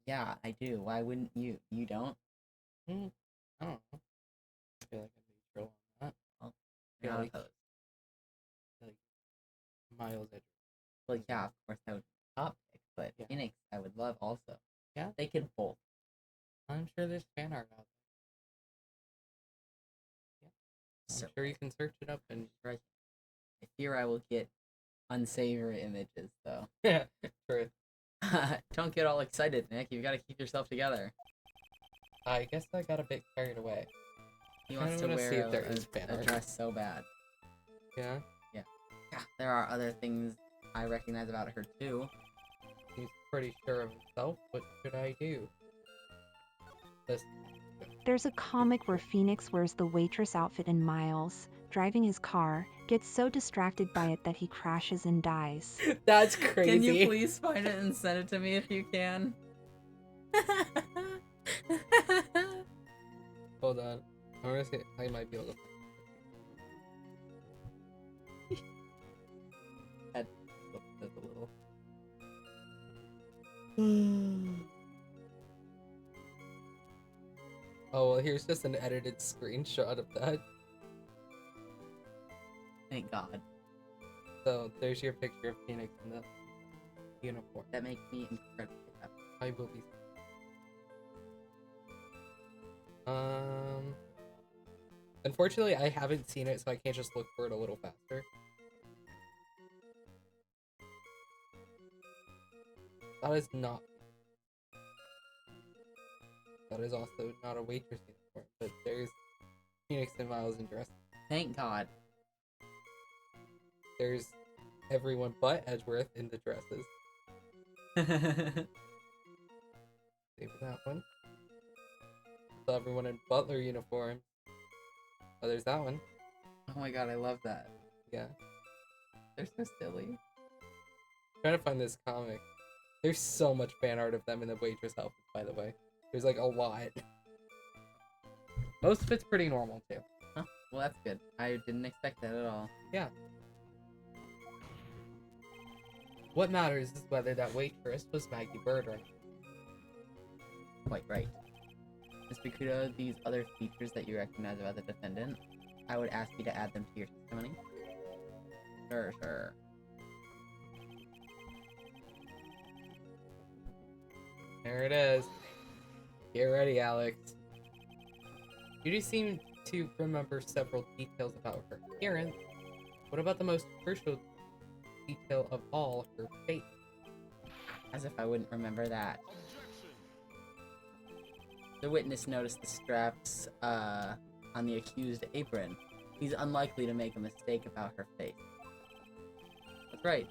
Yeah, I do. Why wouldn't you? You don't? I don't know. I feel like I'm neutral on that. Well, feel not like- opposed. Miles Edge. Well, yeah, of course that would be the top pick, but Yeah. Phoenix I would love also. Yeah? They could both. I'm sure there's fan art out there. I'm So sure you can search it up and right. I fear I will get unsavory images though. True. Don't get all excited, Nick. You've got to keep yourself together. I guess I got a bit carried away. He wants to wanna wear see if there is fan a art. dress so bad. Yeah? Yeah, there are other things I recognize about her too. He's pretty sure of himself. What should I do? Listen. There's a comic where Phoenix wears the waitress outfit and Miles, driving his car, gets so distracted by it that he crashes and dies. That's crazy. Can you please find it and send it to me if you can? Hold on. I'm gonna see. I might be able to. That's a little. Oh, well, here's just an edited screenshot of that. Thank God. So, there's your picture of Phoenix in the uniform. That makes me incredibly happy. I will be. Unfortunately, I haven't seen it, so I can't just look for it a little faster. That is not. That is also not a waitress uniform, but there's Phoenix and Miles in dress. Thank God. There's everyone but Edgeworth in the dresses. Save that one. So everyone in Butler uniform. Oh, there's that one. Oh my God, I love that. Yeah. They're so silly. Trying to find this comic. There's so much fan art of them in the waitress outfits, by the way. There's like a lot. Most of it's pretty normal too. Huh? Well, that's good. I didn't expect that at all. Yeah. What matters is whether that waitress was Maggie Bird or not. Quite right. Mr. Kudo, these other features that you recognize about the defendant, I would ask you to add them to your testimony. Sure, sure. There it is. Get ready, Alex. You do seem to remember several details about her appearance. What about the most crucial detail of all, her face? As if I wouldn't remember that. The witness noticed the straps on the accused apron. He's unlikely to make a mistake about her face. That's right.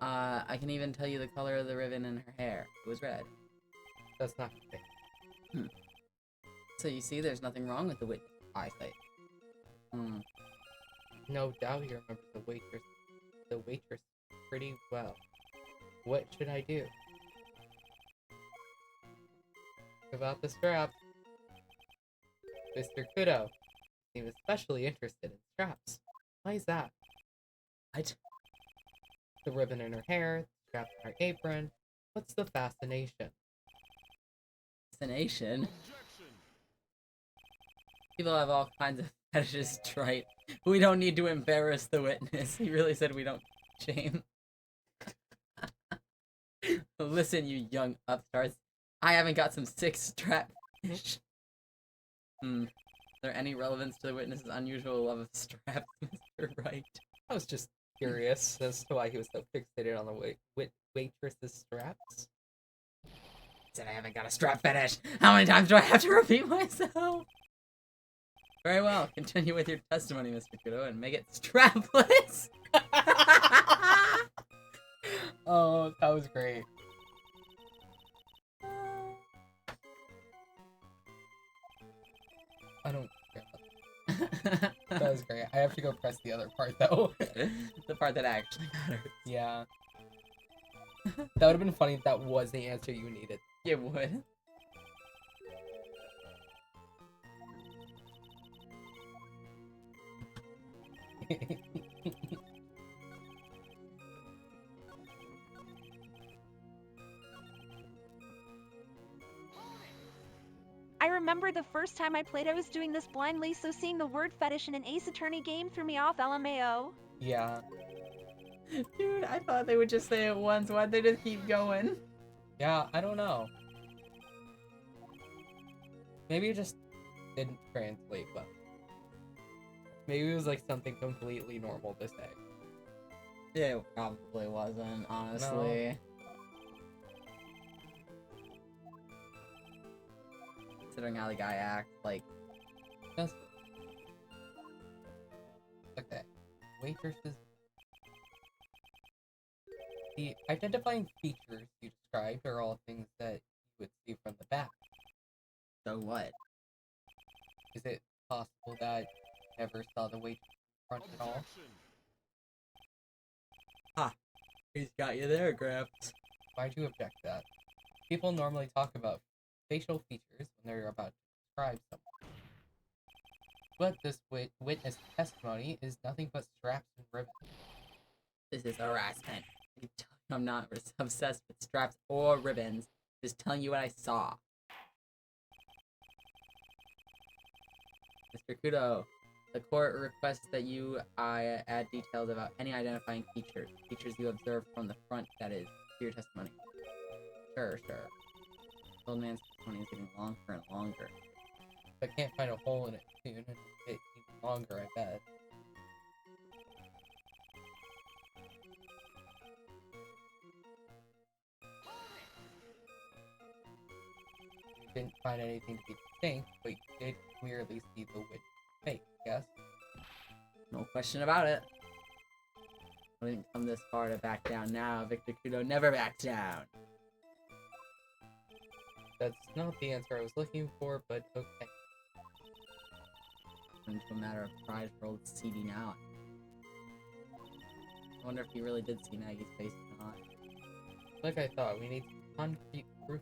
I can even tell you the color of the ribbon in her hair. It was red. That's not her face. So you see, there's nothing wrong with the witness' eyesight. No doubt you remember the waitress pretty well. What should I do? About the straps. Mr. Kudo seems especially interested in straps. Why is that? The ribbon in her hair, the strap in her apron. What's the fascination? Fascination. People have all kinds of That is just trite. We don't need to embarrass the witness. He really said we don't shame. Listen, you young upstarts. I haven't got some sick strap fish. Is there any relevance to the witness's unusual love of straps, Mr. Wright? I was just curious as to why he was so fixated on the waitress's straps. Said I haven't got a strap fetish. How many times do I have to repeat myself? Very well. Continue with your testimony, Mr. Kudo, and make it strapless. Oh, that was great. I don't care. That was great. I have to go press the other part though. The part that actually matters. Yeah. That would have been funny if that was the answer you needed. It would. I remember the first time I played, I was doing this blindly, so seeing the word fetish in an Ace Attorney game threw me off, LMAO. Yeah. Dude, I thought they would just say it once. Why'd they just keep going? Yeah, I don't know. Maybe it just didn't translate well. Maybe it was like something completely normal to say. It probably wasn't, honestly. Considering how the guy acts, like... Just... Okay. Waitresses... The identifying features you described are all things that you would see from the back. So what? Is it possible that you never saw the waitress in front at all? Ha! He's got you there, Gramps. Why do you object to that? People normally talk about facial features when they're about to describe someone. But this witness testimony is nothing but straps and ribbons. This is harassment. I'm not obsessed with straps or ribbons. Just telling you what I saw. Mr. Kudo, the court requests that you add details about any identifying features you observed from the front, that is, to your testimony. Sure. The old man's testimony is getting longer and longer. If I can't find a hole in it soon, it'll get even longer, I bet. You didn't find anything to be distinct, but you did clearly see the witness face, yes? No question about it. I didn't come this far to back down now. Victor Kudo never backs down. That's not the answer I was looking for, but okay. Into a matter of pride for old CD now. I wonder if he really did see Maggie's face or not. Like I thought, we need concrete proof.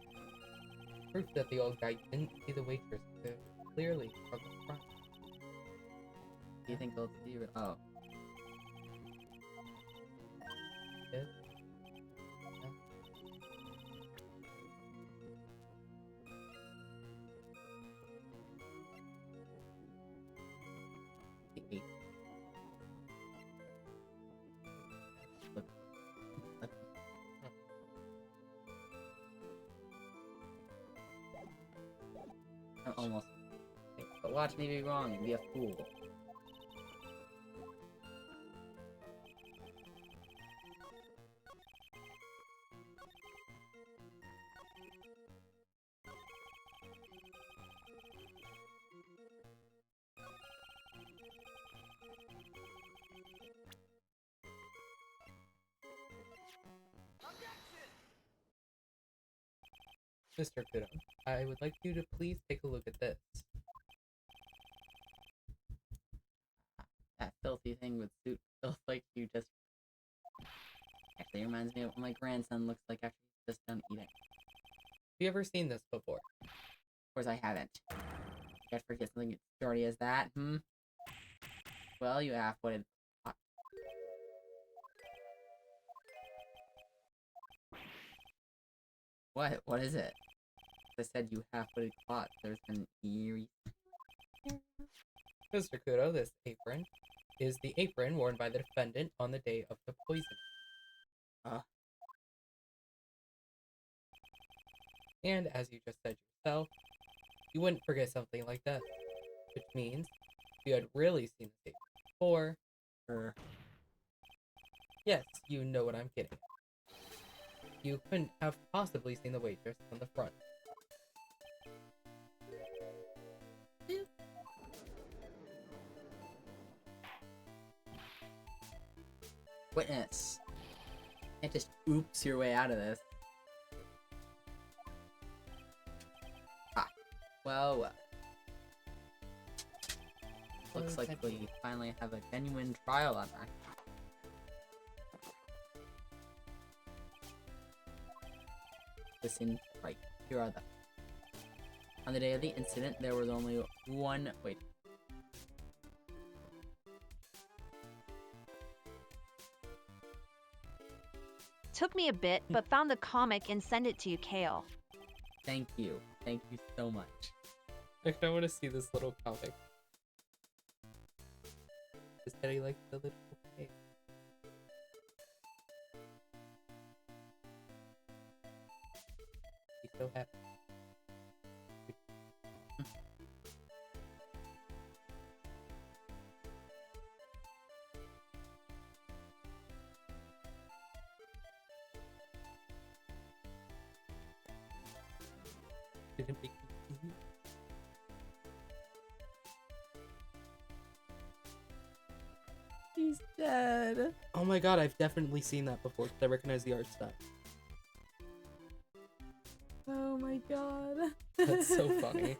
Proof that the old guy didn't see the waitress clearly from the front. Do you think they'll see her? Oh. Yes? Almost. But watch me be wrong and be a fool. Mr. Kudo, I would like you to please take a look at this. That filthy thing with suit feels like you just... Actually reminds me of what my grandson looks like after he's just done eating. Have you ever seen this before? Of course I haven't. Can't forget something as dirty as that, Well, you half-witted... What? What is it? I said you half-witted clot. There's an eerie... Mr. Kudo, this apron is the apron worn by the defendant on the day of the poisoning. And as you just said yourself, you wouldn't forget something like that. Which means, if you had really seen the apron before, yes, you know what I'm getting at. You couldn't have possibly seen the waitress on the front. Witness. You can't just oops your way out of this. Well. Looks like we finally have a genuine trial on our hands. Listen, right, here are the... On the day of the incident, there was only one... Wait. Took me a bit, but found the comic and sent it to you, Kale. Thank you. Thank you so much. I kind of want to see this little comic. Does Teddy like the little cake? He's so happy. Didn't make me see. He's dead. Oh my god, I've definitely seen that before because I recognize the art style. Oh my god. That's so funny.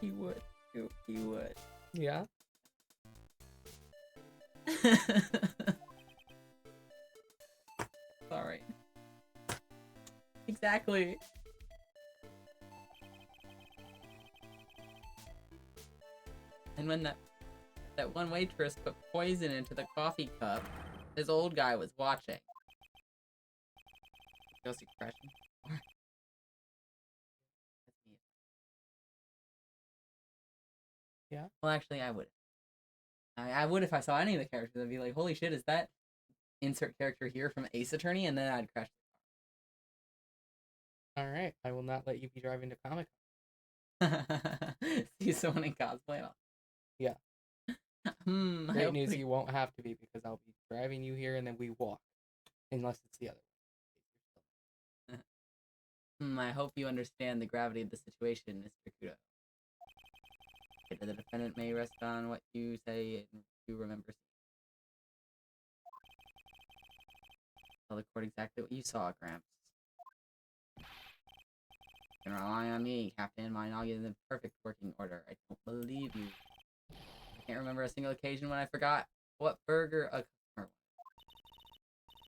He would. He would. Yeah? Sorry. Exactly. And when that one waitress put poison into the coffee cup, this old guy was watching. Ghost expression. Yeah? Well, actually, I would. I would if I saw any of the characters. I'd be like, holy shit, is that insert character here from Ace Attorney? And then I'd crash Alright, I will not let you be driving to Comic the car. See someone in cosplay. Yeah. I Great hope news, we- you won't have to be because I'll be driving you here and then we walk. Unless it's the other I hope you understand the gravity of the situation, Mr. Kudo. The defendant may rest on what you say and you remember. Tell the court exactly what you saw, Gramps. You can rely on me, Captain. My noggin is in perfect working order. I don't believe you. I can't remember a single occasion when I forgot what burger a customer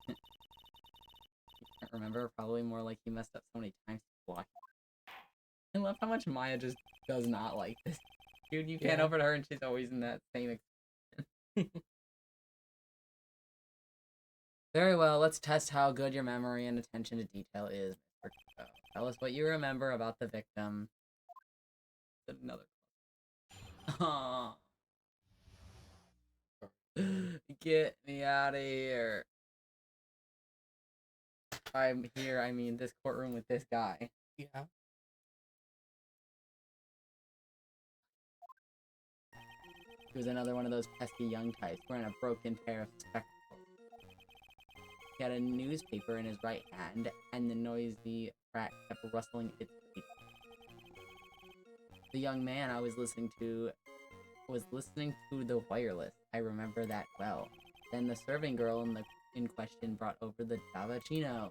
wanted. You can't remember? Probably more like he messed up so many times to block. I love how much Maya just does not like this. Dude, you can't Yeah. over to her and she's always in that same expression. Very well, let's test how good your memory and attention to detail is, Mr. Kudo. Tell us what you remember about the victim. Another. Aww. Get me out of here. I'm here, I mean this courtroom with this guy. Yeah. He was another one of those pesky young types, wearing a broken pair of spectacles. He had a newspaper in his right hand, and the noisy rat kept rustling its paper. The young man I was listening to the wireless. I remember that well. Then the serving girl in question brought over the Davachino.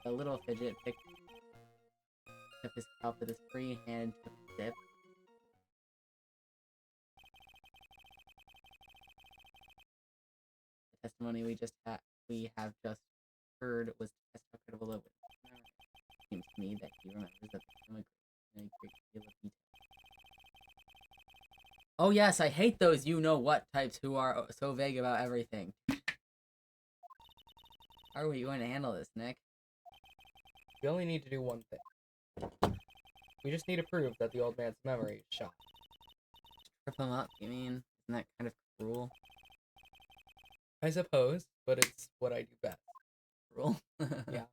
The little fidget picked up his cup with his free hand and took a sip. The testimony we have just heard was to test how credible it was. It seems to me that he remembers the victim in a great deal of detail. Oh yes, I hate those you-know-what types who are so vague about everything. How are you going to handle this, Nick? We only need to do one thing. We just need to prove that the old man's memory is shot. Trip him up, you mean? Isn't that kind of cruel? I suppose, but it's what I do best. Cruel? Yeah.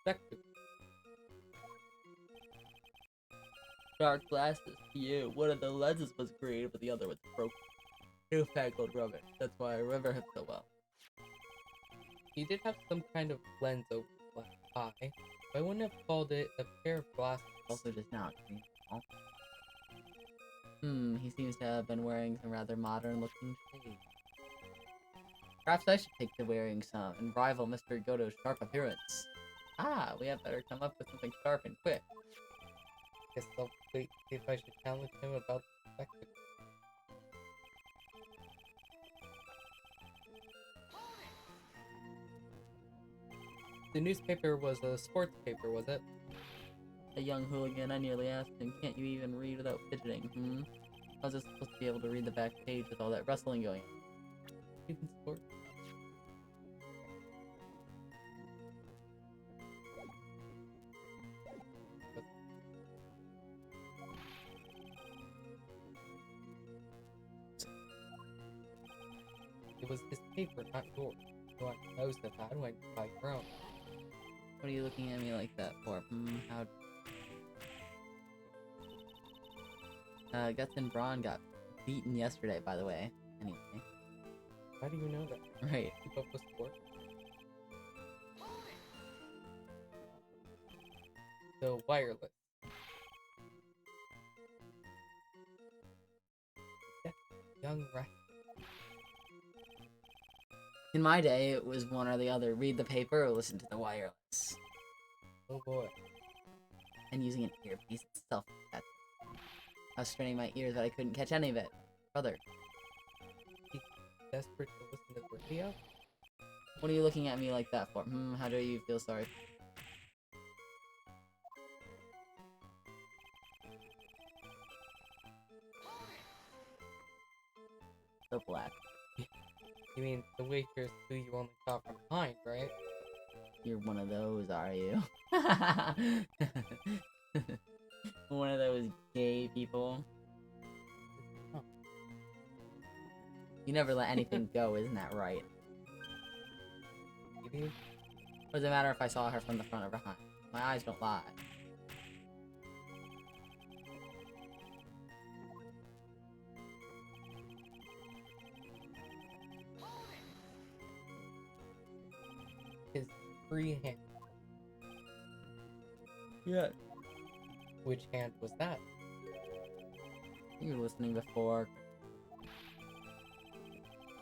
Spectacle. Dark glasses for you. One of the lenses was green, but the other was broken. Newfangled rubbish. That's why I remember him so well. He did have some kind of lens over his left eye. I wouldn't have called it a pair of glasses. Also just not green. He seems to have been wearing some rather modern looking shades. Perhaps I should take to wearing some and rival Mr. Goto's sharp appearance. Ah, we had better come up with something sharp and quick. Guess I'll wait see if I should challenge him about the spectacle. The newspaper was a sports paper, was it? A young hooligan, I nearly asked him, can't you even read without fidgeting, How's it supposed to be able to read the back page with all that wrestling going on? Even sports? It was his paper, not yours. You want most of that, why not buy your own? What are you looking at me like that for? Guts and Braun got beaten yesterday, by the way. Anyway. How do you know that? Right. Keep up with sport? So, wireless. Yeah, young right. In my day, it was one or the other. Read the paper or listen to the wireless. Oh boy. And using an earpiece itself. I was straining my ears, but I couldn't catch any of it. Brother. He's desperate to listen to the radio? What are you looking at me like that for? How do you feel sorry? So black. You mean the waitress who you only saw from behind, right? You're one of those, are you? One of those gay people. Oh. You never let anything go, isn't that right? Maybe. What does it matter if I saw her from the front or behind? My eyes don't lie. His free hand. Yeah. Which hand was that? You were listening before.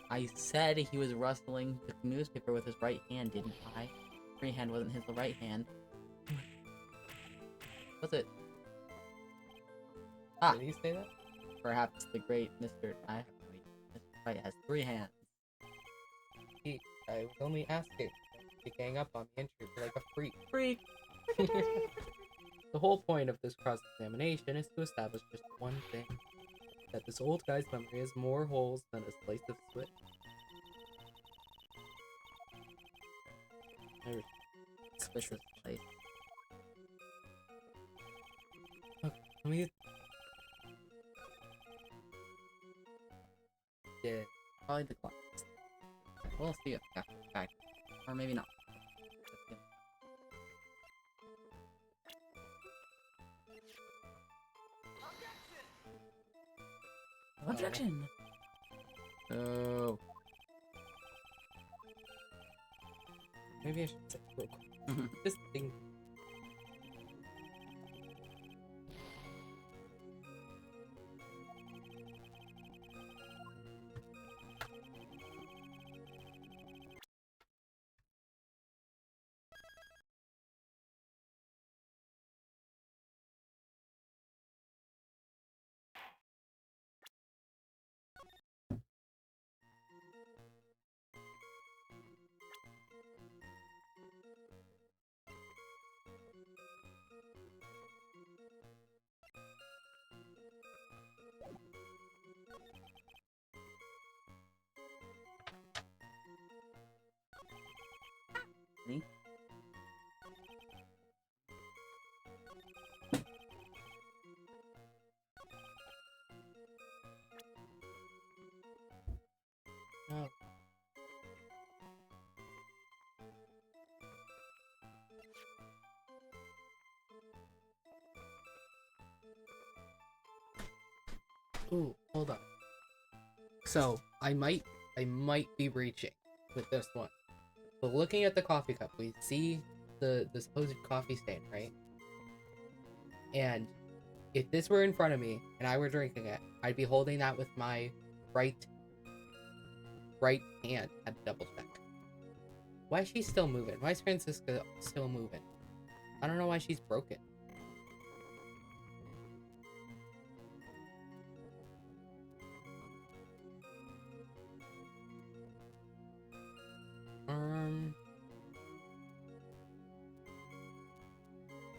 I said he was rustling the newspaper with his right hand, didn't I? Free hand wasn't his right hand. Was it? Ah, Did he say that? perhaps the great Mr. Mr. Right has three hands. I was only asking to gang up on me and treat me like a freak. Freak! The whole point of this cross-examination is to establish just one thing. That this old guy's memory has more holes than a slice of switch. Suspicious place. Okay, let me... Yeah. Probably the clock. We'll see if after the fact. Or maybe not. Objection! Oh. Maybe I should say real quick. This thing. Me? No. Ooh, hold on. So I might be reaching with this one. But looking at the coffee cup, we see the supposed coffee stain, right? And if this were in front of me and I were drinking it, I'd be holding that with my right hand. Had to double check. Why is she still moving? Why is Francisca still moving? I don't know why she's broken.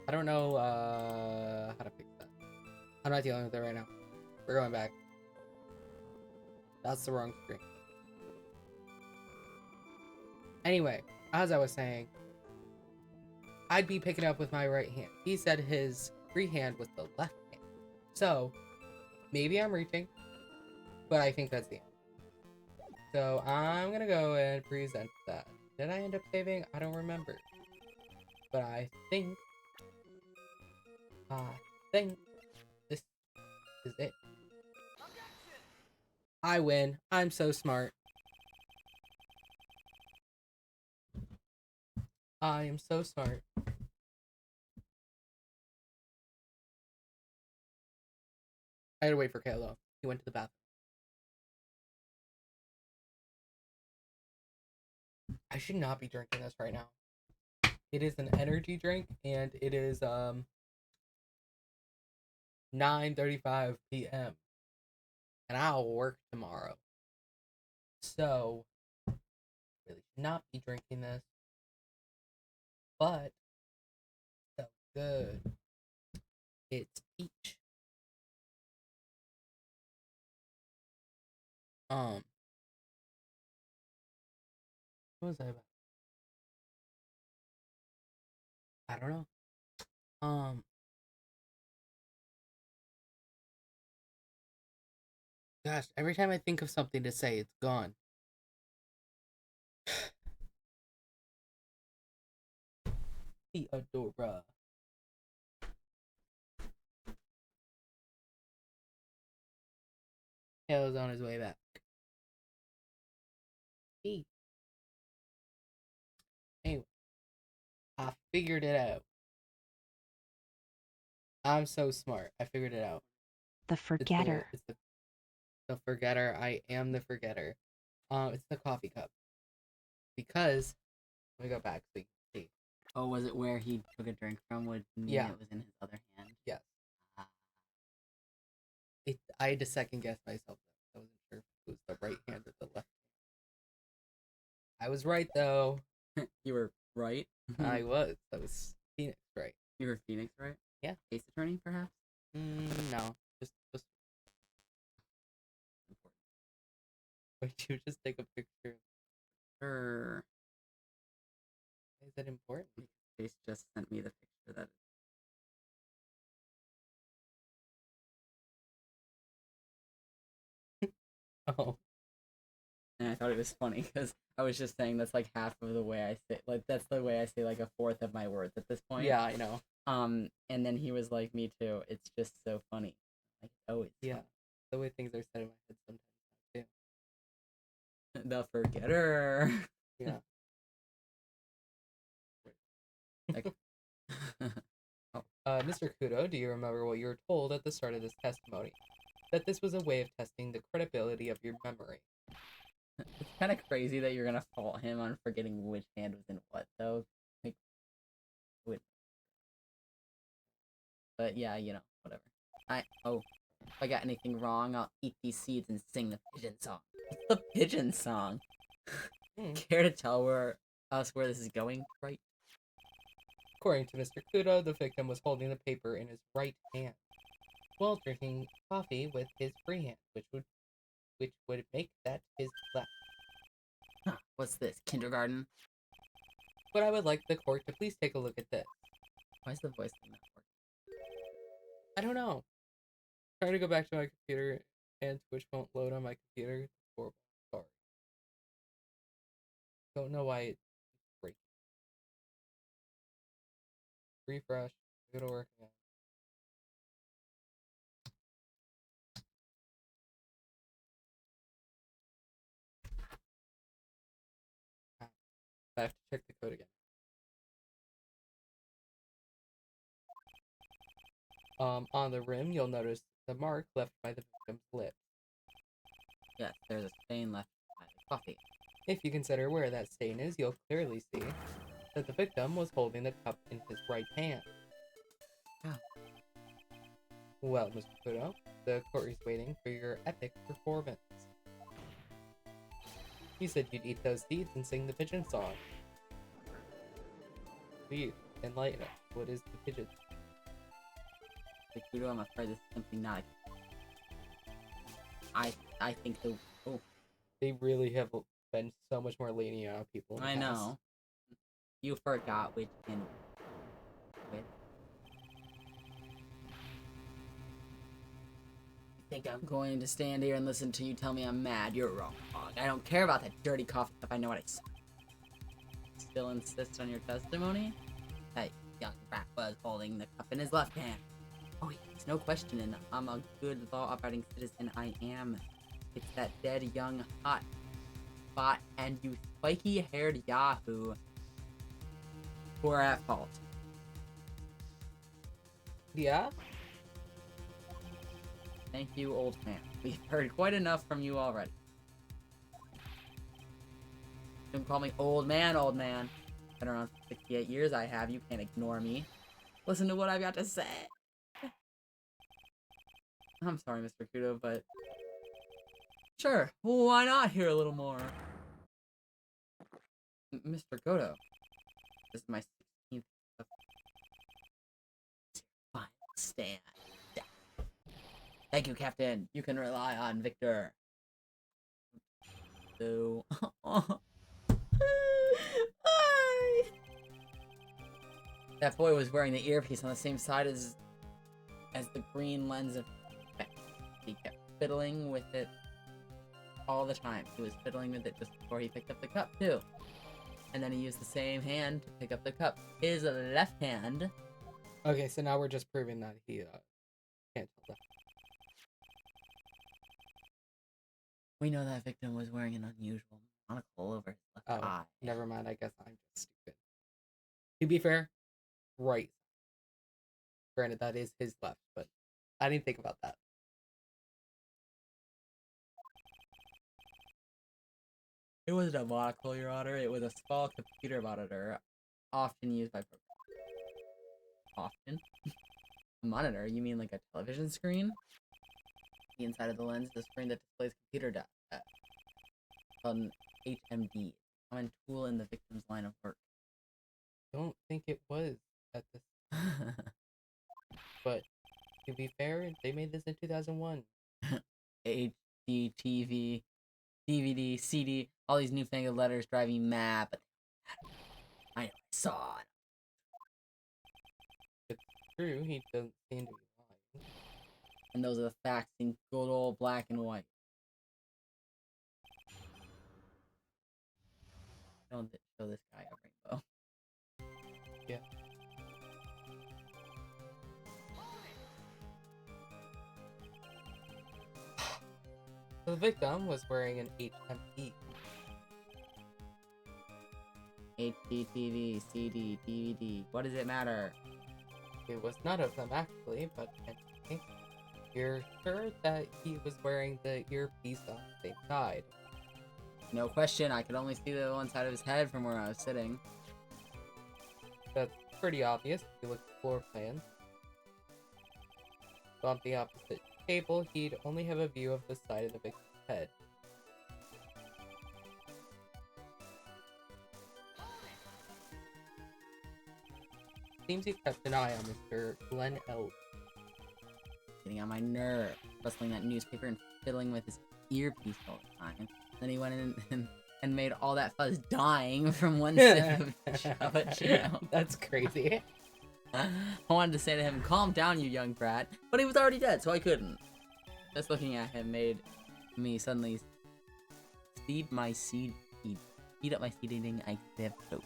I don't know how to fix that. I'm not dealing with it right now. We're going back. That's the wrong screen. Anyway, as I was saying, I'd be picking up with my right hand. He said his free hand was the left hand. So, maybe I'm reaching, but I think that's the end. So, I'm gonna go and present that. Did I end up saving? I don't remember. But I think this is it. I win. I'm so smart. I am so smart. I had to wait for Kalo. He went to the bathroom. I should not be drinking this right now. It is an energy drink, and it is 9:35 p.m. and I'll work tomorrow. So, really should not be drinking this. But so good. It's peach. What was I about? I don't know. Gosh, every time I think of something to say, it's gone. Theodora. Kalo's on his way back. Hey. Anyway, I figured it out. I'm so smart. I figured it out. The forgetter. It's the forgetter. I am the forgetter. It's the coffee cup. Because let me go back so you can see. Oh, was it where he took a drink from? Would mean Yeah. it was in his other hand? Yes. Ah. I had to second guess myself. I wasn't sure if it was the right hand or the left hand. I was right though. You were right. I was. That was Phoenix, right? You were Phoenix, right? Yeah. Ace Attorney, perhaps? No. Just would you just take a picture? Sure. Is that important? Ace just sent me the picture that. Oh. And I thought it was funny because I was just saying that's like half of the way I say, like that's the way I say like a fourth of my words at this point. Yeah, I know. And then he was like, "Me too. It's just so funny." Like, oh, it's Yeah. The way things are said in my head sometimes too. the forgetter. Yeah. Like, Mr. Kudo, do you remember what you were told at the start of this testimony? That this was a way of testing the credibility of your memory. it's kind of crazy that you're gonna fault him on forgetting which hand was in what, though. Like, but yeah, you know, whatever. If I got anything wrong, I'll eat these seeds and sing the pigeon song. What's the pigeon song? Care to tell us where this is going, right? According to Mr. Kudo, the victim was holding the paper in his right hand, while drinking coffee with his free hand, which would make that his left. Huh, what's this, kindergarten? but I would like the court to please take a look at this. Why is the voice thing not working? I don't know. Trying to go back to my computer and Twitch won't load on my computer. It's horrible. Sorry. Don't know why it's breaking. Refresh. It'll work again. I have to check the code again. On the rim, you'll notice the mark left by the victim's lips. Yes, there's a stain left by the coffee. If you consider where that stain is, you'll clearly see that the victim was holding the cup in his right hand. Oh. Well, Mr. Pluto, the court is waiting for your epic performance. You said you'd eat those seeds and sing the pigeon song. Please, enlighten us. What is the pigeon? Kudo, I'm afraid this is simply not. I think the. Oh, They really have been so much more lenient on people. In the I past. know. You forgot which in. Wait. You think I'm going to stand here and listen to you tell me I'm mad? You're wrong, dog. I don't care about that dirty coffee stuff. I know what I said. Still insist on your testimony? That young rat was holding the cup in his left hand. Oh, it's no question, I'm a good law-abiding citizen. I am. It's that dead young hot spot and you spiky-haired yahoo who are at fault. Yeah? Thank you, old man. We've heard quite enough from you already. Don't call me old man, old man. Been around for 68 years I have. You can't ignore me. Listen to what I've got to say. I'm sorry, Mr. Kudo, but... Sure, why not hear a little more? Mr. Godo, this is my 16th final stand. Thank you, Captain. You can rely on Victor. So... That boy was wearing the earpiece on the same side as the green lens of... He kept fiddling with it all the time. He was fiddling with it just before he picked up the cup, too. And then he used the same hand to pick up the cup. His left hand. Okay, so now we're just proving that he can't tell that. We know that victim was wearing an unusual monocle over his left eye. Never mind. I guess I'm just stupid. To be fair, right. Granted, that is his left, but I didn't think about that. It wasn't a monocle, Your Honor. It was a small computer monitor, often used by programmers. Often? A monitor? You mean like a television screen? The inside of the lens is the screen that displays computer data. Called an HMD, a common tool in the victim's line of work. Don't think it was at this. But to be fair, they made this in 2001. HD, TV, DVD, CD, all these newfangled letters drive me mad, but I saw it. It's true, he doesn't seem to be lying. And those are the facts in good old black and white. Don't show this guy a rainbow. Yeah. So the victim was wearing an HMD. HD, TV, CD, DVD. What does it matter? It was none of them actually, but anyway, you're sure that he was wearing the earpiece on the same side? No question, I could only see the one side of his head from where I was sitting. That's pretty obvious if you look at the floor plan. So on the opposite table, he'd only have a view of the side of the victim's head. Seems you've kept an eye on Mr. Glenn L. Getting on my nerve, rustling that newspaper and fiddling with his earpiece all the time. Then he went in and and made all that fuzz dying from one sip of a chip. That's crazy. I wanted to say to him, calm down, you young brat, but he was already dead, so I couldn't. Just looking at him made me suddenly speed up my seed eating. I have hope.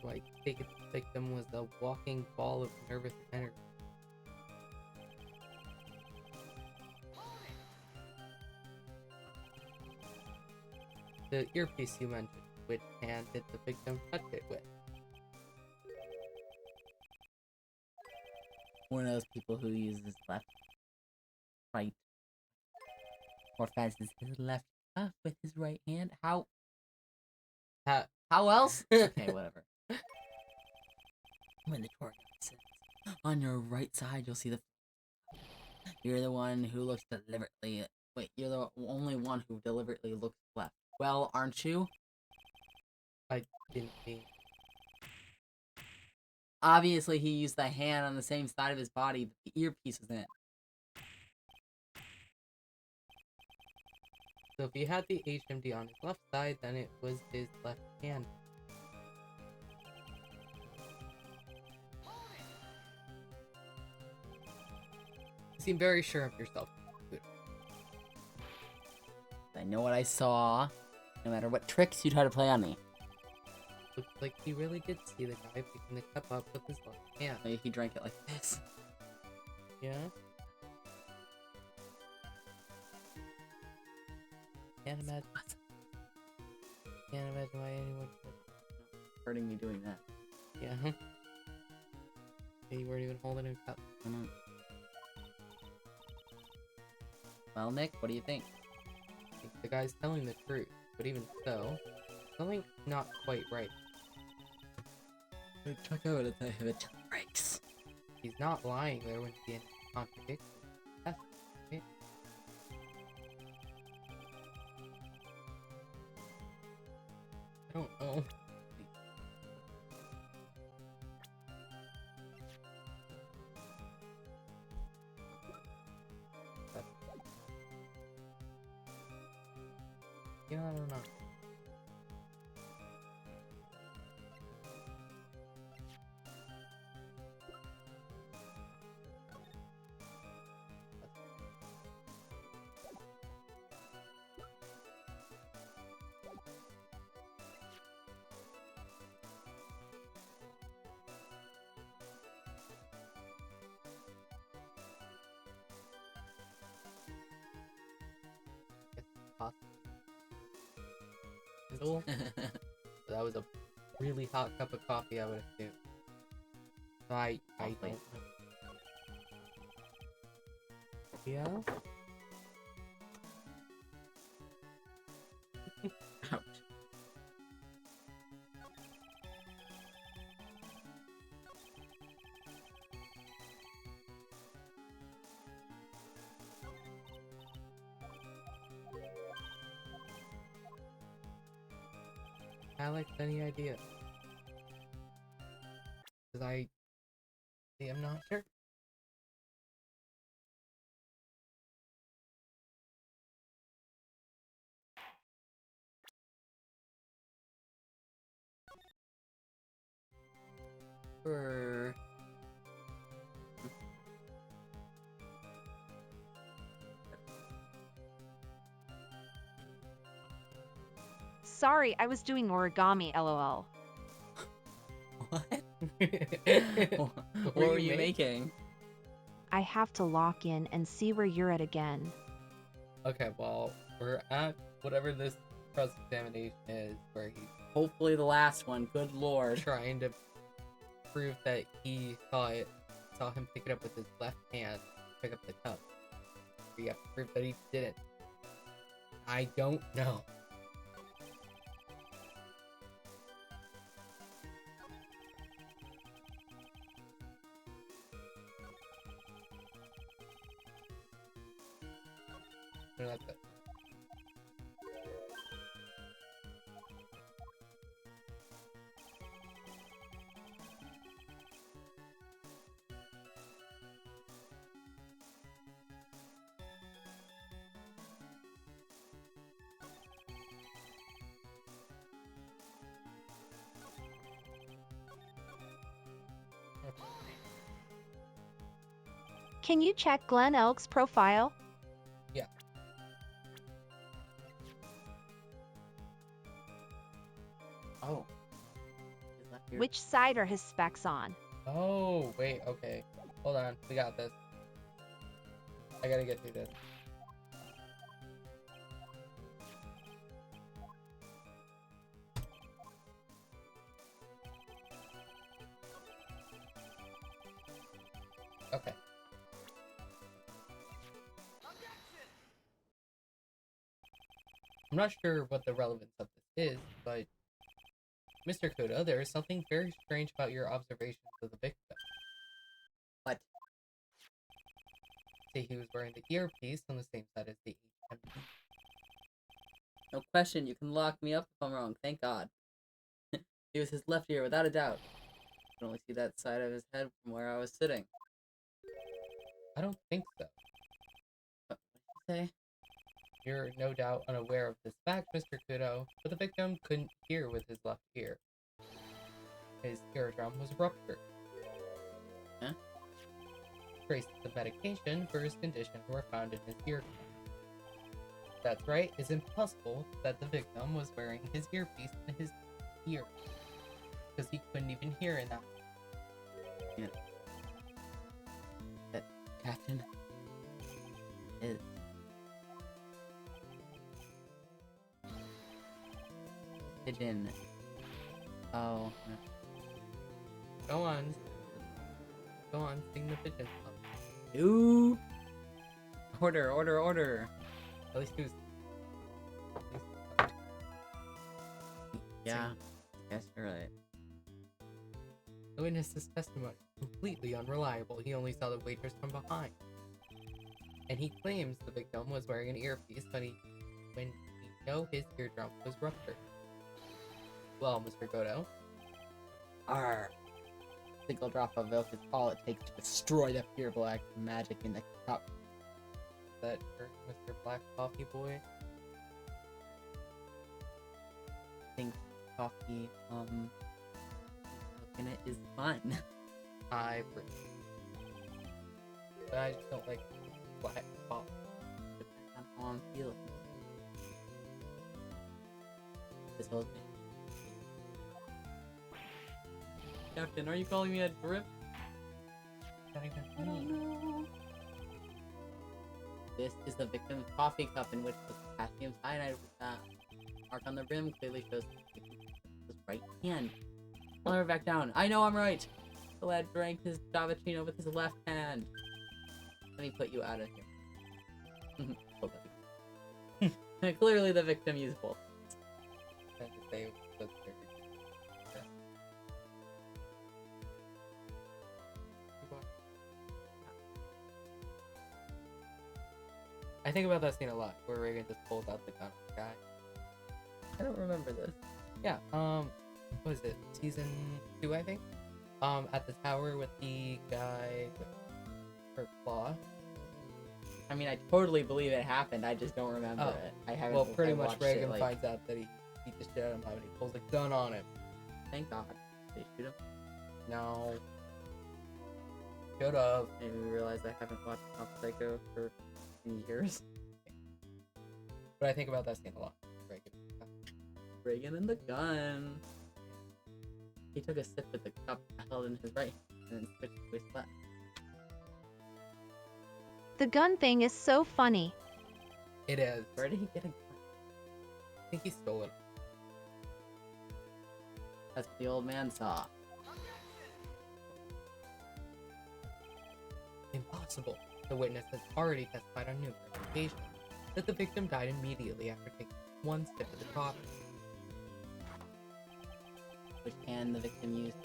Like, take it the victim was a walking ball of nervous energy. The earpiece you mentioned, which hand did the victim touch it with? One of those people who uses left, right, or fastens his left up with his right hand. How else? Okay, whatever. When the tornado says, on your right side, you'll see the. You're the one who looks deliberately. Wait, you're the only one who deliberately looks left. Well, aren't you? I didn't mean. Obviously, he used the hand on the same side of his body that the earpiece was in. So if he had the HMD on his left side, then it was his left hand. You seem very sure of yourself. I know what I saw, no matter what tricks you try to play on me. Looks like he really did see the guy picking the cup up with his left hand. Maybe he drank it like this. Yeah? Can't imagine. Can't imagine why anyone would. Hurting me doing that. Yeah. You weren't even holding a cup. Well, Nick, what do you think? I think the guy's telling the truth, but even so, something's not quite right. Check out if it breaks. He's not lying, there wouldn't be any contradiction. That's it. I don't know. Yeah, I don't know. Possible. That was a really hot cup of coffee, I would assume. So I don't know. Yeah? Ouch. Alex, any idea? Because I am not sure. Brr. Sorry, I was doing origami, lol. What? What What were you making? I have to lock in and see where you're at again. Okay, well, we're at whatever this cross-examination is, where he's Hopefully the last one. Good lord. trying to prove that he saw him pick it up with his left hand, pick up the cup. You have to prove that he didn't. I don't know. No, that's it. Can you check Glenn Elk's profile? Yeah. Oh. He's left here. Which side are his specs on? Oh, wait, okay. Hold on, we got this. I gotta get through this. Okay. I'm not sure what the relevance of this is, but Mr. Koda, there is something very strange about your observations of the victim. What? Say he was wearing the earpiece on the same side as the EMP. No question, you can lock me up if I'm wrong, thank God. It was his left ear, without a doubt. I can only see that side of his head from where I was sitting. I don't think so. What did you say? You're no doubt unaware of this fact, Mr. Kudo, but the victim couldn't hear with his left ear. His eardrum was ruptured. Huh? Traces of medication for his condition were found in his eardrum. That's right, it's impossible that the victim was wearing his earpiece in his ear, because he couldn't even hear in that. Yeah. That captain is pigeon. Oh. Go on. Go on, sing the pigeon song. Ooh. Order. At least he was. Yeah. Yes, you're right. The witness's testimony is completely unreliable. He only saw the waitress from behind. And he claims the victim was wearing an earpiece when we know his eardrum was ruptured. Well, Mr. Godo. Arr. Single drop of milk is all it takes to destroy the pure black magic in the cup. Is that your Mr. Black Coffee Boy? I think coffee, in it is fine. I agree. But I just don't like black coffee. Depends on how I'm feeling. This whole thing. Captain, are you calling me a drip? Not even me. This is the victim's coffee cup in which the potassium cyanide was found. Mark on the rim clearly shows his right hand. Pull her back down. I know I'm right. The lad drank his Davicino with his left hand. Let me put you out of here. Hold on. Clearly the victim used both. I have to say, that's very yeah. I think about that scene a lot, where Reagan just pulls out the gun on the guy. I don't remember this. Yeah, what is it? Season 2, I think? At the tower with the guy with her claw. I mean, I totally believe it happened. I just don't remember Oh. it. I haven't. Well, pretty much watched Reagan it, like... finds out that he beat the shit out of him and he pulls a gun on him. Thank God. They shoot him. No. Should've. Maybe we realize I haven't watched Top Psycho for years. But I think about that scene a lot. Reagan. Reagan and the gun. He took a sip with the cup held in his right hand and then switched to his left. The gun thing is so funny. It is. Where did he get a gun? I think he stole it. That's what the old man saw. Impossible. The witness has already testified on numerous occasions that the victim died immediately after taking one sip of the coffee. Which hand the victim used?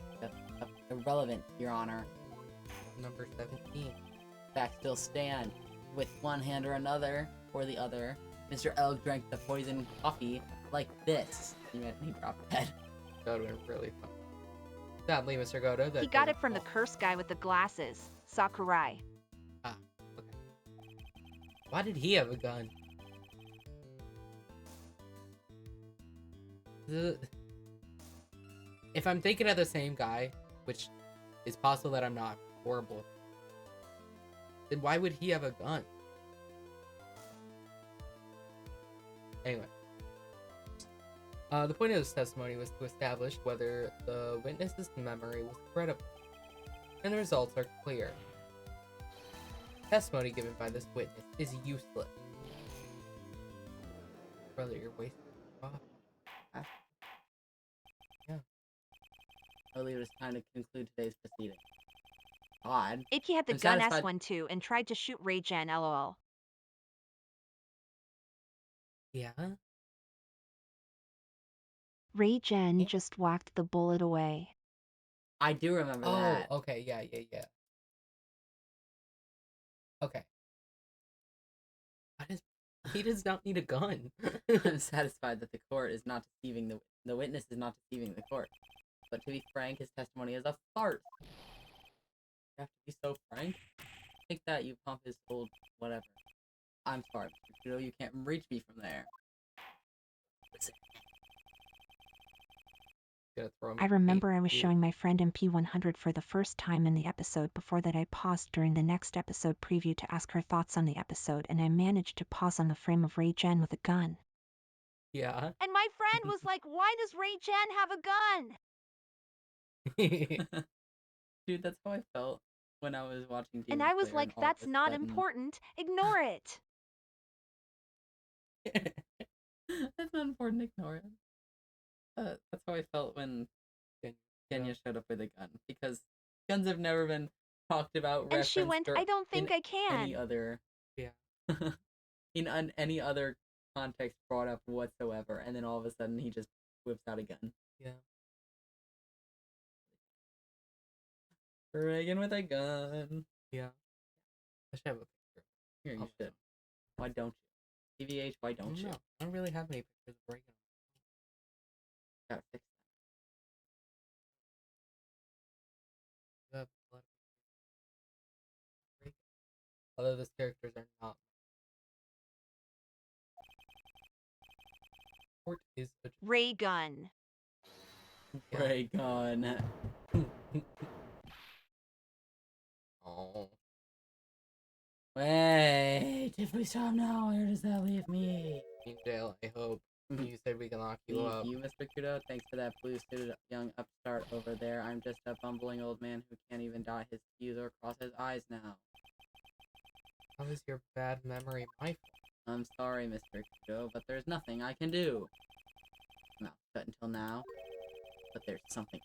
Irrelevant, Your Honor. Number 17. Facts still stand. With one hand or another, or the other, Mr. Elk drank the poisoned coffee like this. He dropped dead. That would have been really fun. Sadly, Mr. Godo, that He got doesn't it from the fall. curse guy with the glasses, Sakurai. Ah, okay. Why did he have a gun? If I'm thinking of the same guy, which is possible that I'm not, horrible. Then why would he have a gun? Anyway. The point of this testimony was to establish whether the witness's memory was credible, and the results are clear. Testimony given by this witness is useless. Brother, you're wasting your thought. Yeah. I believe it is time to conclude today's proceeding. God. Icky had the I'm gun satisfied- S1 too and tried to shoot Ray Jen, lol. Yeah? Ray Jen just whacked the bullet away. I do remember that. Oh, okay, yeah. Okay. He does not need a gun. I'm satisfied that the court is not deceiving the witness is not deceiving the court. But to be frank, his testimony is a farce. You have to be so frank. Take that, you pompous old whatever. I'm sorry, Mr. Kudo, you can't reach me from there. Gonna throw him I remember I was you. showing my friend MP100 for the first time in the episode. Before that, I paused during the next episode preview to ask her thoughts on the episode, and I managed to pause on the frame of Ray Jen with a gun. Yeah. And my friend was like, why does Ray Jen have a gun? Dude, that's how I felt when I was watching Demon And I was Slayer, like, and all of that's a not sudden- important. Ignore it. That's not important, ignore it. That's how I felt when Kenya showed up with a gun, because guns have never been talked about, And she referenced, went, or I don't think in I can. any other Yeah. in any other context brought up whatsoever, and then all of a sudden he just whips out a gun. Yeah. Reagan with a gun. Yeah. I should have a picture. Here, you Oh, should. Why don't you? TVH, why don't you? No, I don't really have any pictures of Reagan. Gotta fix You have a lot of pictures of Reagan. Although those characters are not. Court is a Ray gun. that. Ray gun. Oh. Wait, if we stop now, where does that leave me? In jail, I hope. You said we can lock you Leave up. you, Mr. Kudo? Thanks for that blue-suited young upstart over there. I'm just a bumbling old man who can't even dot his Q's or cross his I's now. How is your bad memory my fault? I'm sorry, Mr. Kudo, but there's nothing I can do. Mouth shut until now, but there's something.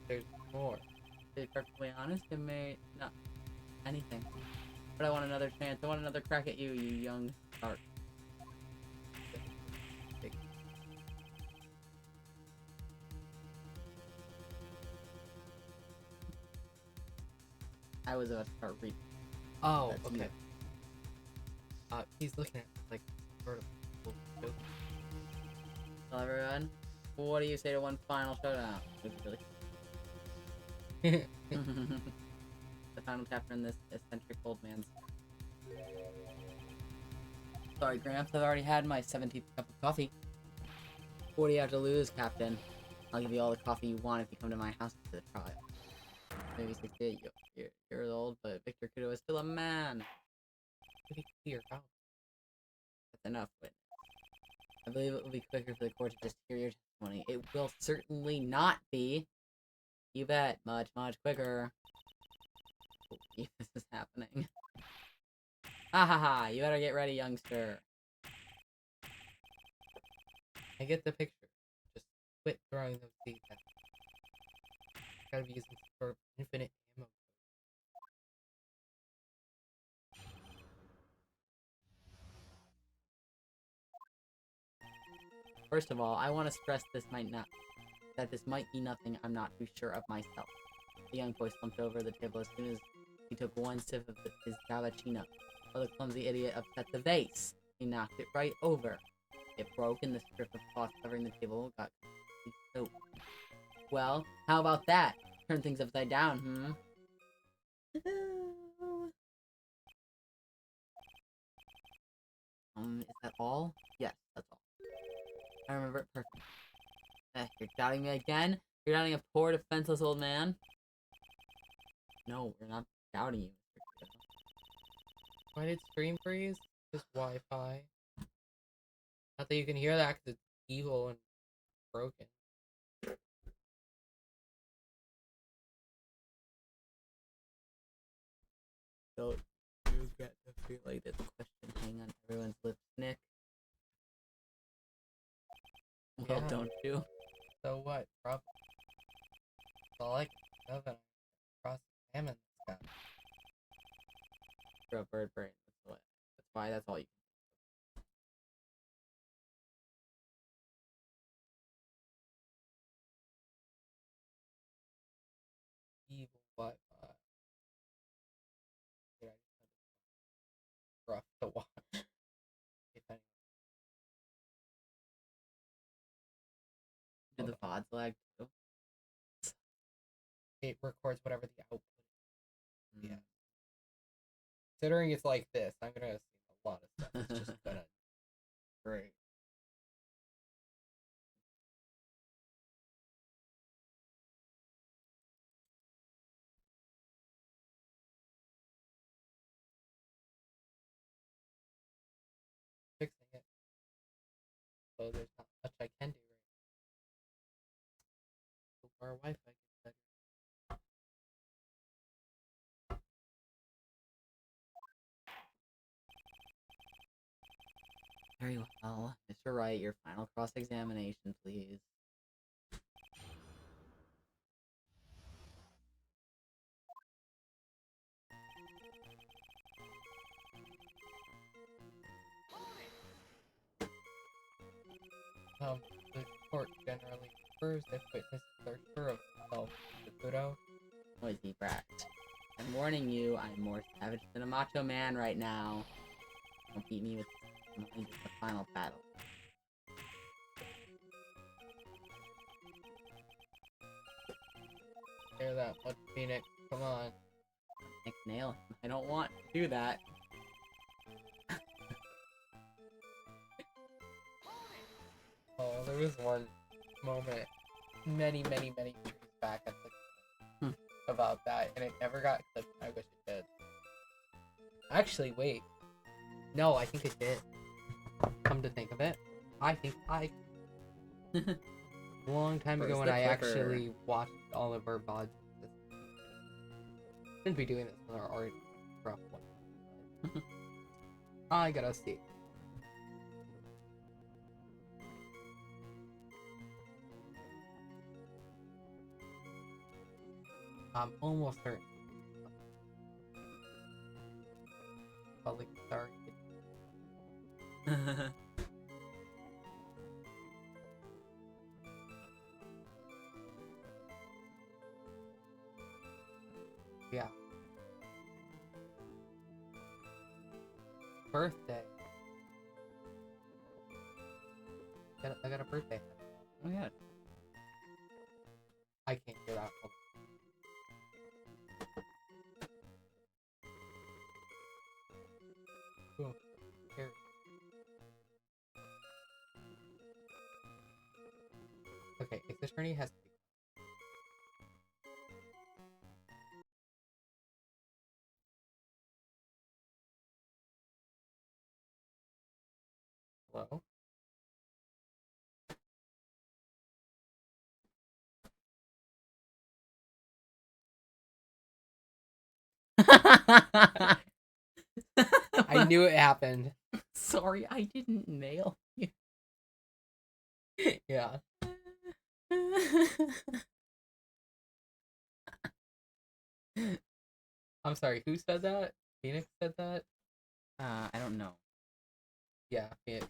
There's more. To be perfectly honest, it may not anything. But I want another chance. I want another crack at you, you young shark. I was about to start reading. Oh, That's okay. you. He's looking at like sort of. Well, everyone, what do you say to one final showdown? Really? The final chapter in this eccentric old man's. Sorry, Gramps, I've already had my 17th cup of coffee. What do you have to lose, Captain? I'll give you all the coffee you want if you come to my house for the trial. Maybe 68 years old, but Victor Kudo is still a man. Pretty clear. Oh. That's enough, witness. I believe it will be quicker for the court to just hear your testimony. It will certainly not be. You bet. Much, much quicker. Oh, this is happening. Ha ha ha! You better get ready, youngster. I get the picture. Just quit throwing those seeds at me. Gotta be using some sort of infinite ammo. First of all, I want to stress this might be nothing I'm not too sure of myself. The young boy slumped over the table as soon as he took one sip of his cappuccino. Oh, the clumsy idiot upset the vase. He knocked it right over. It broke and the strip of cloth covering the table got completely soaked. Well, how about that? Turn things upside down, is that all? Yes, that's all. I remember it perfectly. You're doubting me again? You're doubting a poor, defenseless old man? No, we're not doubting you. Why did stream freeze? Just Wi-Fi. Not that you can hear that because it's evil and broken. Don't you get to feel like this question hang on everyone's lips, Nick? Well, Yeah. don't you? So what? Probably. All I can know that I cross-examine this guy. You're a bird brain. That's why. That's all you. Evil Wi-Fi. Yeah, rough to watch. If any- Do the VODs lag too? It records whatever the output is. Mm. Yeah. Considering it's like this, I'm gonna see a lot of stuff. It's just gonna great. Fixing it. So there's not much I can do right now. So our Wi-Fi gets better. Very well. Mr. Wright, your final cross-examination, please. The court generally prefers if witnesses are sure of themselves. The kudo. Noisy brat. I'm warning you, I'm more savage than a macho man right now. Don't beat me with the final battle. Hear that much, Phoenix? Come on. Nick, nail him. I don't want to do that. Oh, there was one moment many years back at the about that, and it never got clipped. I wish it did. Actually, wait. No, I think it did. Come to think of it, I think a long time Where's ago when the I clipper? actually watched all of our VODs. Shouldn't be doing this on our already rough one. I gotta see. I'm almost certain. Public sorry. Yeah. Birthday. I got a birthday. Oh yeah. I can't hear that. Hold on. Ooh, here. Okay, if this attorney has to be. Hello? I knew it happened. Sorry, I didn't nail you. Yeah. I'm sorry, who said that? Phoenix said that? I don't know. Yeah, Phoenix.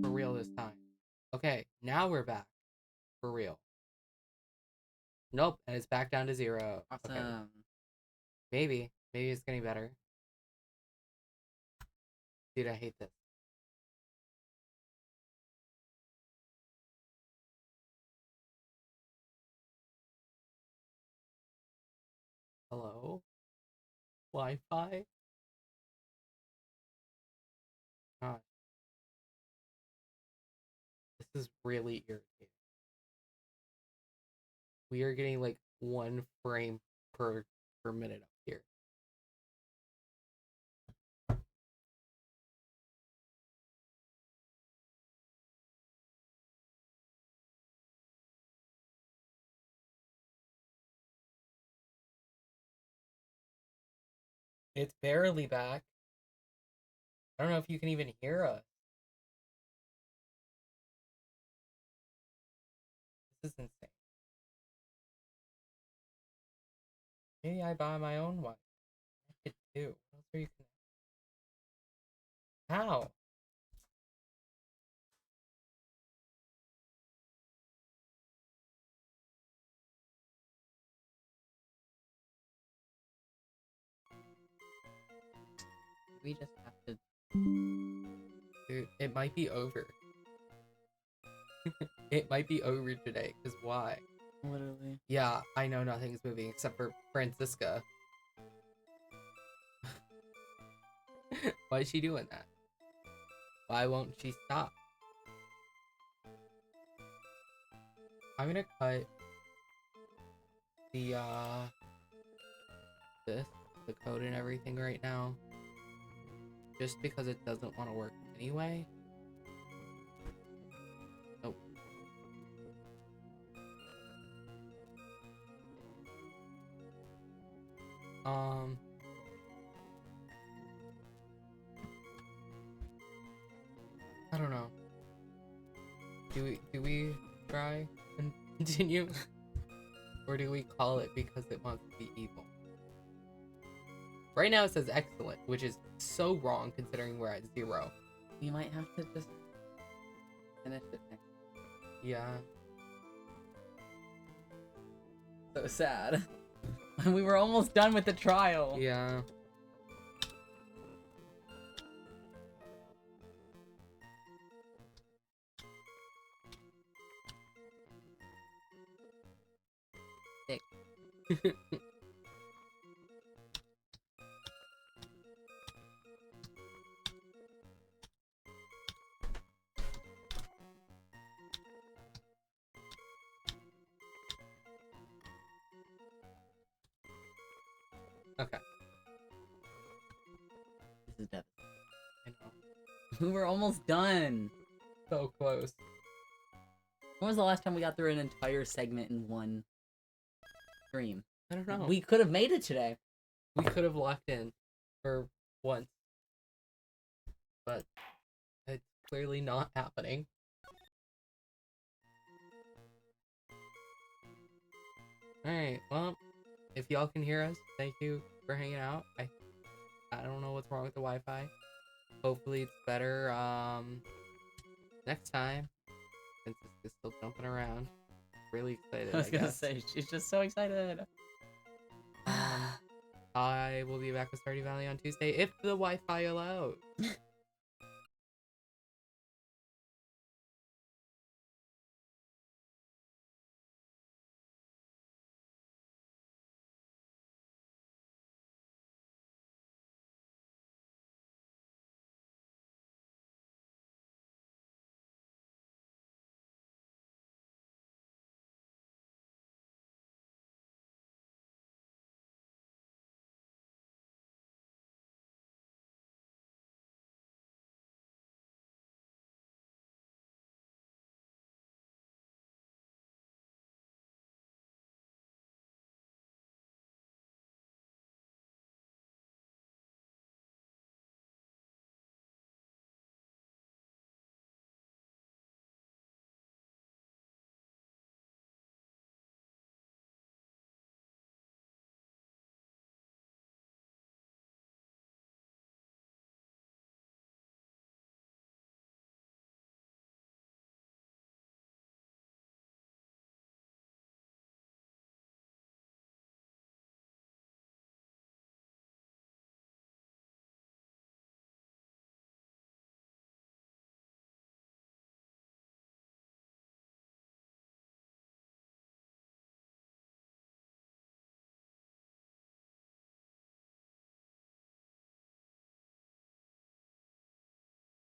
For real this time. Okay, now we're back. For real. Nope, and it's back down to 0. Awesome. Okay. Maybe. Maybe it's getting better. Dude, I hate this. Hello? Wi-Fi? God. This is really irritating. We are getting like 1 frame per minute up here. It's barely back. I don't know if you can even hear us. This is insane. Maybe I buy my own one. I could do. What else are you connected? How? We just have to. Dude, it might be over. It might be over today, because why? Literally. Yeah, I know nothing's moving except for Francisca. Why is she doing that? Why won't she stop? I'm gonna cut the the code and everything right now. Just because it doesn't want to work anyway. Nope. I don't know. Do we try and continue? Or do we call it because it wants to be evil? Right now it says excellent, which is so wrong considering we're at 0. We might have to just finish it next. Yeah. So sad. We were almost done with the trial. Yeah. Dick. Okay. This is devastating. I know. We were almost done. So close. When was the last time we got through an entire segment in one stream? I don't know. We could have made it today. We could have locked in for once. But it's clearly not happening. Alright, well, if y'all can hear us, thank you for hanging out. I don't know what's wrong with the Wi-Fi. Hopefully it's better next time. Francisca's still jumping around. Really excited, I was gonna guess. say, she's just so excited. I will be back with Stardew Valley on Tuesday if the Wi-Fi allows.